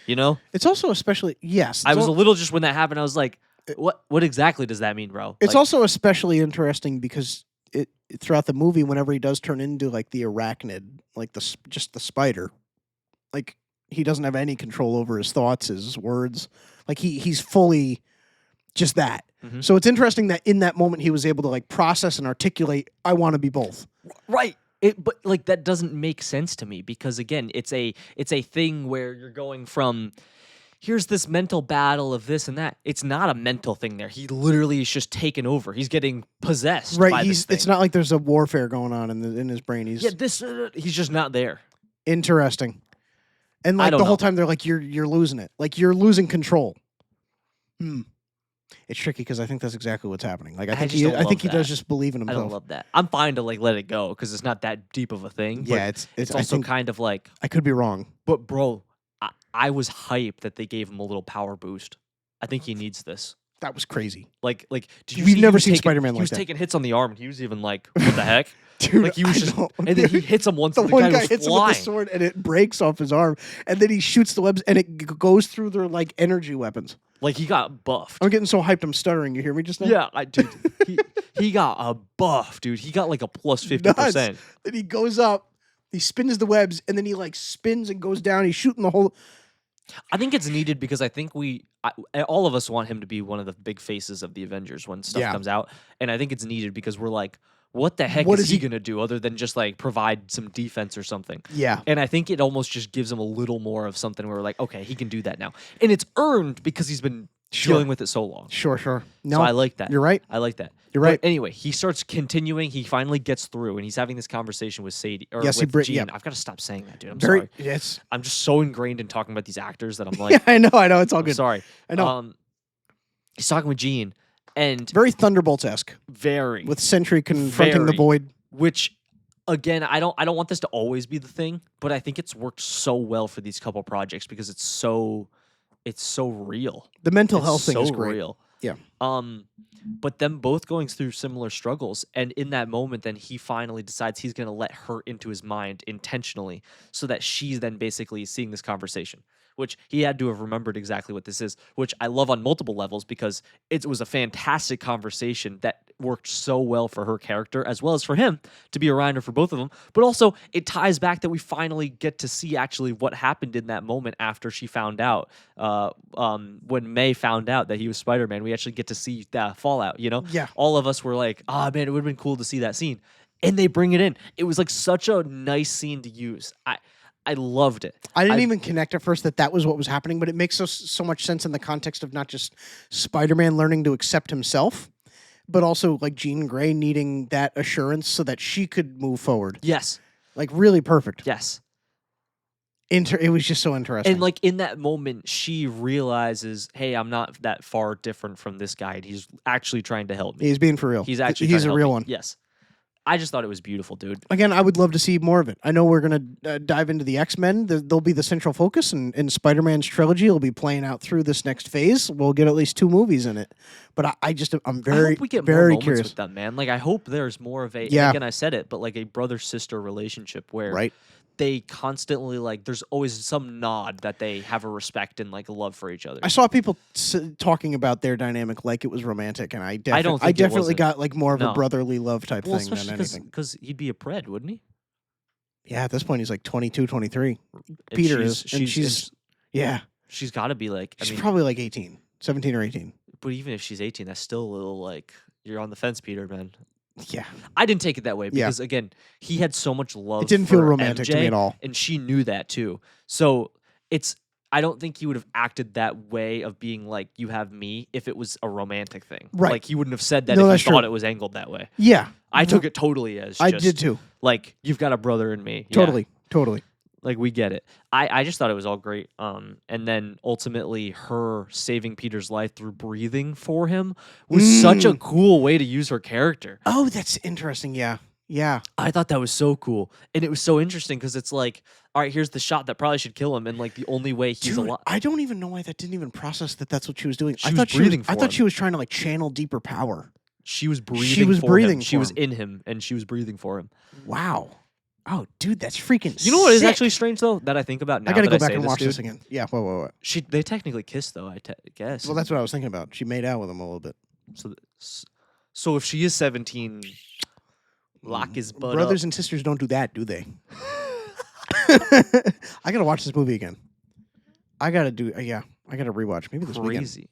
You know? It's also especially, yes. I was a little just when that happened, I was like, what exactly does that mean, bro? It's also especially interesting because throughout the movie, whenever he does turn into like the arachnid, like just the spider, like he doesn't have any control over his thoughts, his words. Like he's fully just that. Mm-hmm. So it's interesting that in that moment he was able to like process and articulate, I want to be both. Right. But like that doesn't make sense to me because again, it's a thing where you're going from here's this mental battle of this and that. It's not a mental thing there. He literally is just taken over. He's getting possessed. Right. By this thing. It's not like there's a warfare going on in his brain. He's just not there. Interesting. And like the whole time they're like, you're losing it. Like you're losing control. It's tricky because I think that's exactly what's happening. Like I think he does just believe in himself. I don't love that. I'm fine to like let it go because it's not that deep of a thing. Yeah, it's also kind of like I could be wrong, but bro. I was hyped that they gave him a little power boost. I think he needs this. That was crazy. Like did you We've never seen Spider-Man like that. He was taking hits on the arm, and he was even like, what the heck? Dude, like he was just, and then he hits him once, the and one guy guy was hits flying. him with the sword, and it breaks off his arm, and then he shoots the webs, and it goes through their like energy weapons. Like he got buffed. I'm getting so hyped, I'm stuttering. You hear me just now? Yeah, dude. he got a buff, dude. He got like a plus 50%. Then he goes up, he spins the webs, and then he like spins and goes down. He's shooting the whole. I think it's needed because I think all of us want him to be one of the big faces of the Avengers when stuff comes out, and I think it's needed because we're like, what the heck is he gonna do other than just like provide some defense or something? Yeah. And I think it almost just gives him a little more of something where we're like, okay, he can do that now, and it's earned because he's been dealing with it so long. Sure. No, so I like that. You're right. I like that. You're right. But anyway, he starts continuing. He finally gets through, and he's having this conversation with Sadie or with Jean. Yeah. I've got to stop saying that, dude. I'm sorry. Yes. I'm just so ingrained in talking about these actors that I'm like, yeah, I know. It's all good. Sorry. I know. He's talking with Jean, and very Thunderbolts-esque. Very. With Sentry confronting the Void. Which, again, I don't want this to always be the thing, but I think it's worked so well for these couple projects because it's so real. The mental health thing is great. Real. Yeah. But them both going through similar struggles, and in that moment, then he finally decides he's going to let her into his mind intentionally, so that she's then basically seeing this conversation, which he had to have remembered exactly what this is, which I love on multiple levels because it was a fantastic conversation that worked so well for her character as well as for him to be a reminder for both of them. But also it ties back that we finally get to see actually what happened in that moment after she found out, when May found out that he was Spider-Man. We actually get to see that fallout, you know? Yeah. All of us were like, oh man, it would have been cool to see that scene. And they bring it in. It was like such a nice scene to use. I loved it. I didn't even connect at first that was what was happening, but it makes so much sense in the context of not just Spider-Man learning to accept himself, but also like Jean Grey needing that assurance so that she could move forward. Yes. Like really perfect. Yes. It was just so interesting. And like in that moment, she realizes, hey, I'm not that far different from this guy. And he's actually trying to help me. He's being for real. He's actually he's a real me. one. Yes. I just thought it was beautiful, dude. Again, I would love to see more of it. I know we're going to dive into the X-Men. They'll be the central focus, and Spider-Man's trilogy will be playing out through this next phase. We'll get at least 2 movies in it. But I'm very, I hope we get very more curious with them, man. Like, I hope there's more of a, again, I said it, but like a brother-sister relationship where they constantly, like, there's always some nod that they have a respect and like a love for each other. I saw people talking about their dynamic like it was romantic, and I definitely got like more of a brotherly love type thing than anything. Because he'd be a pred, wouldn't he? Yeah, at this point he's like 22, 23. Peter is, and she's she's got to be like, she's probably like 18, 17 or 18. But even if she's 18, that's still a little like you're on the fence, Peter, man. Yeah. I didn't take it that way because, again, he had so much love. It didn't feel romantic to me at all. And she knew that, too. So I don't think he would have acted that way of being like, you have me, if it was a romantic thing. Right. Like, he wouldn't have said that if he thought it was angled that way. Yeah. I took it totally as I did, too. Like, you've got a brother in me. Totally. Totally. Like, we get it. I just thought it was all great. And then ultimately her saving Peter's life through breathing for him was such a cool way to use her character. Oh, that's interesting. Yeah. Yeah. I thought that was so cool. And it was so interesting because it's like, all right, here's the shot that probably should kill him. And like the only way he's alive. I don't even know why that didn't even process that's what she was doing. I thought she was trying to like channel deeper power. She was breathing for him. She was in him and she was breathing for him. Wow. Oh, dude, that's freaking You know what is actually strange, though, that I think about now? I gotta go back and watch this again. Yeah, what? They technically kissed, though, I guess. Well, that's what I was thinking about. She made out with him a little bit. So if she is 17, lock his butt Brothers up. and sisters don't do that, do they? I gotta watch this movie again. I gotta rewatch. Maybe this weekend. Crazy.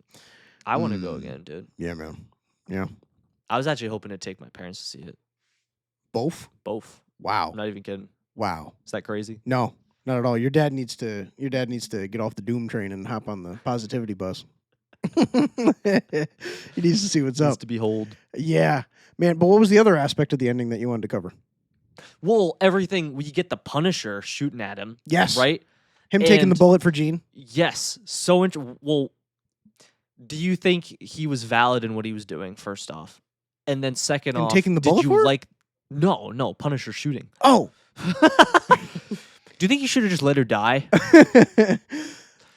I want to go again, dude. Yeah, man. Yeah. I was actually hoping to take my parents to see it. Both? Both. Wow. I'm not even kidding. Wow. Is that crazy? No, not at all. Your dad needs to get off the doom train and hop on the positivity bus. He needs to see what's up. Needs to behold. Yeah. Man, but what was the other aspect of the ending that you wanted to cover? Well, everything, you get the Punisher shooting at him. Yes. Right? Him taking the bullet for Jean? Yes. So, well, do you think he was valid in what he was doing, first off? And then second off, taking the bullet for her? No, Punisher shooting. Oh. Do you think you should have just let her die?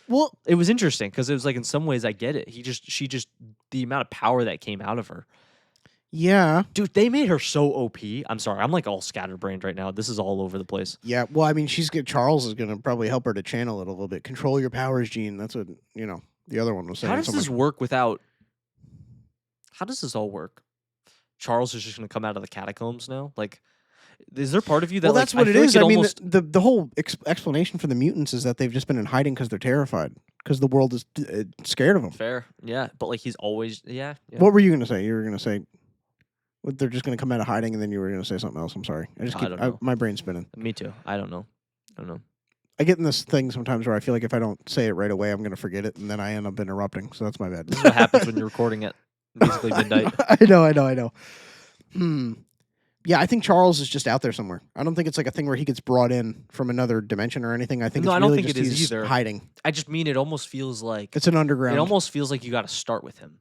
Well, it was interesting because it was like in some ways I get it. She just the amount of power that came out of her. Yeah. Dude, they made her so OP. I'm sorry. I'm like all scatterbrained right now. This is all over the place. Yeah. Well, I mean, Charles is going to probably help her to channel it a little bit. Control your powers, Jean. That's what, the other one was saying. How does this work without... How does this all work? Charles is just going to come out of the catacombs now? Like, Is there part of you that well, that's what it is. I mean, the whole explanation for the mutants is that they've just been in hiding because they're terrified because the world is scared of them. Fair, yeah, but like he's always yeah. What were you gonna say? You were gonna say they're just gonna come out of hiding, and then you were gonna say something else. I'm sorry. I don't know. My brain's spinning. Me too. I don't know. I get in this thing sometimes where I feel like if I don't say it right away, I'm gonna forget it, and then I end up interrupting. So that's my bad. This is what happens when you're recording at basically midnight. I know. Yeah, I think Charles is just out there somewhere. I don't think it's like a thing where he gets brought in from another dimension or anything. I think I don't really think it is either. Hiding. I just mean it almost feels like it's an underground. It almost feels like you got to start with him.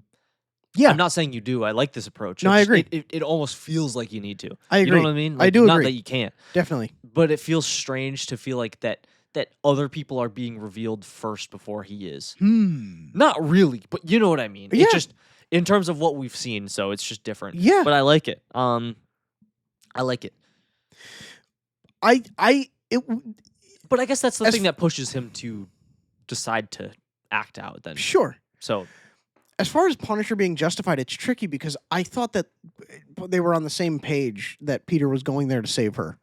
Yeah, I'm not saying you do. I like this approach. No, I agree. It almost feels like you need to. I agree. You know what I mean? I do not agree. Not that you can't. Definitely. But it feels strange to feel like that other people are being revealed first before he is. Not really, but you know what I mean. Yeah. It's just in terms of what we've seen, so it's just different. Yeah. But I like it. I like it. But I guess that's the thing that pushes him to decide to act out then. Sure. So as far as Punisher being justified, it's tricky because I thought that they were on the same page that Peter was going there to save her.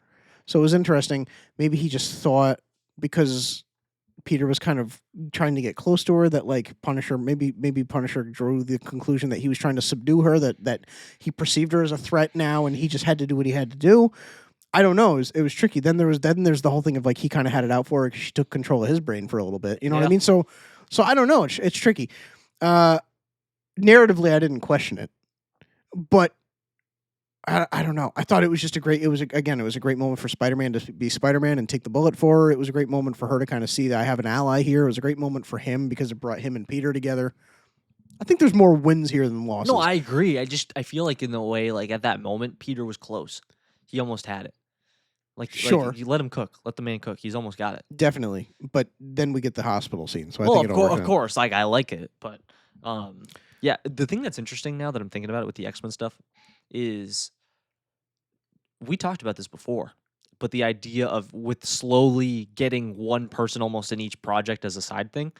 So it was interesting. Maybe he just thought because Peter was kind of trying to get close to her that like Punisher, maybe Punisher drew the conclusion that he was trying to subdue her, that he perceived her as a threat now and he just had to do what he had to do. I don't know. It was tricky. Then there's the whole thing of like he kind of had it out for her because she took control of his brain for a little bit. You know what I mean? So I don't know. It's tricky. Narratively, I didn't question it, but I don't know. I thought it was just a great moment for Spider-Man to be Spider-Man and take the bullet for her. It was a great moment for her to kind of see that I have an ally here. It was a great moment for him because it brought him and Peter together. I think there's more wins here than losses. No, I agree. I feel like in the way, like at that moment, Peter was close. He almost had it. Sure. Like you let him cook. Let the man cook. He's almost got it. Definitely. But then we get the hospital scene. So I think of course. Like I like it. But yeah, the thing that's interesting now that I'm thinking about it with the X-Men stuff is we talked about this before, but the idea of with slowly getting one person almost in each project as a side thing,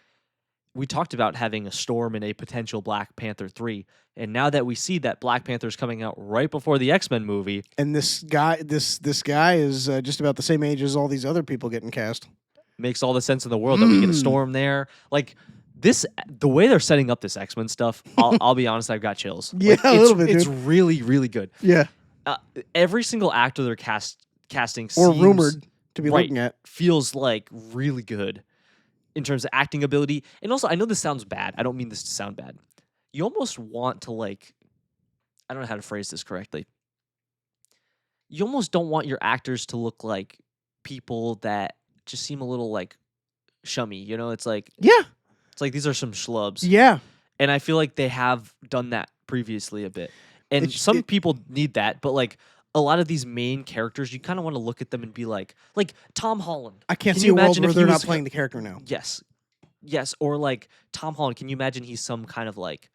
we talked about having a Storm in a potential Black Panther 3. And now that we see that Black Panther's coming out right before the X-Men movie. And this guy is just about the same age as all these other people getting cast. Makes all the sense in the world that we get a Storm there. Like, the way they're setting up this X-Men stuff, I'll be honest, I've got chills. Yeah, like, a little bit, It's dude. really, really good. Yeah. Every single actor they're casting or rumored to be looking at feels like really good in terms of acting ability. And also, I know this sounds bad. I don't mean this to sound bad. You almost want to like, I don't know how to phrase this correctly. You almost don't want your actors to look like people that just seem a little like shummy. You know, it's like, yeah. It's like these are some schlubs. Yeah. And I feel like they have done that previously a bit. And some people need that, but like a lot of these main characters, you kind of want to look at them and be like Tom Holland. I can't see a world where they're not playing the character now. Yes. Or like Tom Holland. Can you imagine he's some kind of like,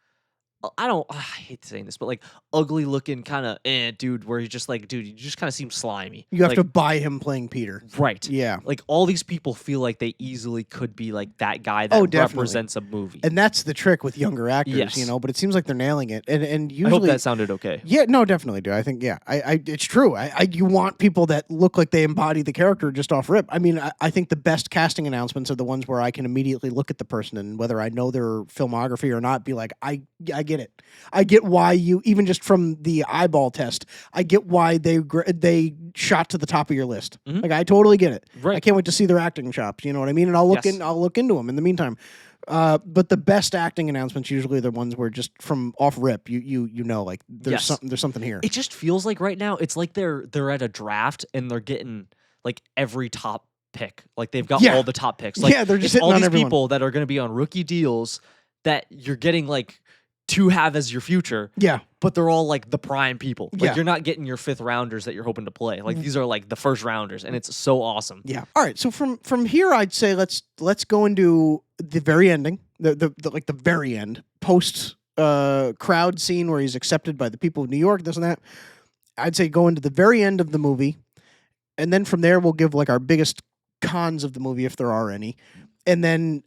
I hate saying this, but like ugly looking kind of dude where he's just like, dude, you just kind of seem slimy. You have to buy him playing Peter. Right. Yeah. Like all these people feel like they easily could be like that guy that represents a movie. And that's the trick with younger actors, yes. you know, but it seems like they're nailing it. And usually, I hope that sounded okay. Yeah, no, definitely do. I think, it's true. You want people that look like they embody the character just off rip. I mean, I think the best casting announcements are the ones where I can immediately look at the person and whether I know their filmography or not, be like, I get it. I get why you, even just from the eyeball test, I get why they shot to the top of your list. Mm-hmm. Like I totally get it. Right. I can't wait to see their acting chops. You know what I mean? And I'll look into them in the meantime. But the best acting announcements usually are the ones where just from off rip, you know, like there's something here. It just feels like right now it's like they're at a draft and they're getting like every top pick. Like they've got all the top picks. Like they're just all these everyone. People that are going to be on rookie deals that you're getting like to have as your future. Yeah. But they're all like the prime people. Like you're not getting your fifth rounders that you're hoping to play. Like these are like the first rounders and it's so awesome. Yeah. All right. So from here I'd say let's go into the very ending. The very end. Post crowd scene where he's accepted by the people of New York, this and that. I'd say go into the very end of the movie. And then from there we'll give like our biggest cons of the movie if there are any. and then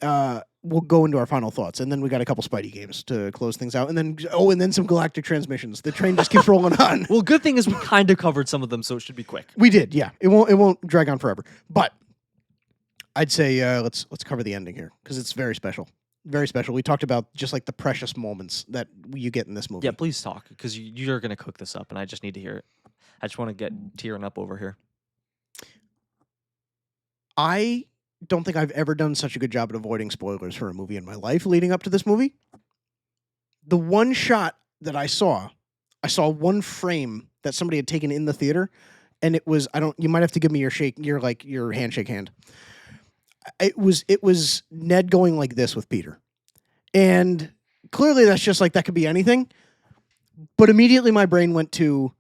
we'll go into our final thoughts, and then we got a couple Spidey games to close things out, and then some Galactic Transmissions. The train just keeps rolling on. Well, good thing is we kind of covered some of them, so it should be quick. We did, yeah. It won't drag on forever. But I'd say let's cover the ending here because it's very special. Very special. We talked about just like the precious moments that you get in this movie. Yeah, please talk because you're going to cook this up, and I just need to hear it. I just want to get tearing up over here. I don't think I've ever done such a good job at avoiding spoilers for a movie in my life leading up to this movie. The one shot that I saw one frame that somebody had taken in the theater, and it was you might have to give me your handshake hand. It was Ned going like this with Peter. And clearly that's just like that could be anything. But immediately my brain went to,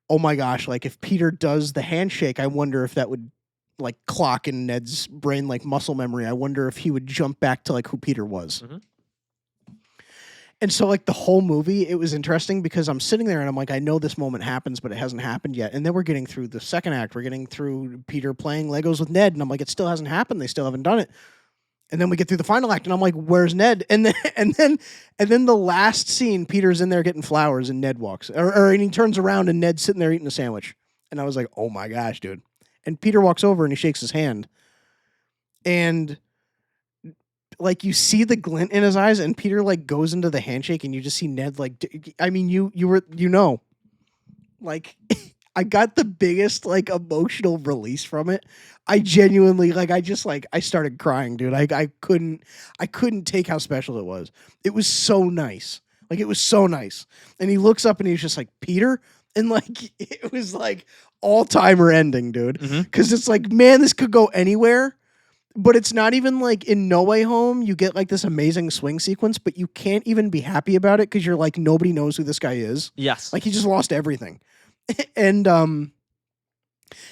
oh my gosh, like if Peter does the handshake, I wonder if that would like clock in Ned's brain like muscle memory. I wonder if he would jump back to like who Peter was. Mm-hmm. And so like the whole movie, it was interesting because I'm sitting there and I'm like, I know this moment happens, but it hasn't happened yet. And then we're getting through the second act. We're getting through Peter playing Legos with Ned. And I'm like, it still hasn't happened. They still haven't done it. And then we get through the final act and I'm like, where's Ned? And then the last scene, Peter's in there getting flowers and Ned walks and he turns around and Ned's sitting there eating a sandwich. And I was like, oh my gosh, dude. And Peter walks over and he shakes his hand. And like you see the glint in his eyes and Peter like goes into the handshake and you just see Ned like, I mean, like I got the biggest like emotional release from it. I genuinely I started crying, dude. I couldn't take how special it was. It was so nice. Like it was so nice. And he looks up and he's just like, Peter? And like it was like all-timer ending, dude. Mm-hmm. Cause it's like, man, this could go anywhere. But it's not even like in No Way Home, you get like this amazing swing sequence, but you can't even be happy about it because you're like, nobody knows who this guy is. Yes. Like he just lost everything. And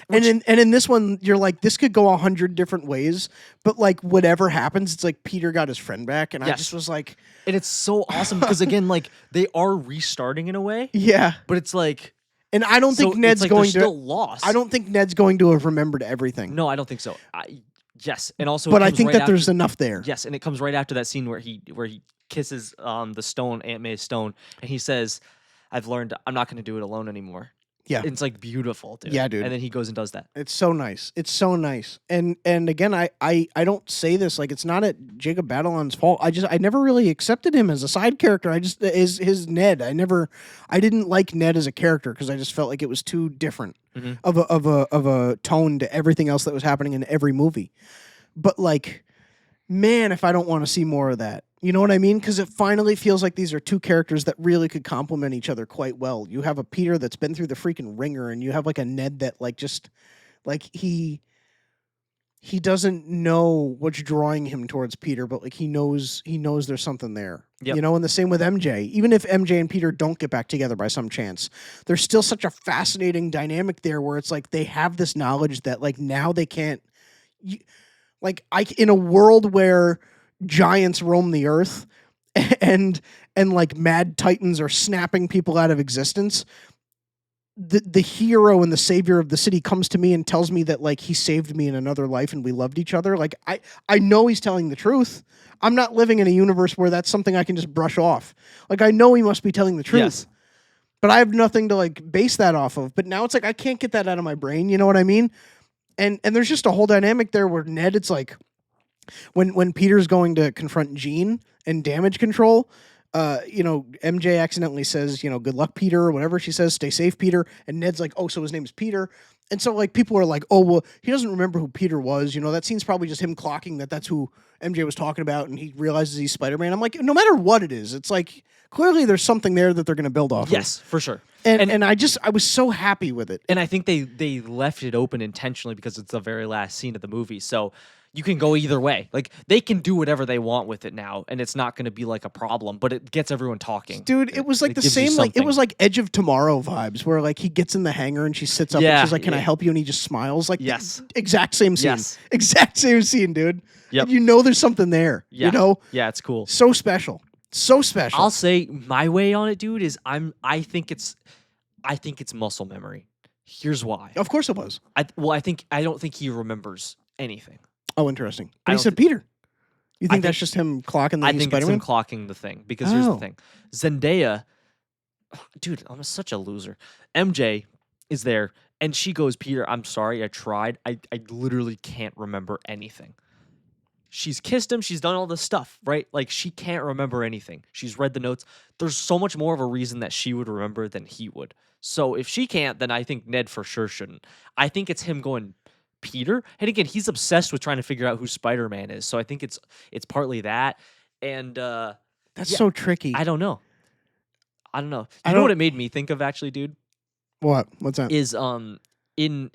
in this one, you're like, this could go 100 different ways, but like whatever happens, it's like Peter got his friend back, and yes. I just was like, and it's so awesome because again, like they are restarting in a way, yeah. But it's like, and I don't think Ned's going to still lost. I don't think Ned's going to have remembered everything. No, I don't think so. Yes, and also, but I think that there's enough there. Yes, and it comes right after that scene where he kisses the stone, Aunt May's stone, and he says, "I've learned I'm not going to do it alone anymore." Yeah. It's like beautiful, dude. Yeah, dude. And then he goes and does that. It's so nice. It's so nice. And again, I don't say this like it's not at Jacob Batalon's fault. I never really accepted him as a side character. I just is his Ned. I didn't like Ned as a character because I just felt like it was too different of a tone to everything else that was happening in every movie. But like, man, if I don't want to see more of that. You know what I mean? Because it finally feels like these are two characters that really could complement each other quite well. You have a Peter that's been through the freaking ringer, and you have like a Ned that like just like he doesn't know what's drawing him towards Peter, but like he knows there's something there. Yep. You know, and the same with MJ. Even if MJ and Peter don't get back together by some chance, there's still such a fascinating dynamic there where it's like they have this knowledge that like now they can't in a world where giants roam the earth and like mad titans are snapping people out of existence, the hero and the savior of the city comes to me and tells me that like he saved me in another life and we loved each other. Like I know he's telling the truth. I'm not living in a universe where that's something I can just brush off. Like I know he must be telling the truth. Yes. But I have nothing to like base that off of. But now it's like I can't get that out of my brain, you know what I mean? And there's just a whole dynamic there where Ned, it's like when Peter's going to confront Jean and damage control, MJ accidentally says, good luck, Peter, or whatever she says, stay safe, Peter. And Ned's like, oh, so his name is Peter. And so like people are like, oh, well, he doesn't remember who Peter was. That scene's probably just him clocking that's who MJ was talking about. And he realizes he's Spider-Man. I'm like, no matter what it is, it's like clearly there's something there that they're going to build off of. Yes, for sure. And I was so happy with it. And I think they left it open intentionally because it's the very last scene of the movie. So you can go either way. Like they can do whatever they want with it now, and it's not going to be like a problem. But it gets everyone talking. Dude, it was like the same. Like it was like Edge of Tomorrow vibes, where like he gets in the hangar and she sits up and she's like, "Can I help you?" And he just smiles. Like yes, exact same scene. Yes. Exact same scene, dude. Yep. And there's something there. Yeah. Yeah, it's cool. So special. So special. I'll say my way on it, dude, is I think it's muscle memory. Here's why. Of course it was. I don't think he remembers anything. Oh, interesting. But he said Peter. You think that's just him clocking the I think Spider-Man? it's him clocking the thing. Because here's the thing. Zendaya, dude, I'm such a loser. MJ is there, and she goes, Peter, I'm sorry, I tried. I literally can't remember anything. She's kissed him. She's done all this stuff, right? Like, she can't remember anything. She's read the notes. There's so much more of a reason that she would remember than he would. So if she can't, then I think Ned for sure shouldn't. I think it's him going, Peter? And again, he's obsessed with trying to figure out who Spider-Man is. So I think it's partly that. And that's so tricky. I don't know. You know what it made me think of, actually, dude? What? What's that? Is in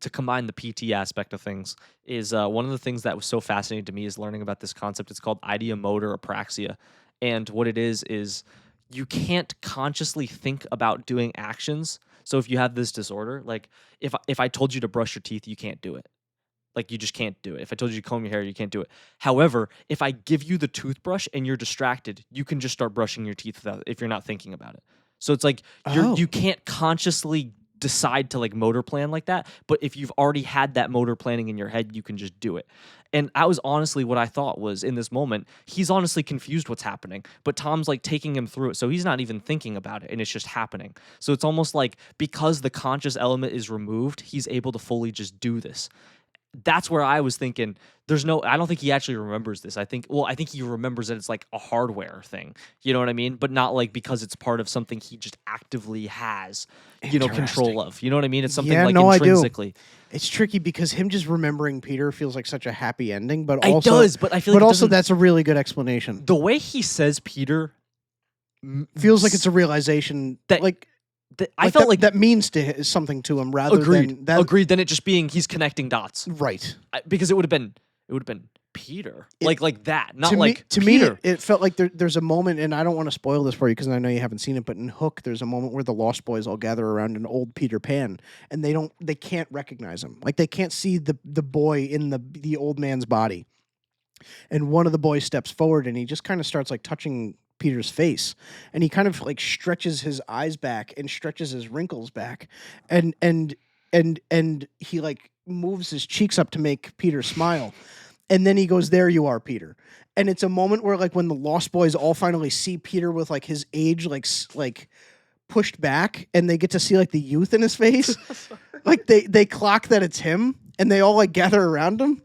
to combine the PT aspect of things is one of the things that was so fascinating to me is learning about this concept. It's called ideomotor apraxia, and what it is you can't consciously think about doing actions. So if you have this disorder, like if I told you to brush your teeth, you can't do it. Like, you just can't do it. If I told you to comb your hair, you can't do it. However, if I give you the toothbrush and you're distracted, you can just start brushing your teeth if you're not thinking about it. So it's like you can't consciously decide to like motor plan like that, but if you've already had that motor planning in your head, you can just do it. And I was honestly, what I thought was, in this moment, he's honestly confused what's happening, but Tom's like taking him through it, so he's not even thinking about it, and it's just happening. So it's almost like, because the conscious element is removed, he's able to fully just do this. That's where I was thinking, I don't think he actually remembers this. I think he remembers that it's like a hardware thing. You know what I mean? But not like because it's part of something he just actively has, control of. You know what I mean? It's something intrinsically. I do. It's tricky because him just remembering Peter feels like such a happy ending, but also... It does, but I feel like... But also that's a really good explanation. The way he says Peter... feels like it's a realization that... I felt like that means something to him rather than that. Agreed. Than it just being he's connecting dots, right? Because it would have been Peter, like that, not to Peter. Me, it felt like there's a moment, and I don't want to spoil this for you because I know you haven't seen it. But in Hook, there's a moment where the Lost Boys all gather around an old Peter Pan, and they can't recognize him. Like, they can't see the boy in the old man's body. And one of the boys steps forward, and he just kind of starts like touching Peter's face, and he kind of like stretches his eyes back and stretches his wrinkles back, and he like moves his cheeks up to make Peter smile, and then he goes, "There you are, Peter." And it's a moment where, like, when the Lost Boys all finally see Peter with like his age like pushed back, and they get to see like the youth in his face, like they clock that it's him, and they all like gather around him.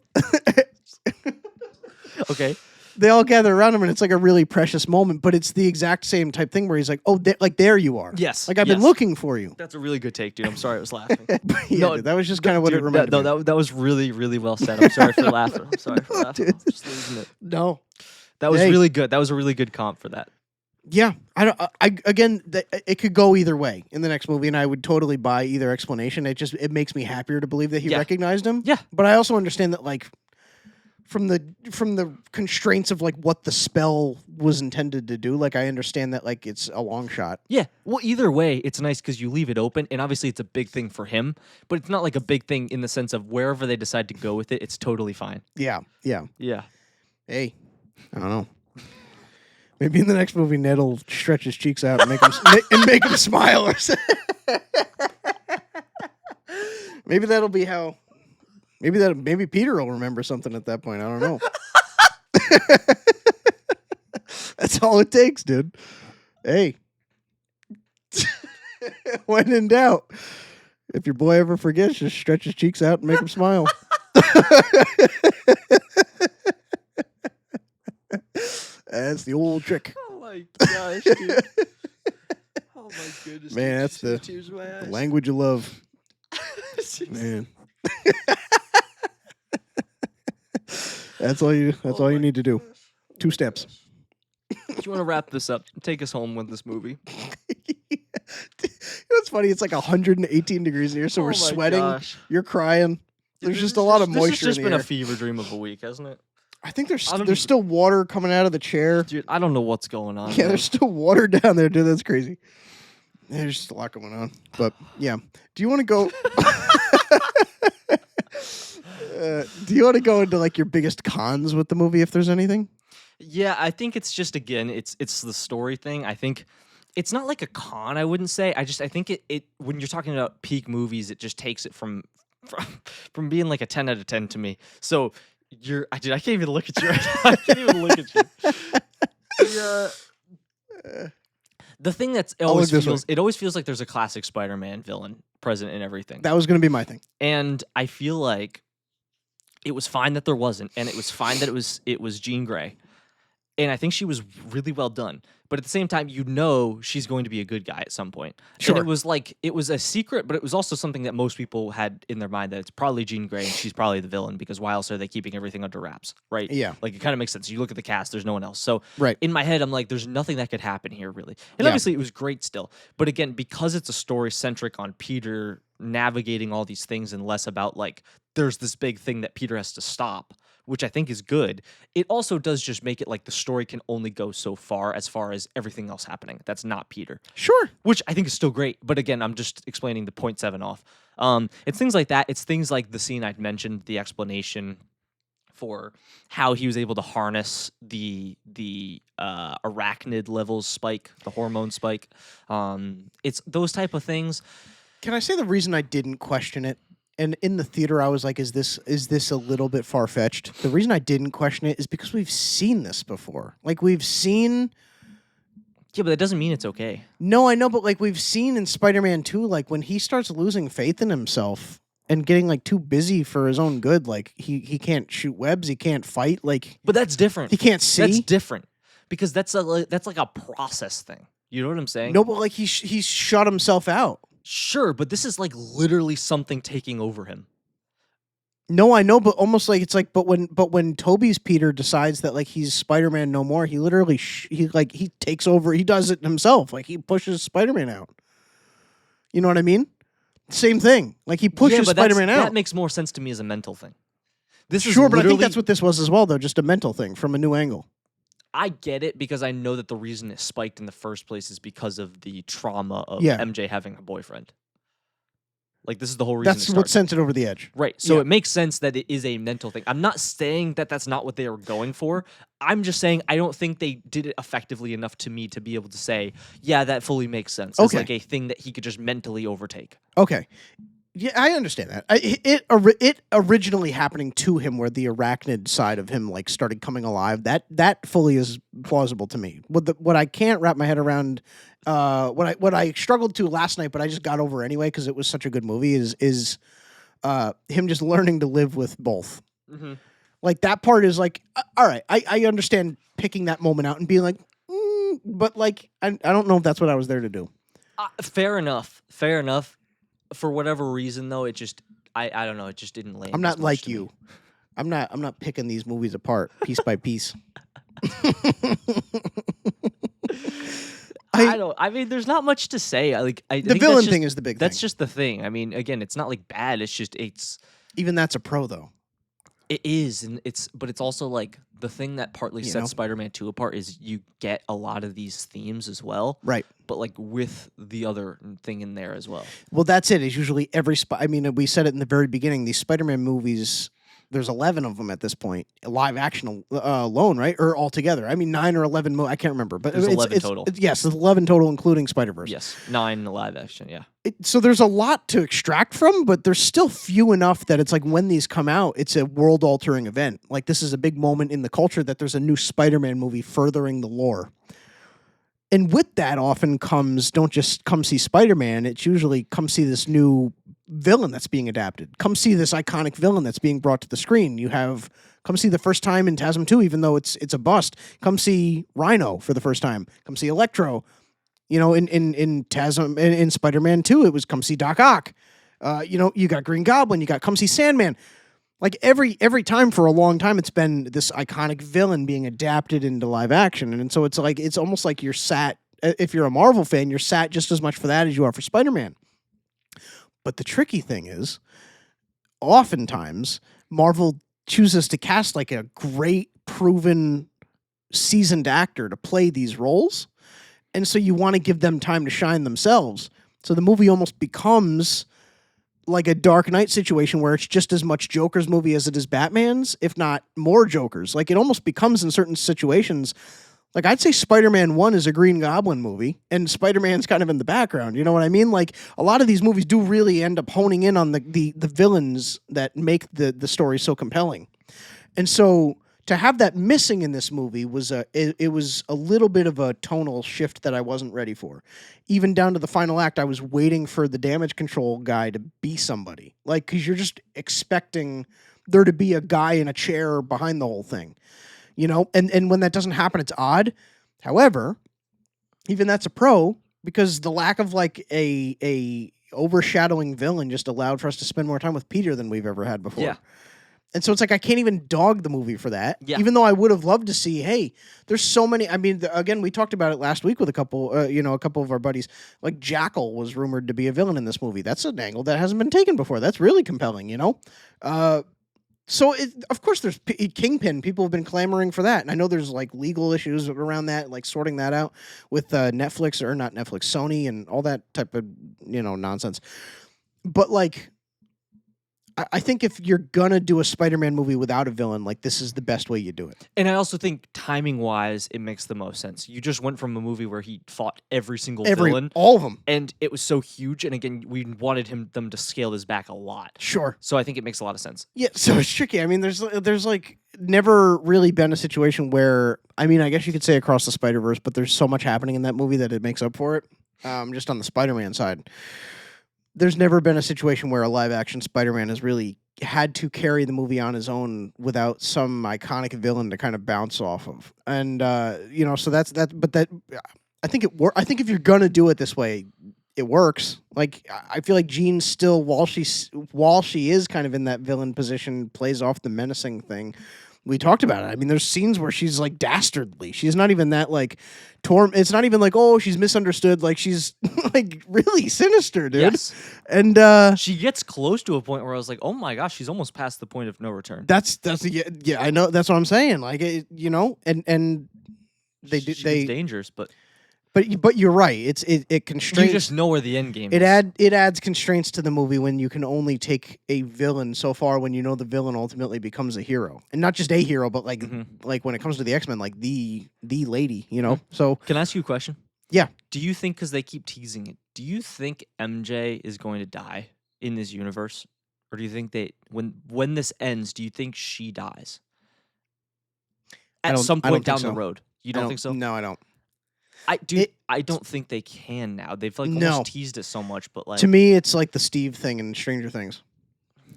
Okay. They all gather around him, and it's like a really precious moment, but it's the exact same type thing where he's like, "Oh, there you are." Yes. Like, I've been looking for you. That's a really good take, dude. I'm sorry I was laughing. Dude, that was just kind of what it reminded me. No, that was really, really well said. I'm sorry for laughing. I'm just losing it. No. That was really good. That was a really good comp for that. Yeah. It could go either way in the next movie, and I would totally buy either explanation. It makes me happier to believe that he recognized him. Yeah. But I also understand that, like, from the constraints of like what the spell was intended to do, like, I understand that, like, it's a long shot. Yeah. Well, either way, it's nice because you leave it open, and obviously it's a big thing for him, but it's not like a big thing in the sense of wherever they decide to go with it, it's totally fine. Yeah. Yeah. Yeah. Hey, I don't know. Maybe in the next movie, Ned will stretch his cheeks out and make him smile or something. Maybe that'll be how. Maybe Peter will remember something at that point. I don't know. That's all it takes, dude. Hey. When in doubt, if your boy ever forgets, just stretch his cheeks out and make him smile. That's the old trick. Oh my gosh, dude. Oh my goodness. Man, that's the language of love. Man. That's all you need to do. 2 steps. Do you want to wrap this up? Take us home with this movie. It's funny. It's like 118 degrees in here, so we're sweating. Gosh. You're crying. There's just a lot of moisture in the air. This has just been a fever dream of a week, hasn't it? I think there's still water coming out of the chair. Dude, I don't know what's going on. Yeah, there's still water down there, dude. That's crazy. There's just a lot going on. But, yeah. Do you want to go... do you want to go into like your biggest cons with the movie, if there's anything? Yeah, I think it's just, again, it's the story thing. I think it's not like a con, I wouldn't say. I think it when you're talking about peak movies, it just takes it from from being like a 10 out of 10 to me. So I can't even look at you right now. I can't even look at you. The thing it always feels like there's a classic Spider-Man villain present in everything. That was going to be my thing. And I feel like it was fine that there wasn't, and it was fine that it was Jean Grey. And I think she was really well done. But at the same time, she's going to be a good guy at some point. Sure. And it was a secret, but it was also something that most people had in their mind that it's probably Jean Grey and she's probably the villain, because why else are they keeping everything under wraps, right? Yeah. Like, it kind of makes sense. You look at the cast, there's no one else. So right. In my head, I'm like, there's nothing that could happen here, really. And obviously, it was great still. But again, because it's a story centric on Peter navigating all these things and less about, like, there's this big thing that Peter has to stop, which I think is good. It also does just make it like the story can only go so far as everything else happening. That's not Peter. Sure. Which I think is still great. But again, I'm just explaining the 0.7 off. It's things like that. It's things like the scene I'd mentioned, the explanation for how he was able to harness the arachnid levels spike, the hormone spike. It's those type of things. Can I say the reason I didn't question it? And in the theater, I was like, is this a little bit far-fetched? The reason I didn't question it is because we've seen this before. Like, we've seen... Yeah, but that doesn't mean it's okay. No, I know, but, like, we've seen in Spider-Man 2, like, when he starts losing faith in himself and getting, like, too busy for his own good, like, he can't shoot webs, he can't fight, like... But that's different. He can't see? That's different. Because that's like a process thing. You know what I'm saying? No, but, like, he's shut himself out. Sure, but this is like literally something taking over him. No, I know, but almost like it's like, but when Toby's Peter decides that like he's Spider-Man no more, he literally he takes over. He does it himself. Like he pushes Spider-Man out. You know what I mean? Same thing. Like he pushes Spider-Man out. That makes more sense to me as a mental thing. This is sure, but I think that's what this was as well, though. Just a mental thing from a new angle. I get it because I know that the reason it spiked in the first place is because of the trauma of MJ having a boyfriend. Like, this is the whole reason. That's what sent it over the edge. Right. So it makes sense that it is a mental thing. I'm not saying that that's not what they were going for. I'm just saying I don't think they did it effectively enough to me to be able to say, yeah, that fully makes sense. It's like a thing that he could just mentally overtake. Okay. Yeah, I understand that. It originally happening to him, where the arachnid side of him like started coming alive. That fully is plausible to me. What I can't wrap my head around, what I struggled to last night, but I just got over anyway because it was such a good movie. Is him just learning to live with both. Mm-hmm. Like that part is like, all right. I understand picking that moment out and being like, but like I don't know if that's what I was there to do. Fair enough. Fair enough. For whatever reason, though, it just I don't know. It just didn't land. I'm not like you. I'm not picking these movies apart piece by piece. I mean, there's not much to say. The villain thing is the big thing. That's just the thing. I mean, again, it's not like bad. It's just even that's a pro though. It is, but it's also like the thing that partly sets Spider-Man 2 apart is you get a lot of these themes as well, right? But like with the other thing in there as well. Well, that's it. Is usually I mean, we said it in the very beginning. These Spider-Man movies, there's 11 of them at this point, live action alone, right? Or altogether. I mean, 9 or 11. I can't remember, but there's 11 total. Yes, there's 11 total, including Spider-Verse. Yes, 9 live action. Yeah. So there's a lot to extract from, but there's still few enough that it's like when these come out, it's a world-altering event. Like this is a big moment in the culture that there's a new Spider-Man movie furthering the lore. And with that often comes, don't just come see Spider-Man, it's usually come see this new villain that's being adapted. Come see this iconic villain that's being brought to the screen. You have, come see the first time in TASM 2, even though it's a bust. Come see Rhino for the first time. Come see Electro. You know, in TASM, in Spider-Man 2, it was come see Doc Ock. You got Green Goblin, you got come see Sandman. Like every time for a long time, it's been this iconic villain being adapted into live action. And so it's like, it's almost like you're sat, if you're a Marvel fan, you're sat just as much for that as you are for Spider-Man. But the tricky thing is, oftentimes, Marvel chooses to cast like a great, proven, seasoned actor to play these roles. And so you want to give them time to shine themselves. So the movie almost becomes like a Dark Knight situation where it's just as much Joker's movie as it is Batman's, if not more Jokers. Like it almost becomes in certain situations Like, I'd say Spider-Man 1 is a Green Goblin movie, and Spider-Man's kind of in the background. You know what I mean? Like, a lot of these movies do really end up honing in on the villains that make the story so compelling. And so to have that missing in this movie was it was a little bit of a tonal shift that I wasn't ready for. Even down to the final act, I was waiting for the damage control guy to be somebody. Like, because you're just expecting there to be a guy in a chair behind the whole thing. You know, and when that doesn't happen, it's odd. However, even that's a pro, because the lack of like a overshadowing villain just allowed for us to spend more time with Peter than we've ever had before. Yeah. And so it's like I can't even dog the movie for that. Yeah. Even though I would have loved to see, hey, there's so many. I mean, again, we talked about it last week with a couple of our buddies. Like Jackal was rumored to be a villain in this movie. That's an angle that hasn't been taken before. That's really compelling, you know. So, of course, there's Kingpin. People have been clamoring for that. And I know there's, like, legal issues around that, like, sorting that out with Netflix, or not Netflix, Sony, and all that type of, nonsense. But, like, I think if you're going to do a Spider-Man movie without a villain, like, this is the best way you do it. And I also think, timing-wise, it makes the most sense. You just went from a movie where he fought every single villain. All of them. And it was so huge. And, again, we wanted them to scale this back a lot. Sure. So I think it makes a lot of sense. Yeah, so it's tricky. I mean, there's like, never really been a situation where, I mean, I guess you could say across the Spider-Verse, but there's so much happening in that movie that it makes up for it, just on the Spider-Man side. There's never been a situation where a live-action Spider-Man has really had to carry the movie on his own without some iconic villain to kind of bounce off of. And so that's that. But that, I think I think if you're gonna do it this way, it works. Like, I feel like Jean still, while she is kind of in that villain position, plays off the menacing thing. We talked about it. I mean, there's scenes where she's like dastardly. She's not even that like it's not even like, oh, she's misunderstood. Like, she's like really sinister, dude. Yes. And she gets close to a point where I was like, oh my gosh, she's almost past the point of no return. That's yeah, I know. That's what I'm saying. Like, and she's dangerous, but you're right. It constrains. You just know where the end game is. It adds constraints to the movie when you can only take a villain so far, when you know the villain ultimately becomes a hero, and not just a hero, but like like when it comes to the X-Men, like the lady, you know. So can I ask you a question? Yeah. Do you think, because they keep teasing it, do you think MJ is going to die in this universe, or do you think when this ends, do you think she dies at some point down the road? You don't think so? No, I don't. I don't think they can now. They've like almost teased it so much, but like, to me, it's like the Steve thing in Stranger Things.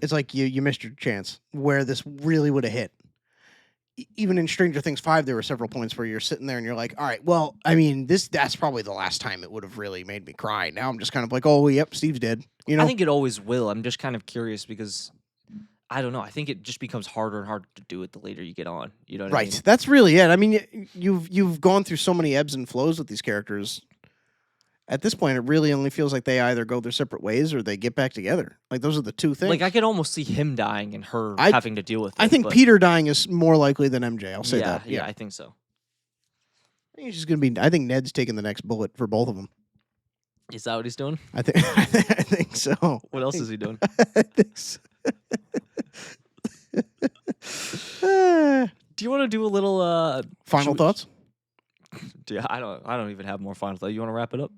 It's like you missed your chance where this really would have hit. Even in Stranger Things 5, there were several points where you're sitting there and you're like, all right, well, I mean, that's probably the last time it would have really made me cry. Now I'm just kind of like, oh, yep, Steve's dead. You know, I think it always will. I'm just kind of curious because I don't know. I think it just becomes harder and harder to do it the later you get on. You know what I mean? Right. That's really it. I mean, you've gone through so many ebbs and flows with these characters. At this point, it really only feels like they either go their separate ways or they get back together. Like, those are the two things. Like, I could almost see him dying and her having to deal with it. I think Peter dying is more likely than MJ. I'll say that. Yeah, I think so. I think he's just gonna be. I think Ned's taking the next bullet for both of them. Is that what he's doing? I think so. What else is he doing? I think so. Do you want to do a little final thoughts? Yeah, I don't even have more final thoughts. You want to wrap it up?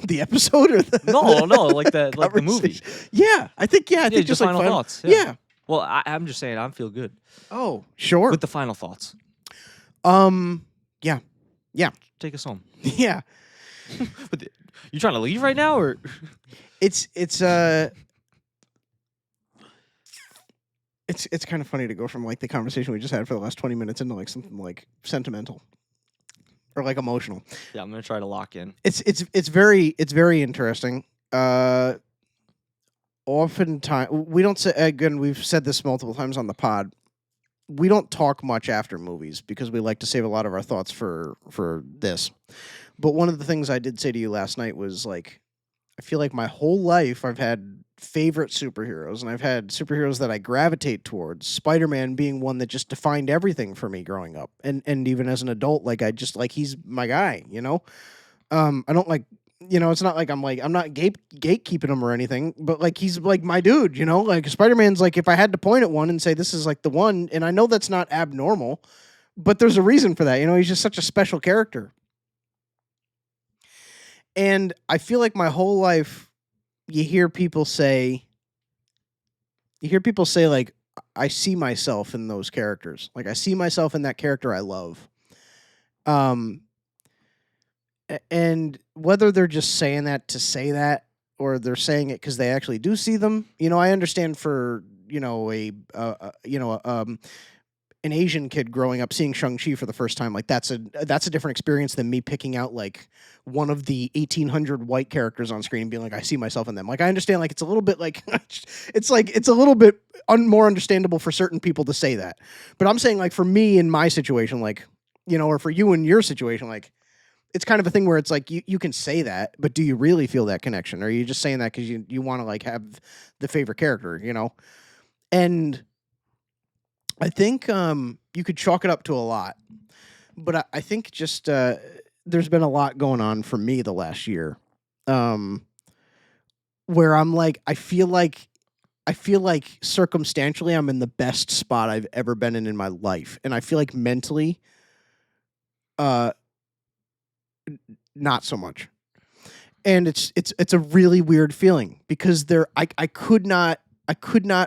The episode or the no, like the movie. Yeah, I think I think just final thoughts. Yeah. Well, I'm just saying I feel good. Oh, sure. With the final thoughts. Yeah. Take us home. Yeah. You trying to leave right now, or it's kind of funny to go from like the conversation we just had for the last 20 minutes into like something like sentimental or like emotional. Yeah, I'm gonna try to lock in. It's very interesting. Oftentimes we don't say, again, we've said this multiple times on the pod. We don't talk much after movies because we like to save a lot of our thoughts for this. But one of the things I did say to you last night was like, I feel like my whole life I've had favorite superheroes, and I've had superheroes that I gravitate towards. Spider-Man being one that just defined everything for me growing up, and even as an adult, like I just like he's my guy, you know. I don't like, you know, it's not like I'm not gatekeeping him or anything, but like he's like my dude, you know. Like Spider-Man's like if I had to point at one and say this is like the one, and I know that's not abnormal, But there's a reason for that. He's just such a special character. And I feel like my whole life, you hear people say, like, I see myself in those characters. Like, I see myself in that character I love. And whether they're just saying that to say that, or they're saying it because they actually do see them, I understand for, an Asian kid growing up seeing Shang-Chi for the first time, like that's a different experience than me picking out like one of the 1,800 white characters on screen and being like, I see myself in them. Like, I understand, like, it's a little bit like, it's a little bit more understandable for certain people to say that. But I'm saying, like, for me in my situation, like, or for you in your situation, like, it's kind of a thing where it's like, you can say that, but do you really feel that connection? Or are you just saying that because you want to, like, have the favorite character, And I think you could chalk it up to a lot, but I think just there's been a lot going on for me the last year, where I'm like, I feel like circumstantially I'm in the best spot I've ever been in my life, and I feel like mentally, not so much, and it's a really weird feeling because I could not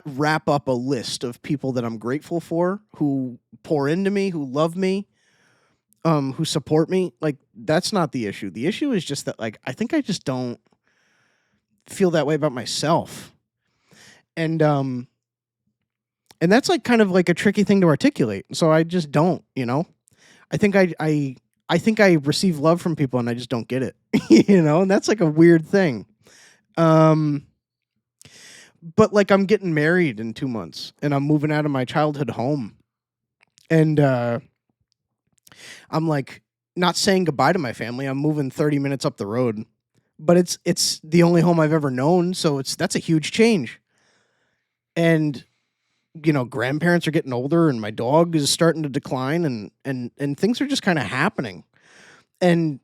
wrap up a list of people that I'm grateful for, who pour into me, who love me, who support me. Like, that's not the issue. The issue is just that, like, I think I just don't feel that way about myself. And that's like kind of like a tricky thing to articulate. So I just don't, I think I think I receive love from people and I just don't get it, and that's like a weird thing. But, like, I'm getting married in 2 months, and I'm moving out of my childhood home. And I'm, like, not saying goodbye to my family. I'm moving 30 minutes up the road. But it's the only home I've ever known, so that's a huge change. And, grandparents are getting older, and my dog is starting to decline, and things are just kind of happening. And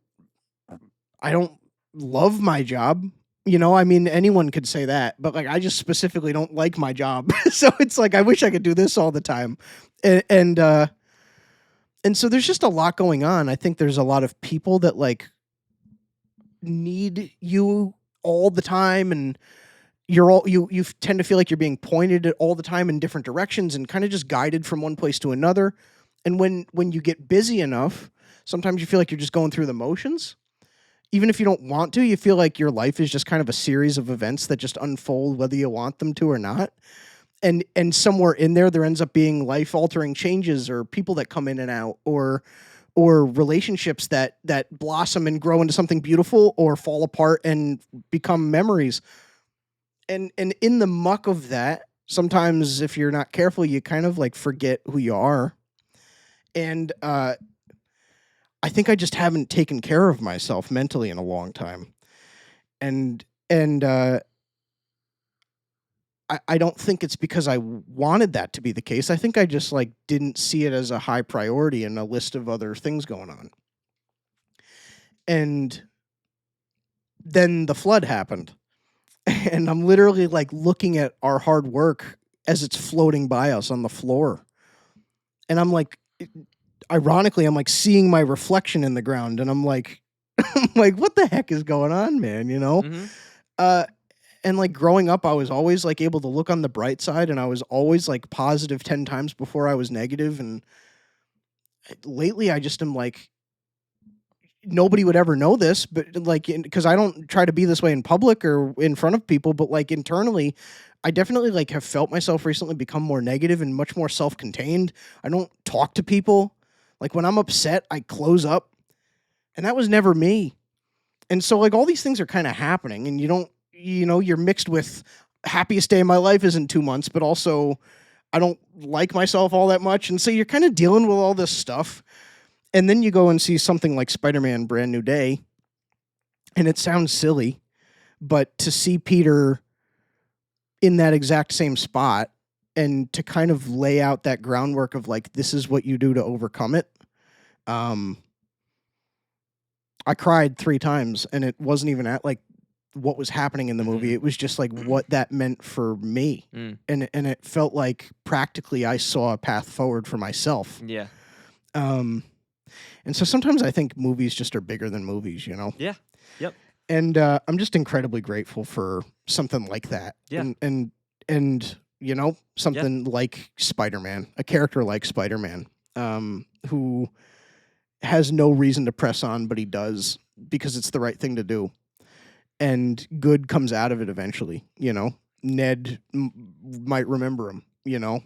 I don't love my job. I mean, anyone could say that, but, like, I just specifically don't like my job. So it's like, I wish I could do this all the time. And so there's just a lot going on. I think there's a lot of people that, like, need you all the time, and you tend to feel like you're being pointed at all the time in different directions and kind of just guided from one place to another. And when you get busy enough, sometimes you feel like you're just going through the motions. Even if you don't want to, you feel like your life is just kind of a series of events that just unfold whether you want them to or not. And somewhere in there ends up being life-altering changes, or people that come in and out, or relationships that blossom and grow into something beautiful, or fall apart and become memories. And in the muck of that, sometimes if you're not careful, you kind of, like, forget who you are. And I think I just haven't taken care of myself mentally in a long time. And I don't think it's because I wanted that to be the case. I think I just, like, didn't see it as a high priority in a list of other things going on. And then the flood happened. And I'm literally, like, looking at our hard work as it's floating by us on the floor. And I'm like, ironically, I'm, like, seeing my reflection in the ground, and I'm like, what the heck is going on, man? Mm-hmm. And, like, growing up, I was always, like, able to look on the bright side, and I was always, like, positive 10 times before I was negative. And lately, I just am like, nobody would ever know this, but, like, because I don't try to be this way in public or in front of people, but, like, internally, I definitely, like, have felt myself recently become more negative and much more self-contained. I don't talk to people. Like, when I'm upset, I close up, and that was never me. And so, like, all these things are kind of happening, and you're mixed with happiest day of my life is in 2 months, but also I don't like myself all that much. And so you're kind of dealing with all this stuff. And then you go and see something like Spider-Man Brand New Day, and it sounds silly, but to see Peter in that exact same spot and to kind of lay out that groundwork of, like, this is what you do to overcome it. I cried 3 times, and it wasn't even at, like, what was happening in the movie. It was just, like, what that meant for me. And it felt like practically I saw a path forward for myself. Yeah. And so sometimes I think movies just are bigger than movies, you know? Yeah. Yep. And I'm just incredibly grateful for something like that. Yeah. And you know, something like Spider-Man, a character like Spider-Man, who has no reason to press on, but he does because it's the right thing to do. And good comes out of it eventually, you know? Ned might remember him, you know?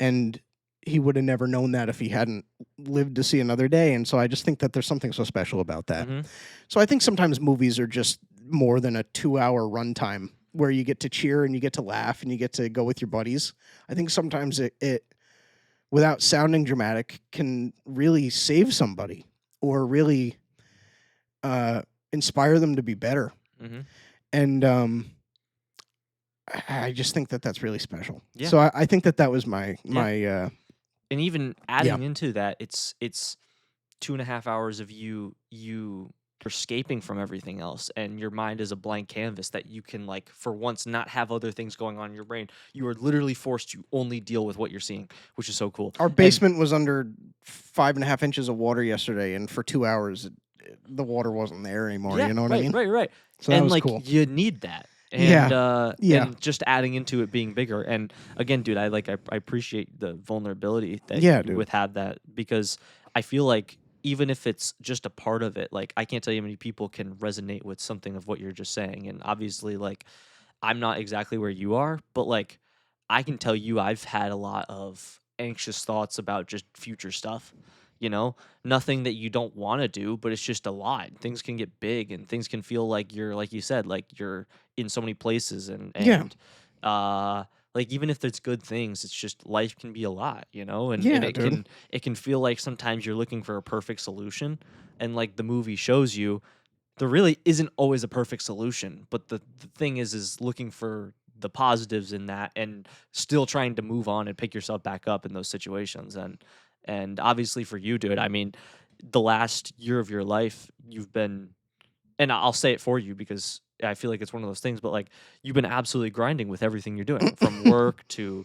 And he would have never known that if he hadn't lived to see another day. And so I just think that there's something so special about that. Mm-hmm. So I think sometimes movies are just more than a 2-hour runtime where you get to cheer and you get to laugh and you get to go with your buddies. I think sometimes it without sounding dramatic, can really save somebody or really inspire them to be better. Mm-hmm. And I just think that that's really special. Yeah. So I think that was my and even adding into that, it's 2.5 hours of you escaping from everything else, and your mind is a blank canvas that you can, like, for once not have other things going on in your brain. You are literally forced to only deal with what you're seeing, which is so cool. Our basement was under 5.5 inches of water yesterday, and for 2 hours the water wasn't there anymore. Yeah, you know what right, I mean? Right. So that and was like cool. you need that. And, and just adding into it being bigger. And again, dude, I appreciate the vulnerability that you would have that, because I feel like even if it's just a part of it, like, I can't tell you how many people can resonate with something of what you're just saying. And obviously, like, I'm not exactly where you are, but like, I can tell you I've had a lot of anxious thoughts about just future stuff. You know, nothing that you don't want to do, but it's just a lot. Things can get big, and things can feel like you're, like you said, like you're in so many places, and like, even if there's good things, it's just life can be a lot, you know, and it can feel like sometimes you're looking for a perfect solution, and like the movie shows you, there really isn't always a perfect solution, but the thing is looking for the positives in that, and still trying to move on and pick yourself back up in those situations. And obviously for you, dude, I mean, the last year of your life, you've been, and I'll say it for you because I feel like it's one of those things, but like, you've been absolutely grinding with everything you're doing, from work to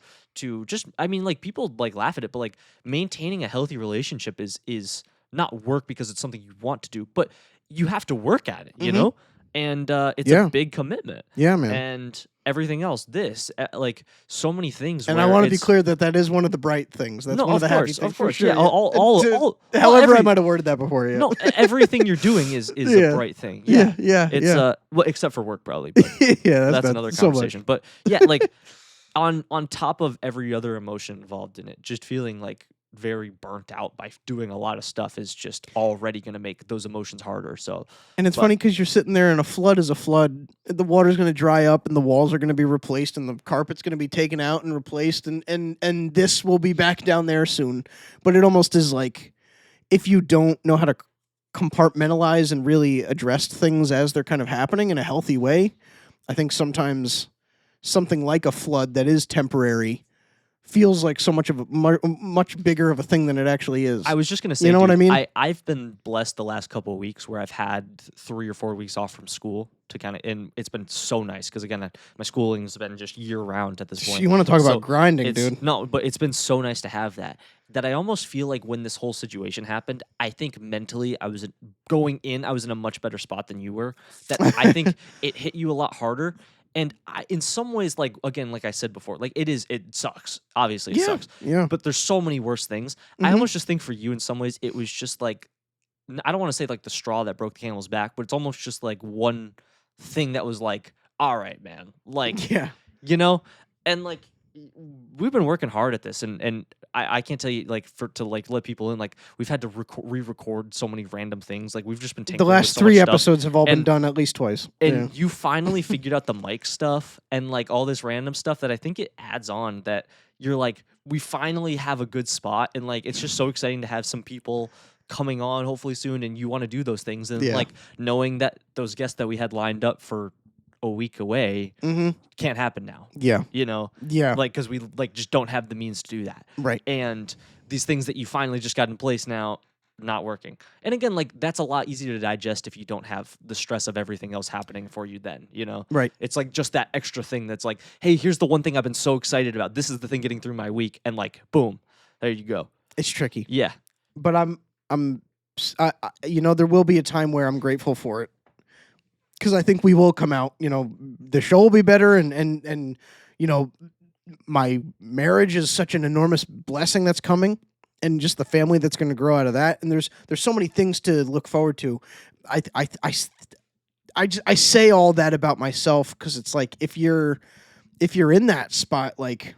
just, I mean, like, people like laugh at it, but like, maintaining a healthy relationship is not work because it's something you want to do, but you have to work at it, you know? And it's a big commitment. Yeah, man. And everything else, like, so many things. And I want to be clear that is one of the bright things. That's one of the happy things. Of course, sure. Yeah. However, I might have worded that before. Yeah. No, everything you're doing is a bright thing. Yeah. It's well, except for work, probably. But that's another conversation. But yeah, like, on top of every other emotion involved in it, just feeling like very burnt out by doing a lot of stuff is just already going to make those emotions harder. So, and it's funny because you're sitting there, and a flood is a flood. The water's going to dry up, and the walls are going to be replaced, and the carpet's going to be taken out and replaced, and this will be back down there soon. But it almost is like, if you don't know how to compartmentalize and really address things as they're kind of happening in a healthy way, I think sometimes something like a flood that is temporary feels like so much of much bigger of a thing than it actually is. I was just gonna say, you know what I mean? I've been blessed the last couple of weeks where I've had 3 or 4 weeks off from school to kind of, and it's been so nice because, again, my schooling's been just year round at this point. You want to talk about grinding, dude? No, but it's been so nice to have that. That I almost feel like when this whole situation happened, I think mentally I was in a much better spot than you were. That I think it hit you a lot harder. And in some ways, like, again, like I said before, like, it sucks. Obviously, it sucks. Yeah. But there's so many worse things. I almost just think for you, in some ways, it was just like, I don't want to say like the straw that broke the camel's back, but it's almost just like one thing that was like, all right, man, like, you know, and like, we've been working hard at this, and I can't tell you, like, to like let people in, like, we've had to re-record so many random things. Like, we've just been taking the last 3 episodes have all been done at least twice. And you finally figured out the mic stuff and like all this random stuff that I think it adds on, that you're like, we finally have a good spot, and like, it's just so exciting to have some people coming on hopefully soon, and you want to do those things, and like, knowing that those guests that we had lined up for a week away can't happen now. Yeah. You know? Yeah. Like, because we like just don't have the means to do that. Right. And these things that you finally just got in place now, not working. And again, like, that's a lot easier to digest if you don't have the stress of everything else happening for you then, you know? Right. It's like just that extra thing that's like, hey, here's the one thing I've been so excited about. This is the thing getting through my week. And like, boom, there you go. It's tricky. Yeah. but there will be a time where I'm grateful for it, because I think we will come out. The show will be better, and my marriage is such an enormous blessing that's coming, and just the family that's going to grow out of that. And there's so many things to look forward to. I say all that about myself because it's like if you're in that spot, like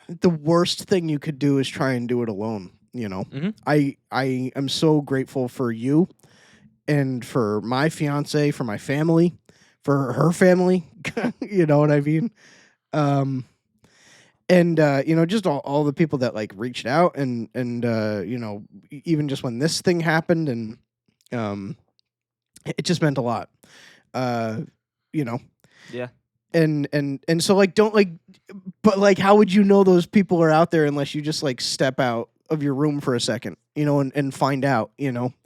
the worst thing you could do is try and do it alone. Mm-hmm. I am so grateful for you and for my fiance, for my family, for her family. You know what I mean? And just all the people that like reached out and even just when this thing happened, and it just meant a lot. Yeah. And so like don't like, but like how would you know those people are out there unless you just like step out of your room for a second, and find out.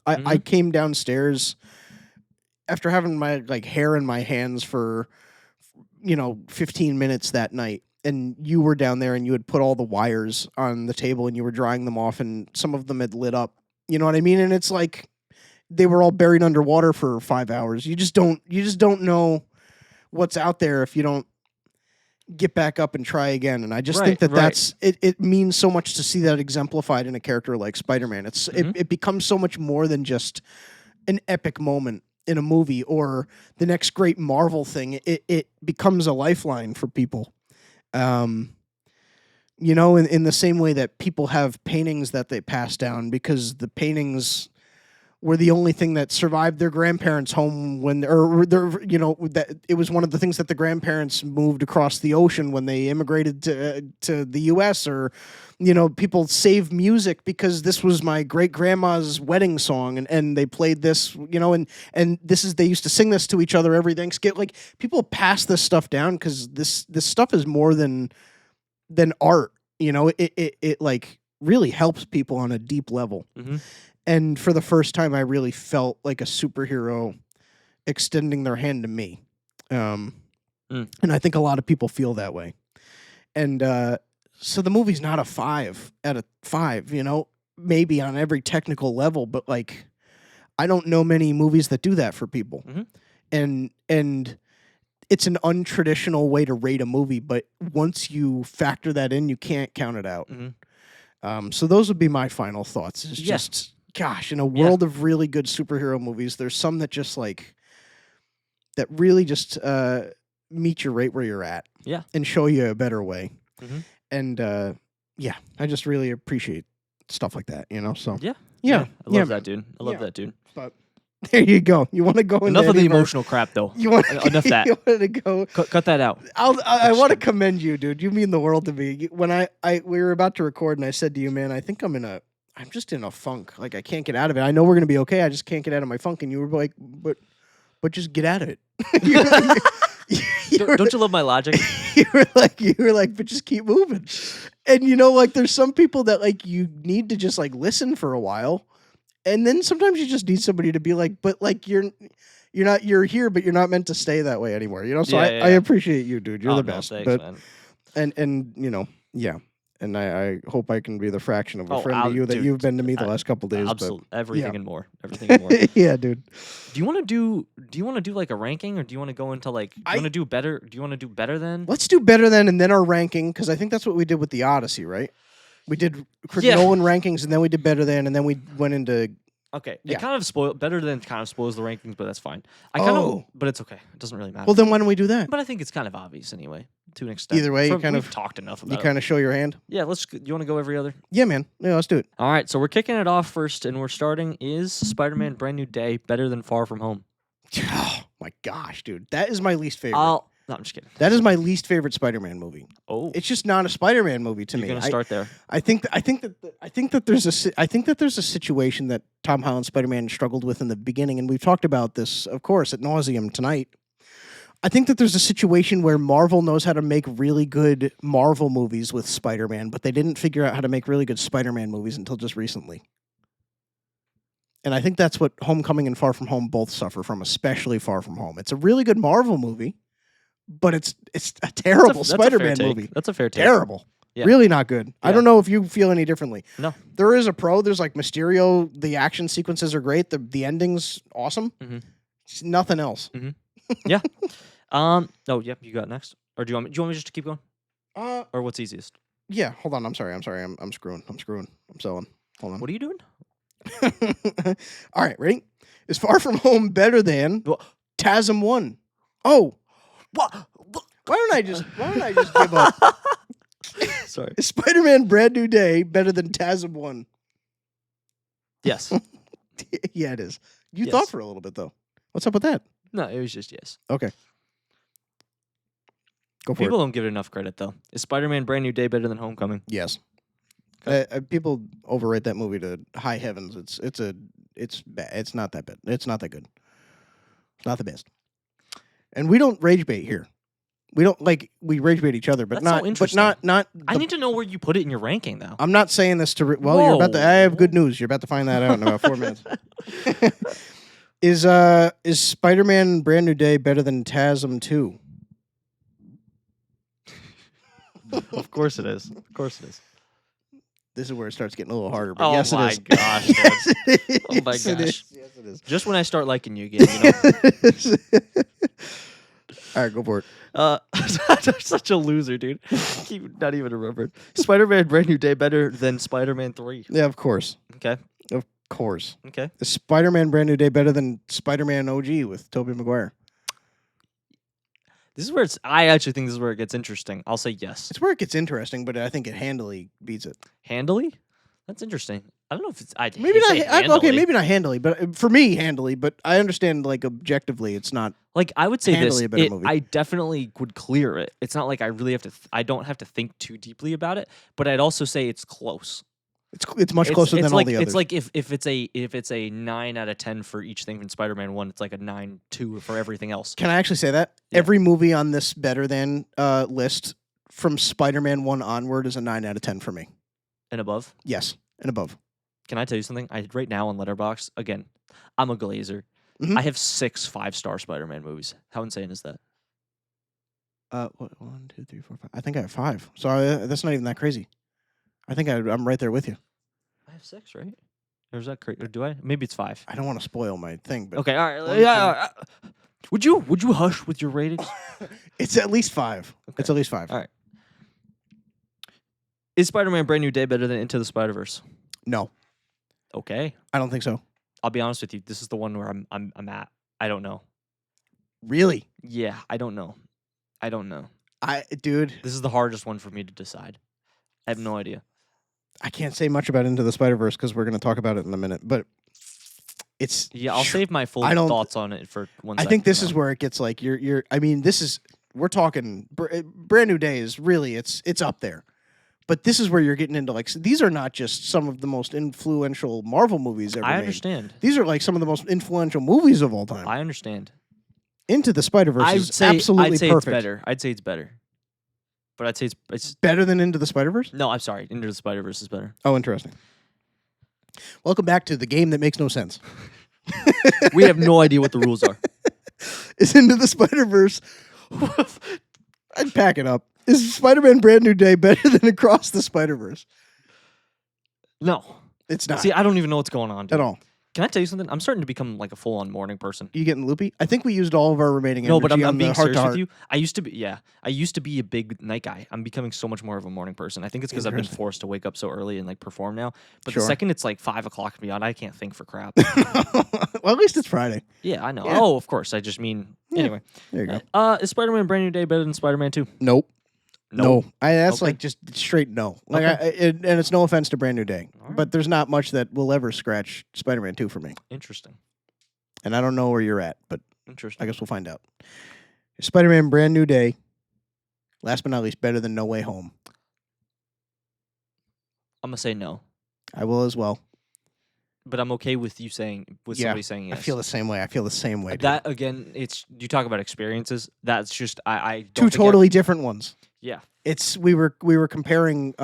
I came downstairs after having my like hair in my hands for 15 minutes that night, and you were down there and you had put all the wires on the table and you were drying them off, and some of them had lit up. You know what I mean? And it's like they were all buried underwater for 5 hours. You just don't know what's out there if you don't get back up and try again. And I just think that's it means so much to see that exemplified in a character like Spider-Man. It becomes so much more than just an epic moment in a movie or the next great Marvel thing. It becomes a lifeline for people. In the same way that people have paintings that they pass down because the paintings were the only thing that survived their grandparents' home that it was one of the things that the grandparents moved across the ocean when they immigrated to the U.S. or, people save music because this was my great grandma's wedding song and they played this, and they used to sing this to each other every Thanksgiving. Like people pass this stuff down because this stuff is more than art. It like really helps people on a deep level. Mm-hmm. And for the first time, I really felt like a superhero extending their hand to me. And I think a lot of people feel that way. And so the movie's not a 5 out of 5, maybe on every technical level, but like I don't know many movies that do that for people. Mm-hmm. And it's an untraditional way to rate a movie, but once you factor that in, you can't count it out. Mm-hmm. So those would be my final thoughts. It's just, gosh, in a world of really good superhero movies, there's some that just like, that really just meet you right where you're at. Yeah. And show you a better way. Mm-hmm. And I just really appreciate stuff like that, so. Yeah. I love that, dude. I love that, dude. But there you go. You want to go into enough of the emotional crap, though. Enough that. You want to go. Cut that out. I want to commend you, dude. You mean the world to me. When we were about to record, and I said to you, man, I think I'm just in a funk. Like I can't get out of it. I know we're gonna be okay. I just can't get out of my funk. And you were like, but just get out of it. Don't you love my logic? You were like, but just keep moving. And like there's some people that like you need to just like listen for a while. And then sometimes you just need somebody to be like, but like you're here, but you're not meant to stay that way anymore. So I appreciate you, dude. You're the best. Thanks, but man. and yeah. And I hope I can be the fraction of a friend to you that you've been to me the last couple days. Absolutely, everything and more. Everything and more. Yeah, dude. Do you want to do like a ranking, or do you want to go into like? Do you want to do better? Do you want to do better than? Let's do better than, and then our ranking, because I think that's what we did with the Odyssey, right? We did Nolan rankings, and then we did better than, and then we went into. Okay, yeah. It kind of better than kind of spoils the rankings, but that's fine. But it's okay. It doesn't really matter. Well, then why don't we do that? But I think it's kind of obvious anyway, to an extent. Either way, we've talked enough about it. You kind of show your hand? Yeah, you want to go every other? Yeah, man. Yeah, let's do it. All right, so we're kicking it off first, and we're starting is Spider-Man Brand New Day better than Far From Home? Oh, my gosh, dude. That is my least favorite. No, I'm just kidding. That is my least favorite Spider-Man movie. Oh, it's just not a Spider-Man movie to me. You're gonna start there. I think that there's a situation that Tom Holland's Spider-Man struggled with in the beginning, and we've talked about this, of course, ad nauseum tonight. I think that there's a situation where Marvel knows how to make really good Marvel movies with Spider-Man, but they didn't figure out how to make really good Spider-Man movies until just recently. And I think that's what Homecoming and Far From Home both suffer from, especially Far From Home. It's a really good Marvel movie, but it's a terrible Spider-Man movie. That's a fair take. Terrible. Yeah. Really not good. Yeah. I don't know if you feel any differently. No. There is a pro. There's like Mysterio. The action sequences are great. The ending's awesome. Mm-hmm. It's nothing else. Mm-hmm. Yeah. Oh, yep. You got next, or do you want me just to keep going? Or what's easiest? Yeah. Hold on. I'm sorry. I'm screwing. I'm selling. Hold on. What are you doing? All right. Ready? Is Far From Home better than TASM 1? Oh. What? Why don't I just give up? Sorry. Is Spider-Man Brand New Day better than TASM 1? Yes. Yeah, it is. You thought for a little bit, though. What's up with that? No, it was just yes. Okay. Go for People it. don't give it enough credit, though. Is Spider-Man Brand New Day better than Homecoming? Yes. People overrate that movie to high heavens. It's not that bad. It's not that good. It's not the best. And we don't rage bait here. We don't we rage bait each other, but That's not. So interesting. But not. I need to know where you put it in your ranking, though. I'm not saying this to. You're about to. I have good news. You're about to find that out in about 4 minutes. Is Spider-Man Brand New Day better than TASM 2? Of course it is. Of course it is. This is where it starts getting a little harder. But yes, it is. Gosh, oh my gosh! Yes, it is. Just when I start liking you again, you know. All right, go for it. I'm such a loser, dude. Keep not even remembered. Spider-Man Brand New Day better than Spider-Man 3. Yeah, of course. Okay. Of course. Okay. Is Spider-Man Brand New Day better than Spider-Man OG with Tobey Maguire? This is where I actually think this is where it gets interesting. I'll say yes. It's where it gets interesting, but I think it handily beats it. Handily? That's interesting. I don't know if it's. Maybe not. Okay, maybe not handily, but for me, handily. But I understand, objectively, it's not. I would say handily this. a better movie. I definitely would clear it. It's not like I really have to. I don't have to think too deeply about it. But I'd also say it's close. It's much closer than all the others. It's like if it's a 9 out of 10 for each thing from Spider-Man 1, it's like a 9.2 for everything else. Can I actually say that? Yeah. Every movie on this better than list from Spider-Man 1 onward is a 9 out of 10 for me. And above? Yes, and above. Can I tell you something? Right now on Letterboxd, again, I'm a glazer. Mm-hmm. I have 6 5-star Spider-Man movies. How insane is that? 1, 2, 3, 4, 5. I think I have 5. So that's not even that crazy. I think I'm right there with you. I have 6, right? Or is that crazy? Or do I? Maybe it's 5. I don't want to spoil my thing, but okay, all right. Yeah. Would you hush with your ratings? It's at least 5. Okay. It's at least 5. All right. Is Spider-Man Brand New Day better than Into the Spider-Verse? No. Okay. I don't think so. I'll be honest with you. This is the one where I'm at. I don't know. Really? Yeah, I don't know. Dude. This is the hardest one for me to decide. I have no idea. I can't say much about Into the Spider-Verse because we're going to talk about it in a minute, but it's... Yeah, I'll save my full thoughts on it for one second. I think this is where it gets we're talking... Brand New Day is really, it's up there. But this is where you're getting into, these are not just some of the most influential Marvel movies ever made. I understand. These are, some of the most influential movies of all time. I understand. Into the Spider-Verse is absolutely perfect. It's better. I'd say it's better. But I'd say it's better than Into the Spider-Verse? No, I'm sorry. Into the Spider-Verse is better. Oh, interesting. Welcome back to the game that makes no sense. We have no idea what the rules are. Is Into the Spider-Verse... I'd pack it up. Is Spider-Man Brand New Day better than Across the Spider-Verse? No. It's not. See, I don't even know what's going on, dude. At all. Can I tell you something? I'm starting to become a full-on morning person. You getting loopy? I think we used all of our remaining energy. No, but I'm being serious with you. I used to be a big night guy. I'm becoming so much more of a morning person. I think it's because I've been forced to wake up so early and perform now. But the second it's 5 o'clock and beyond, I can't think for crap. Well, at least it's Friday. Yeah, I know. Yeah. Oh, of course. I just mean anyway. There you go. Is Spider-Man Brand New Day better than Spider-Man 2? Nope. No. That's just straight no. And it's no offense to Brand New Day, but there's not much that will ever scratch Spider-Man 2 for me. Interesting. And I don't know where you're at, but interesting. I guess we'll find out. Spider-Man Brand New Day, last but not least, better than No Way Home? I'm going to say no. I will as well. But I'm okay with you somebody saying yes. I feel the same way. Dude. That, again, you talk about experiences. That's just, I don't two totally different ones. Yeah. We were comparing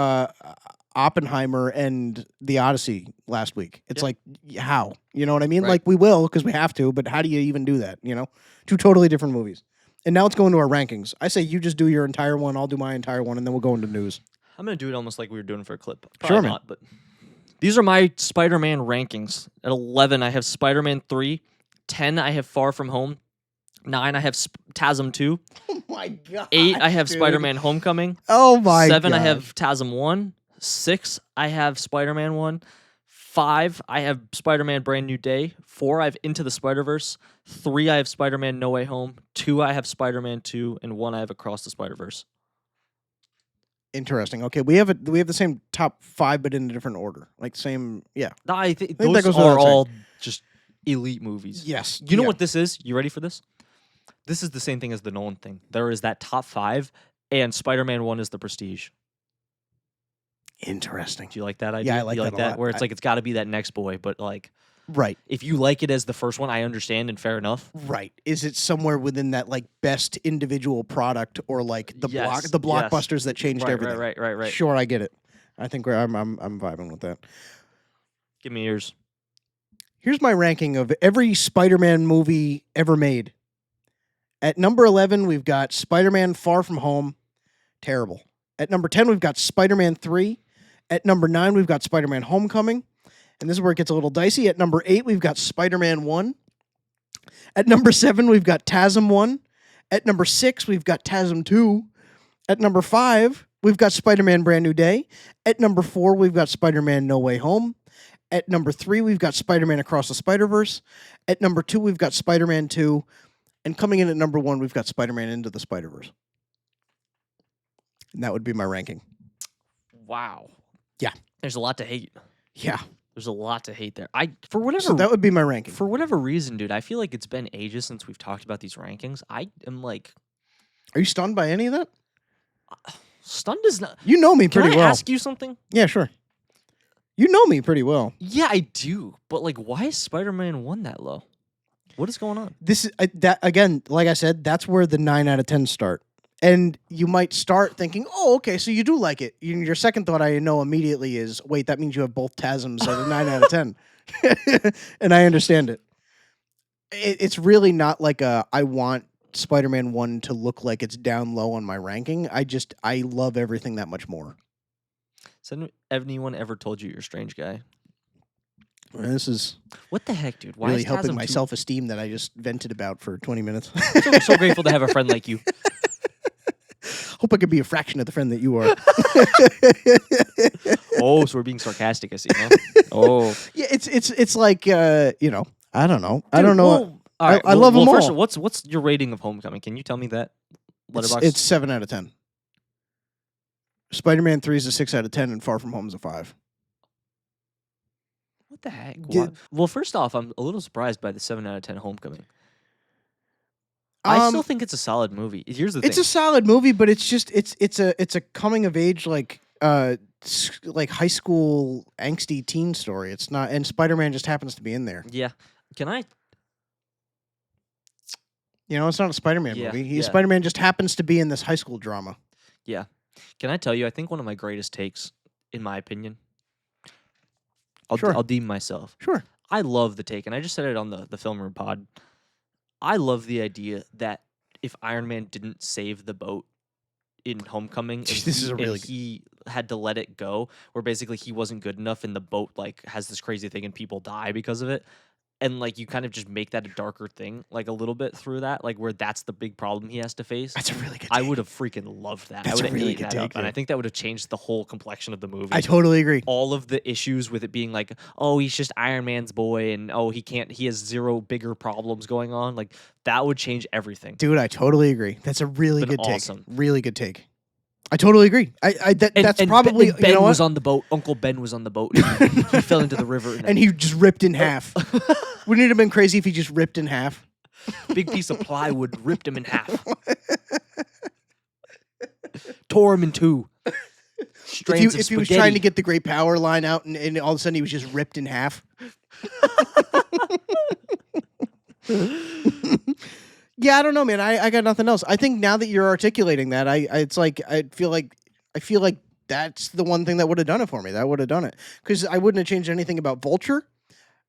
Oppenheimer and The Odyssey last week. It's how? You know what I mean? Right. We will because we have to, but how do you even do that? You know? Two totally different movies. And now it's going to our rankings. I say you just do your entire one, I'll do my entire one, and then we'll go into news. I'm gonna do it almost like we were doing for a clip. Probably sure, not, but these are my Spider-Man rankings. At 11, I have Spider-Man 3. 10, I have Far From Home. 9, I have TASM 2. Oh my god. 8, I have dude. Spider-Man Homecoming. Oh my 7, god. I have TASM 1. 6, I have Spider-Man 1. 5, I have Spider-Man Brand New Day. 4, I have Into the Spider-Verse. 3, I have Spider-Man No Way Home. 2, I have Spider-Man 2. And 1, I have Across the Spider-Verse. Interesting. Okay, we have the same top 5, but in a different order. Like same, yeah. No, I think those are all just elite movies. Yes. You know what this is? You ready for this? This is the same thing as the Nolan thing. There is that top 5, and Spider-Man 1 is the Prestige. Interesting. Do you like that idea? Yeah, I like you that a lot. Where it's like it's got to be that next boy, but like, right. If you like it as the first one, I understand and fair enough. Right. Is it somewhere within that like best individual product or like the blockbusters that changed everything? Right. Sure, I get it. I think I'm vibing with that. Give me yours. Here's my ranking of every Spider-Man movie ever made. At number 11, we've got Spider-Man Far From Home. Terrible. At number 10, we've got Spider-Man 3. At number 9, we've got Spider-Man Homecoming. And this is where it gets a little dicey. At number 8, we've got Spider-Man 1. At number 7, we've got TASM 1. At number 6, we've got TASM 2. At number 5, we've got Spider-Man Brand New Day. At number 4, we've got Spider-Man No Way Home. At number 3, we've got Spider-Man Across the Spider-Verse. At number 2, we've got Spider-Man 2. And coming in at number 1, we've got Spider-Man Into the Spider-Verse. And that would be my ranking. Wow. Yeah. There's a lot to hate. Yeah. There's a lot to hate there. So that would be my ranking. For whatever reason, dude, I feel like it's been ages since we've talked about these rankings. I am like... Are you stunned by any of that? Stunned is not... You know me pretty well. Can I ask you something? Yeah, sure. You know me pretty well. Yeah, I do. But like, why is Spider-Man 1 that low? What is going on? This is that again, like I said, that's where the 9 out of 10 start. And you might start thinking, oh, okay, so you do like it. Your second thought I know immediately is, wait, that means you have both TASMs at a 9 out of 10. And I understand it. It's really not like I want Spider-Man 1 to look like it's down low on my ranking. I love everything that much more. Has anyone ever told you you're a strange guy? This is what the heck, dude? Why really is helping my self-esteem that I just vented about for 20 minutes. I'm so grateful to have a friend like you. Hope I could be a fraction of the friend that you are. Oh, so we're being sarcastic, I see. Huh? Oh, yeah. It's like I don't know. Dude, I don't know. Well, all right, I love them all. First, what's your rating of Homecoming? Can you tell me that? Letterboxd? It's 7 out of 10. Spider-Man 3 is a 6 out of 10, and Far From Home is a 5. What the heck? Well, first off, I'm a little surprised by the 7 out of 10 Homecoming. I still think it's a solid movie. Here's the thing. It's a solid movie, but it's just it's a coming of age like high school angsty teen story. It's not, and Spider-Man just happens to be in there. Yeah. Can I? It's not a Spider-Man movie. Spider-Man just happens to be in this high school drama. Yeah. Can I tell you? I think one of my greatest takes, in my opinion. I'll deem myself. Sure. I love the take, and I just said it on the Film Room pod. I love the idea that if Iron Man didn't save the boat in Homecoming, he had to let it go, where basically he wasn't good enough, and the boat like has this crazy thing, and people die because of it. And like you kind of just make that a darker thing, like a little bit through that, like where that's the big problem he has to face. That's a really good take. I would have freaking loved that. That's I would have really eaten good that take, up, and I think that would have changed the whole complexion of the movie. I totally agree. All of the issues with it being like, oh, he's just Iron Man's boy, and oh, he has zero bigger problems going on. Like that would change everything. Dude, I totally agree. That's a really good awesome. take. Really good take. I totally agree. That's probably Ben was on the boat. Uncle Ben was on the boat. He fell into the river, and he just ripped in half. Wouldn't it have been crazy if he just ripped in half? Big piece of plywood ripped him in half. Tore him in two. If he was trying to get the great power line out, and all of a sudden he was just ripped in half. Yeah, I don't know, man. I got nothing else. I think now that you're articulating that, I feel like that's the one thing that would have done it for me. That would have done it, because I wouldn't have changed anything about Vulture.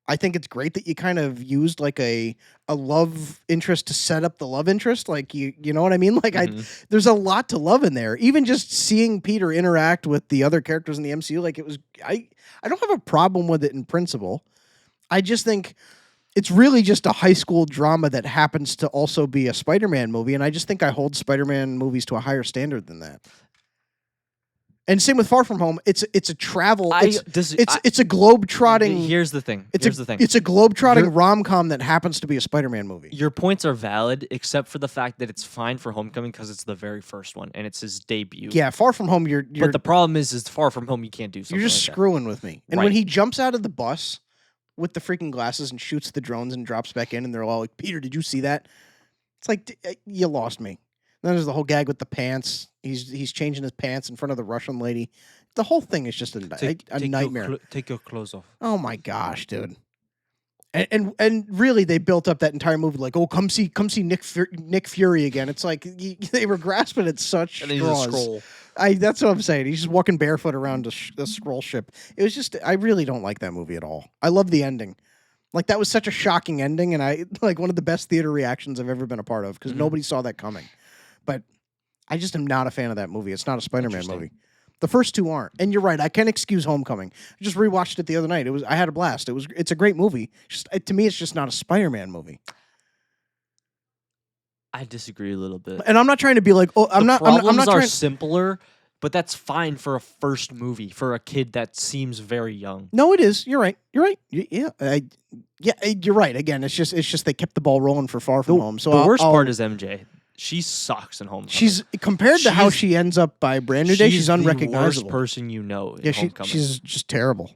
I think it's great that you kind of used like a love interest to set up the love interest. Like you know what I mean? Like there's a lot to love in there. Even just seeing Peter interact with the other characters in the MCU, like it was, I don't have a problem with it in principle. I just think it's really just a high school drama that happens to also be a Spider-Man movie. And I just think I hold Spider-Man movies to a higher standard than that. And same with Far From Home. It's a travel. It's a globe-trotting. Here's the thing. It's a globe-trotting rom-com that happens to be a Spider-Man movie. Your points are valid, except for the fact that it's fine for Homecoming because it's the very first one and it's his debut. Yeah, Far From Home. But the problem is Far From Home. You can't do something. You're just like screwing with me. And when he jumps out of the bus with the freaking glasses and shoots the drones and drops back in, and they're all like, "Peter, did you see that?" It's like you lost me. Then there's the whole gag with the pants. He's changing his pants in front of the Russian lady. The whole thing is just a nightmare. Take your clothes off. Oh my gosh, dude! And really, they built up that entire movie like, oh, come see Nick Fury again. It's like they were grasping at such straws. He's a scroll. That's what I'm saying. He's just walking barefoot around the scroll ship. It was just, I really don't like that movie at all. I love the ending. Like, that was such a shocking ending, and I like one of the best theater reactions I've ever been a part of because nobody saw that coming. But I just am not a fan of that movie. It's not a Spider-Man movie. The first two aren't. And you're right. I can excuse Homecoming. I just rewatched it the other night. I had a blast. It's a great movie. To me, it's just not a Spider-Man movie. I disagree a little bit. And I'm not trying to be like, oh, I'm not are simpler, but that's fine for a first movie for a kid that seems very young. No, it is. You're right. Yeah. You're right. Again, it's just they kept the ball rolling for Far From Home. So the worst part is MJ. She sucks in Homecoming. She's compared to how she ends up by Brand New Day. She's unrecognizable. She's the worst person you know. In Homecoming. She's just terrible.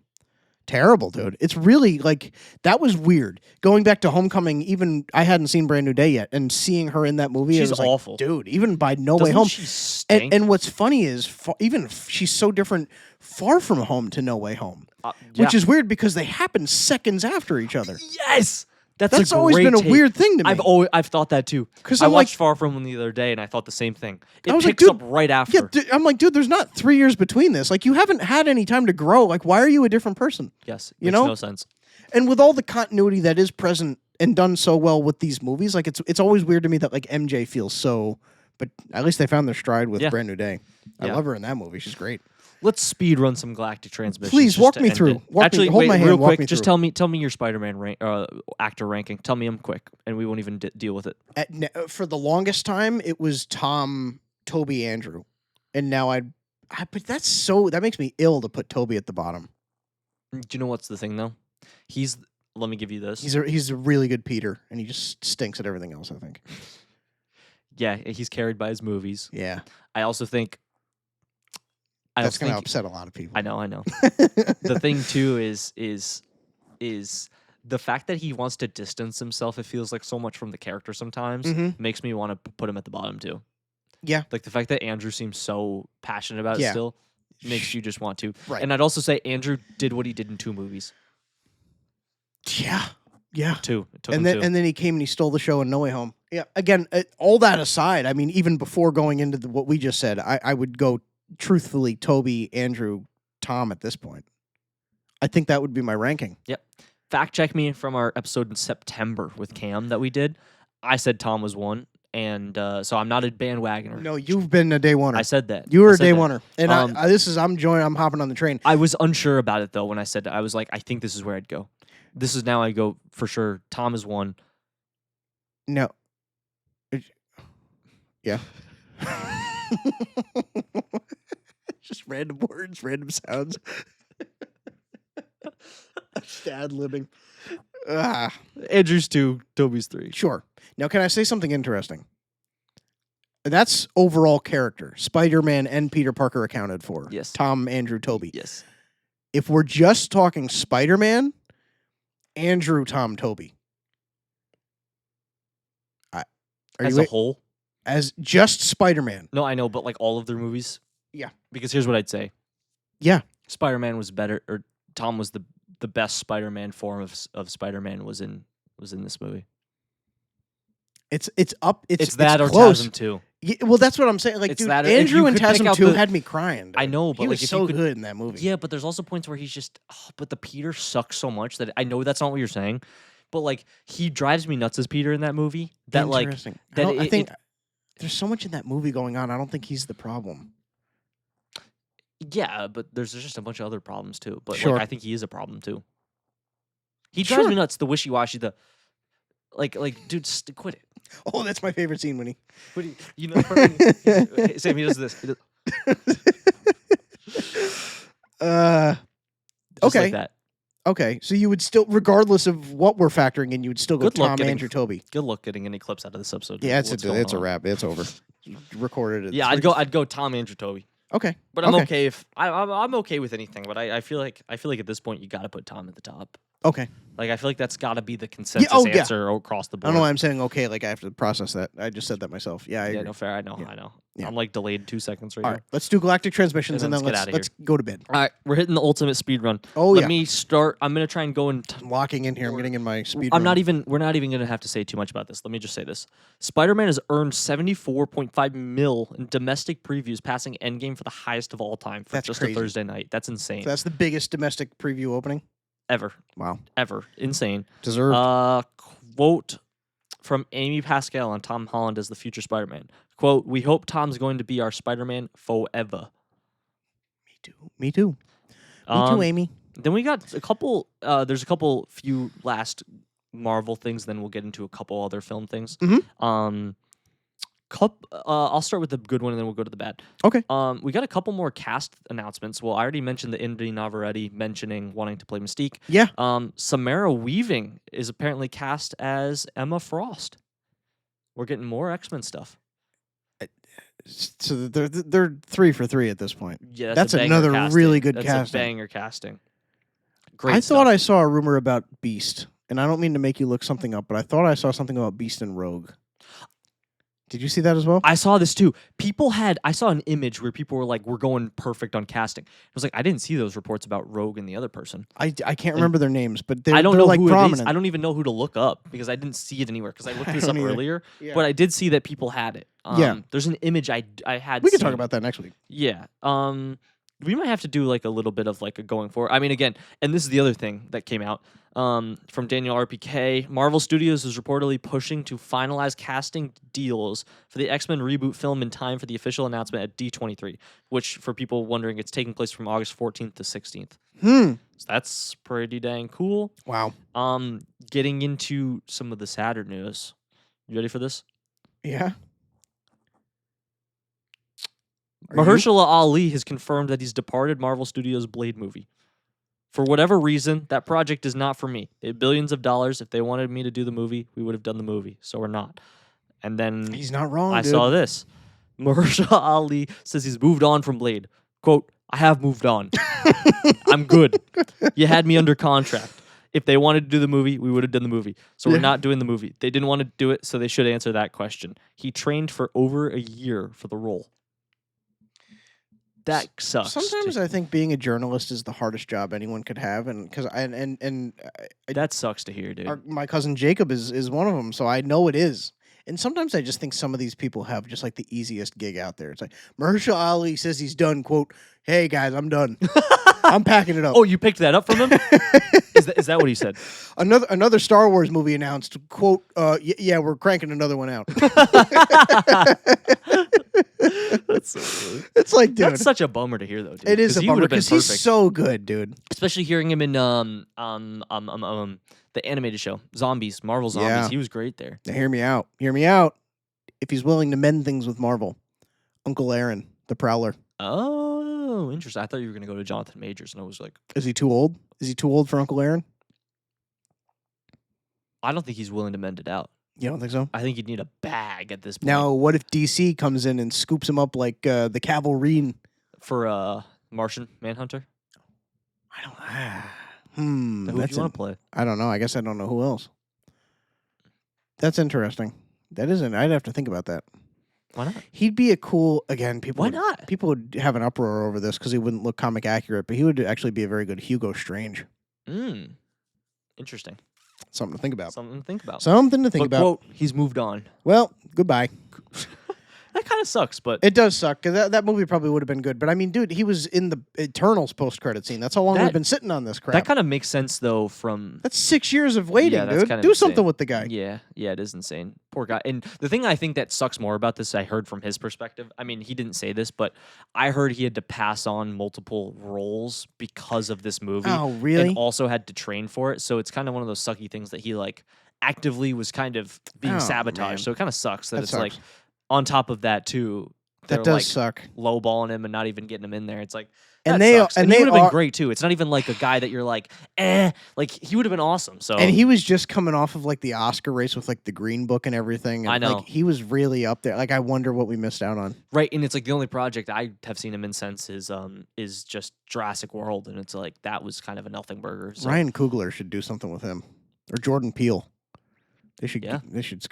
Terrible, dude. It's really like that was weird. Going back to Homecoming, even I hadn't seen Brand New Day yet, and seeing her in that movie, she's it was awful, like, dude. Even by No Way Home, she stink? And what's funny is even she's so different Far From Home to No Way Home, which is weird because they happen seconds after each other. Yes. That's always been a weird thing to me. I've thought that too. Because I watched Far From Home the other day, and I thought the same thing. It picks up right after. Yeah, I'm like, dude, there's not 3 years between this. Like, you haven't had any time to grow. Like, why are you a different person? Yes, makes no sense. And with all the continuity that is present and done so well with these movies, like it's always weird to me that like MJ feels so. But at least they found their stride with Brand New Day. I love her in that movie. She's great. Let's speed run some Galactic Transmissions. Please walk me through. Hold my hand. Real quick, just tell me your Spider-Man actor ranking. Tell me them quick, and we won't even deal with it. For the longest time, it was Tom, Toby, Andrew, and now but that makes me ill to put Toby at the bottom. Do you know what's the thing though? Let me give you this. He's a really good Peter, and he just stinks at everything else, I think. Yeah, he's carried by his movies. Yeah, I also think. That's going to upset a lot of people. I know. The thing too is the fact that he wants to distance himself. It feels like so much from the character sometimes makes me want to put him at the bottom too. Yeah, like the fact that Andrew seems so passionate about it still makes you just want to. Right. And I'd also say Andrew did what he did in 2 movies. Yeah. 2. It took and him 2. And then he came and he stole the show in No Way Home. Yeah. Again, all that aside, I mean, even before going into what we just said, I would go. Truthfully, Toby, Andrew, Tom at this point. I think that would be my ranking. Yep. Fact check me from our episode in September with Cam that we did. I said Tom was 1, and so I'm not a bandwagoner. No, you've been a day oneer. I said that. You were a day oneer. And I'm hopping on the train. I was unsure about it, though, when I said that. I was like, I think this is where I'd go. This is now I go for sure. Tom is 1. No. Yeah. Just random words, random sounds. Just ad-libbing. Andrew's 2, Toby's 3. Sure. Now, can I say something interesting? That's overall character. Spider-Man and Peter Parker accounted for. Yes. Tom, Andrew, Toby. Yes. If we're just talking Spider-Man, Andrew, Tom, Toby. As a whole? As just Spider-Man. No, I know, but like all of their movies? Yeah. Because here's what I'd say. Yeah. Spider-Man was better, or Tom was the best Spider-Man form of Spider-Man was in this movie. It's up. It's that or close. TASM 2. Yeah, well, that's what I'm saying. Like, dude, Andrew and TASM 2 had me crying. Dude. I know, but he was like, so good in that movie. Yeah, but there's also points where he's just. Oh, but the Peter sucks so much that I know that's not what you're saying, but like he drives me nuts as Peter in that movie. That Interesting. I think there's so much in that movie going on. I don't think he's the problem. Yeah, but there's just a bunch of other problems too. But sure. like, I think he is a problem too. He drives me nuts. The wishy-washy. The like, dude, quit it. Oh, that's my favorite scene when he. You know, Sam, he does this. Okay. Like that. Okay, so you would still, regardless of what we're factoring in, you would still go Tom, Andrew, Toby. Good luck getting any clips out of this episode. Yeah, it's a wrap. It's over. Recorded it. Yeah, I'd go Tom, Andrew, Toby. Okay, but I'm okay if I'm okay with anything. But I feel like at this point you got to put Tom at the top. Okay. Like, I feel like that's got to be the consensus answer across the board. I don't know why I'm saying okay. Like, I have to process that. I just said that myself. Yeah, I agree. No, fair. I know. Yeah. I'm like delayed 2 seconds right now. All right, let's do Galactic Transmissions and then let's go to bed. All right, we're hitting the ultimate speed run. Let me start. I'm gonna try and go and locking in here. I'm getting in my speed run. We're not even gonna have to say too much about this. Let me just say this: Spider-Man has earned $74.5 million in domestic previews, passing Endgame for the highest of all time for just a Thursday night. That's insane. So that's the biggest domestic preview opening ever. Wow. Ever. Insane. Deserved. Quote from Amy Pascal on Tom Holland as the future Spider-Man. Quote, "We hope Tom's going to be our Spider-Man forever." Me too. Me too, Amy. Then we got a couple, there's few last Marvel things, then we'll get into a couple other film things. Mm-hmm. I'll start with the good one and then we'll go to the bad. Okay. We got a couple more cast announcements. Well, I already mentioned the Indy Navarrete mentioning wanting to play Mystique. Yeah. Samara Weaving is apparently cast as Emma Frost. We're getting more X-Men stuff. So they're 3 for 3 at this point. Yeah, that's another really good casting. That's a banger casting. Great. I thought I saw a rumor about Beast, and I don't mean to make you look something up, but I thought I saw something about Beast and Rogue. Did you see that as well? I saw this too. I saw an image where people were like, "We're going perfect on casting." I was like, I didn't see those reports about Rogue and the other person. I can't remember their names, but they're know like who prominent. It is. I don't even know who to look up because I didn't see it anywhere because I looked this up earlier. Yeah. But I did see that people had it. There's an image I had. We can talk about that next week. Yeah. We might have to do like a little bit of like a going forward. I mean, again, and this is the other thing that came out from Daniel RPK. Marvel Studios is reportedly pushing to finalize casting deals for the X-Men reboot film in time for the official announcement at D23, which, for people wondering, it's taking place from August 14th to 16th. So that's pretty dang cool. Wow. Getting into some of the sadder news. You ready for this? Yeah. Mahershala Ali has confirmed that he's departed Marvel Studios' Blade movie. For whatever reason, that project is not for me. They had billions of dollars. If they wanted me to do the movie, we would have done the movie. So we're not. And then he's not wrong. I saw this. Mahershala Ali says he's moved on from Blade. Quote, "I have moved on. I'm good. You had me under contract. If they wanted to do the movie, we would have done the movie. So we're not doing the movie. They didn't want to do it, so they should answer that question. He trained for over a year for the role." That sucks. Sometimes I think being a journalist is the hardest job anyone could have, and because that sucks to hear, dude. My cousin Jacob is one of them, so I know it is. And sometimes I just think some of these people have just like the easiest gig out there. It's like Mahershala Ali says he's done. Quote, "Hey guys, I'm done. I'm packing it up." Oh, you picked that up from him? Is that what he said? Another Star Wars movie announced. Quote, yeah, we're cranking another one out. That's so silly. It's like, dude, that's such a bummer to hear, though. Dude. It is a bummer because he's so good, dude. Especially hearing him in the animated show, Zombies, Marvel Zombies. Yeah. He was great there. Now, hear me out. Hear me out. If he's willing to mend things with Marvel, Uncle Aaron, the Prowler. Oh, interesting. I thought you were gonna go to Jonathan Majors, and I was like, is he too old? Is he too old for Uncle Aaron? I don't think he's willing to mend it out. You don't think so? I think you'd need a bag at this point. Now, what if DC comes in and scoops him up like the Cavalry for Martian Manhunter? I don't. Who do you want to play? I don't know. I guess I don't know who else. That's interesting. That isn't. I'd have to think about that. Why not? He'd be a cool. Again, people. Why not? People would have an uproar over this because he wouldn't look comic accurate, but he would actually be a very good Hugo Strange. Interesting. Something to think about. Something to think about. Something to think about. Quote, he's moved on. Well, goodbye. That kind of sucks, but... It does suck, because that movie probably would have been good. But, I mean, dude, he was in the Eternals post-credit scene. That's how long we've been sitting on this crap. That kind of makes sense, though, from... That's 6 years of waiting, Yeah, that's dude. kind of Do insane. something with the guy. Yeah, it is insane. Poor guy. And the thing I think that sucks more about this, I heard from his perspective, I mean, he didn't say this, but I heard he had to pass on multiple roles because of this movie. Oh, really? And also had to train for it. So it's kind of one of those sucky things that he, like, actively was kind of being sabotaged. Man. So it kind of sucks that it's sucks. like, on top of that, too, that does suck. Lowballing him and not even getting him in there. It's like, and that they sucks. and he they would have been great too. It's not even like a guy that you're like, like he would have been awesome. So and he was just coming off of like the Oscar race with like the Green Book and everything. And, I know like, he was really up there. Like I wonder what we missed out on. Right, and it's like the only project I have seen him in since is just Jurassic World, and it's like that was kind of a nothing burger. So. Ryan Coogler should do something with him, or Jordan Peele. They should. Yeah.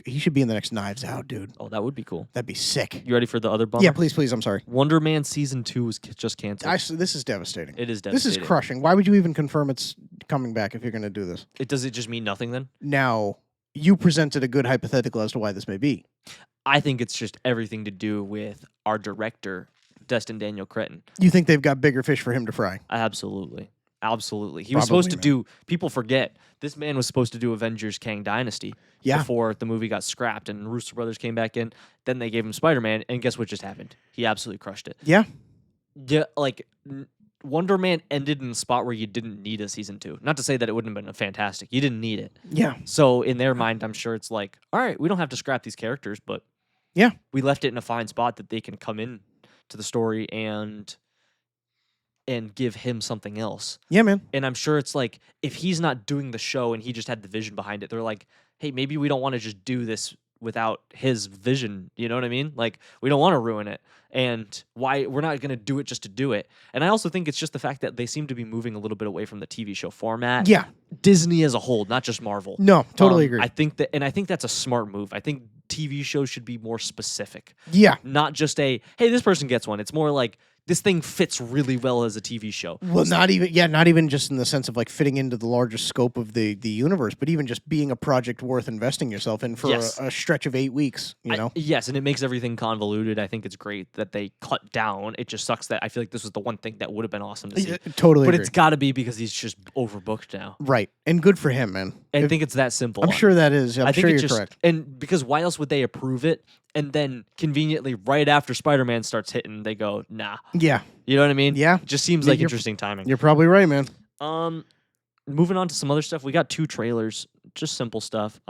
He should be in the next Knives Out, dude. Oh, that would be cool. That'd be sick. You ready for the other bummer? Yeah, please. I'm sorry. Wonder Man season 2 was just canceled. This is devastating. It is devastating. This is crushing. Why would you even confirm it's coming back if you're going to do this? Does it just mean nothing then? Now, you presented a good hypothetical as to why this may be. I think it's just everything to do with our director, Destin Daniel Cretton. You think they've got bigger fish for him to fry? Absolutely. He was supposed to do... People forget, this man was supposed to do Avengers Kang Dynasty before the movie got scrapped and Russo Brothers came back in. Then they gave him Spider-Man, and guess what just happened? He absolutely crushed it. Yeah. Yeah, like... Wonder Man ended in a spot where you didn't need a season 2. Not to say that it wouldn't have been fantastic. You didn't need it. Yeah. So in their mind, I'm sure it's like, all right, we don't have to scrap these characters, but we left it in a fine spot that they can come in to the story and give him something else. Yeah, man. And I'm sure it's like, if he's not doing the show and he just had the vision behind it, they're like, hey, maybe we don't want to just do this without his vision. You know what I mean? Like, we don't want to ruin it. And why we're not going to do it just to do it. And I also think it's just the fact that they seem to be moving a little bit away from the TV show format. Yeah. Disney as a whole, not just Marvel. No, totally agree. I think that's a smart move. I think TV shows should be more specific. Yeah. Not just hey, this person gets one. It's more like, this thing fits really well as a TV show. Well, not even just in the sense of like fitting into the larger scope of the universe, but even just being a project worth investing yourself in for a stretch of 8 weeks, you know? Yes, and it makes everything convoluted. I think it's great that they cut down. It just sucks that I feel like this was the one thing that would have been awesome to see. Totally But agree. it's got to be because he's just overbooked now. Right. And good for him, man. I think it's that simple. I'm sure that is. I'm sure you're correct. And because why else would they approve it? And then conveniently, right after Spider-Man starts hitting, they go, nah. Yeah. You know what I mean? Yeah. It just seems like interesting timing. You're probably right, man. Moving on to some other stuff. We got 2 trailers, just simple stuff.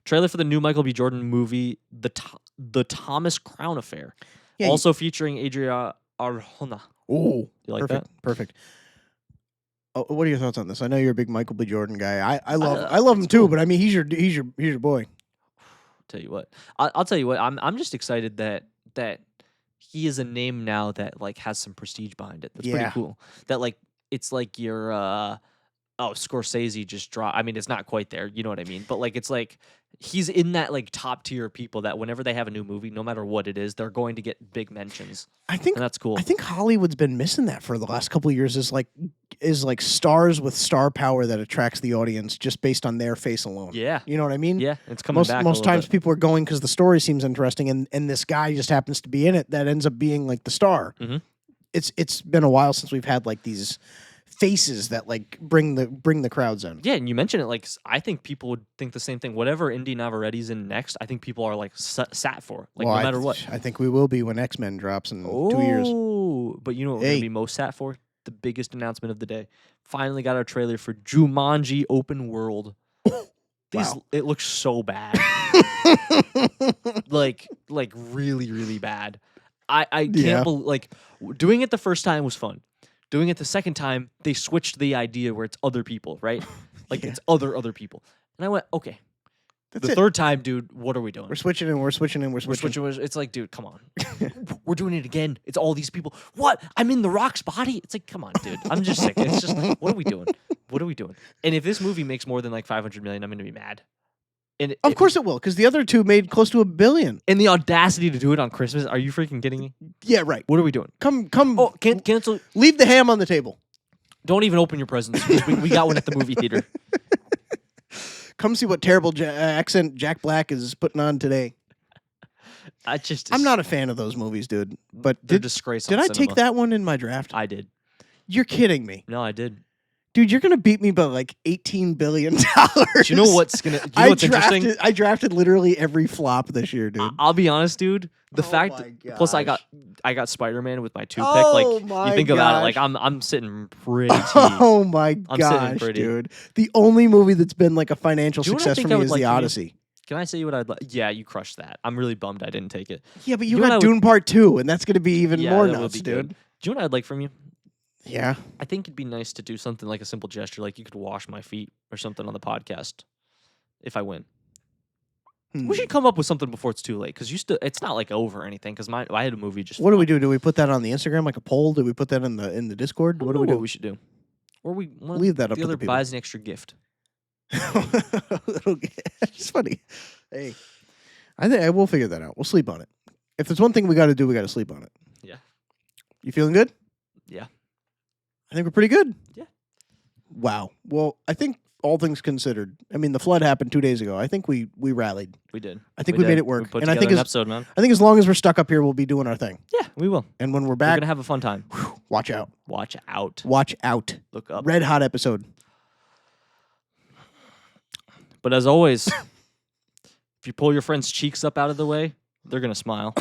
Trailer for the new Michael B. Jordan movie, The Thomas Crown Affair. Yeah, also featuring Adria Arjona. Oh, you like that? Perfect. Oh, what are your thoughts on this? I know you're a big Michael B. Jordan guy. I love him too, but I mean he's your boy. Tell you what, I'll tell you what. I'm just excited that he is a name now that like has some prestige behind it. That's pretty cool. That like it's like your Scorsese just dropped. I mean, it's not quite there. You know what I mean? But like it's like he's in that like top tier people that whenever they have a new movie, no matter what it is, they're going to get big mentions. And that's cool. I think Hollywood's been missing that for the last couple of years. Is like stars with star power that attracts the audience just based on their face alone. Yeah. You know what I mean? Yeah, it's coming back. Most times people are going because the story seems interesting, and this guy just happens to be in it that ends up being like the star. Mm-hmm. It's been a while since we've had like these faces that like bring the crowds in. Yeah, and you mentioned it, like I think people would think the same thing. Whatever Indy Navarrette's in next, I think people are like sat for, like no matter what. I think we will be when X-Men drops in 2 years. Oh, but you know what we're gonna be most sat for? The biggest announcement of the day. Finally got our trailer for Jumanji Open World. It looks so bad. like really, really bad. I can't believe, like, doing it the first time was fun. Doing it the second time, they switched the idea where it's other people, right? Like it's other people. And I went, okay. The third time, dude, what are we doing? We're switching. It's like, dude, come on. We're doing it again. It's all these people. What? I'm in The Rock's body? It's like, come on, dude. I'm just sick. It's just, what are we doing? What are we doing? And if this movie makes more than like $500 million, I'm going to be mad. And of course it will, because the other two made close to $1 billion. And the audacity to do it on Christmas? Are you freaking kidding me? Yeah, right. What are we doing? Come. Oh, cancel. Leave the ham on the table. Don't even open your presents. We got one at the movie theater. Come see what terrible accent Jack Black is putting on today. I'm not a fan of those movies, dude. But disgrace. Did I take that one in my draft? I did. You're kidding me. No, I did. Dude, you're gonna beat me by like $18 billion. Do you know what's interesting? I drafted literally every flop this year, dude. I'll be honest, dude. The fact, plus I got Spider-Man with my 2 pick. Like you think about it, like I'm sitting pretty. Oh my gosh, dude! The only movie that's been like a financial success for me is The Odyssey. Can I say what I'd like? Yeah, you crushed that. I'm really bummed I didn't take it. Yeah, but you got Dune Part 2, and that's gonna be even more nuts, dude. Do you know what I'd like from you? Yeah. I think it'd be nice to do something like a simple gesture, like you could wash my feet or something on the podcast if I win. We should come up with something before it's too late, because it's not like over or anything, because I had a movie just. What do we do? Do we put that on the Instagram like a poll? Do we put that in the Discord? What do we do? What we should do? Or we leave that up to the people. Buys an extra gift. It's funny. Hey, I think we'll figure that out. We'll sleep on it. If there's one thing we got to do, we got to sleep on it. Yeah. You feeling good? Yeah. I think we're pretty good. Yeah. Wow. Well, I think all things considered, I mean, the flood happened 2 days ago. I think we rallied. We did. I think we made it work. We put I think an episode, man. I think as long as we're stuck up here, we'll be doing our thing. Yeah, we will. And when we're back, we're gonna have a fun time. Watch out. Watch out. Watch out. Look up. Red hot episode. But as always, if you pull your friend's cheeks up out of the way, they're gonna smile.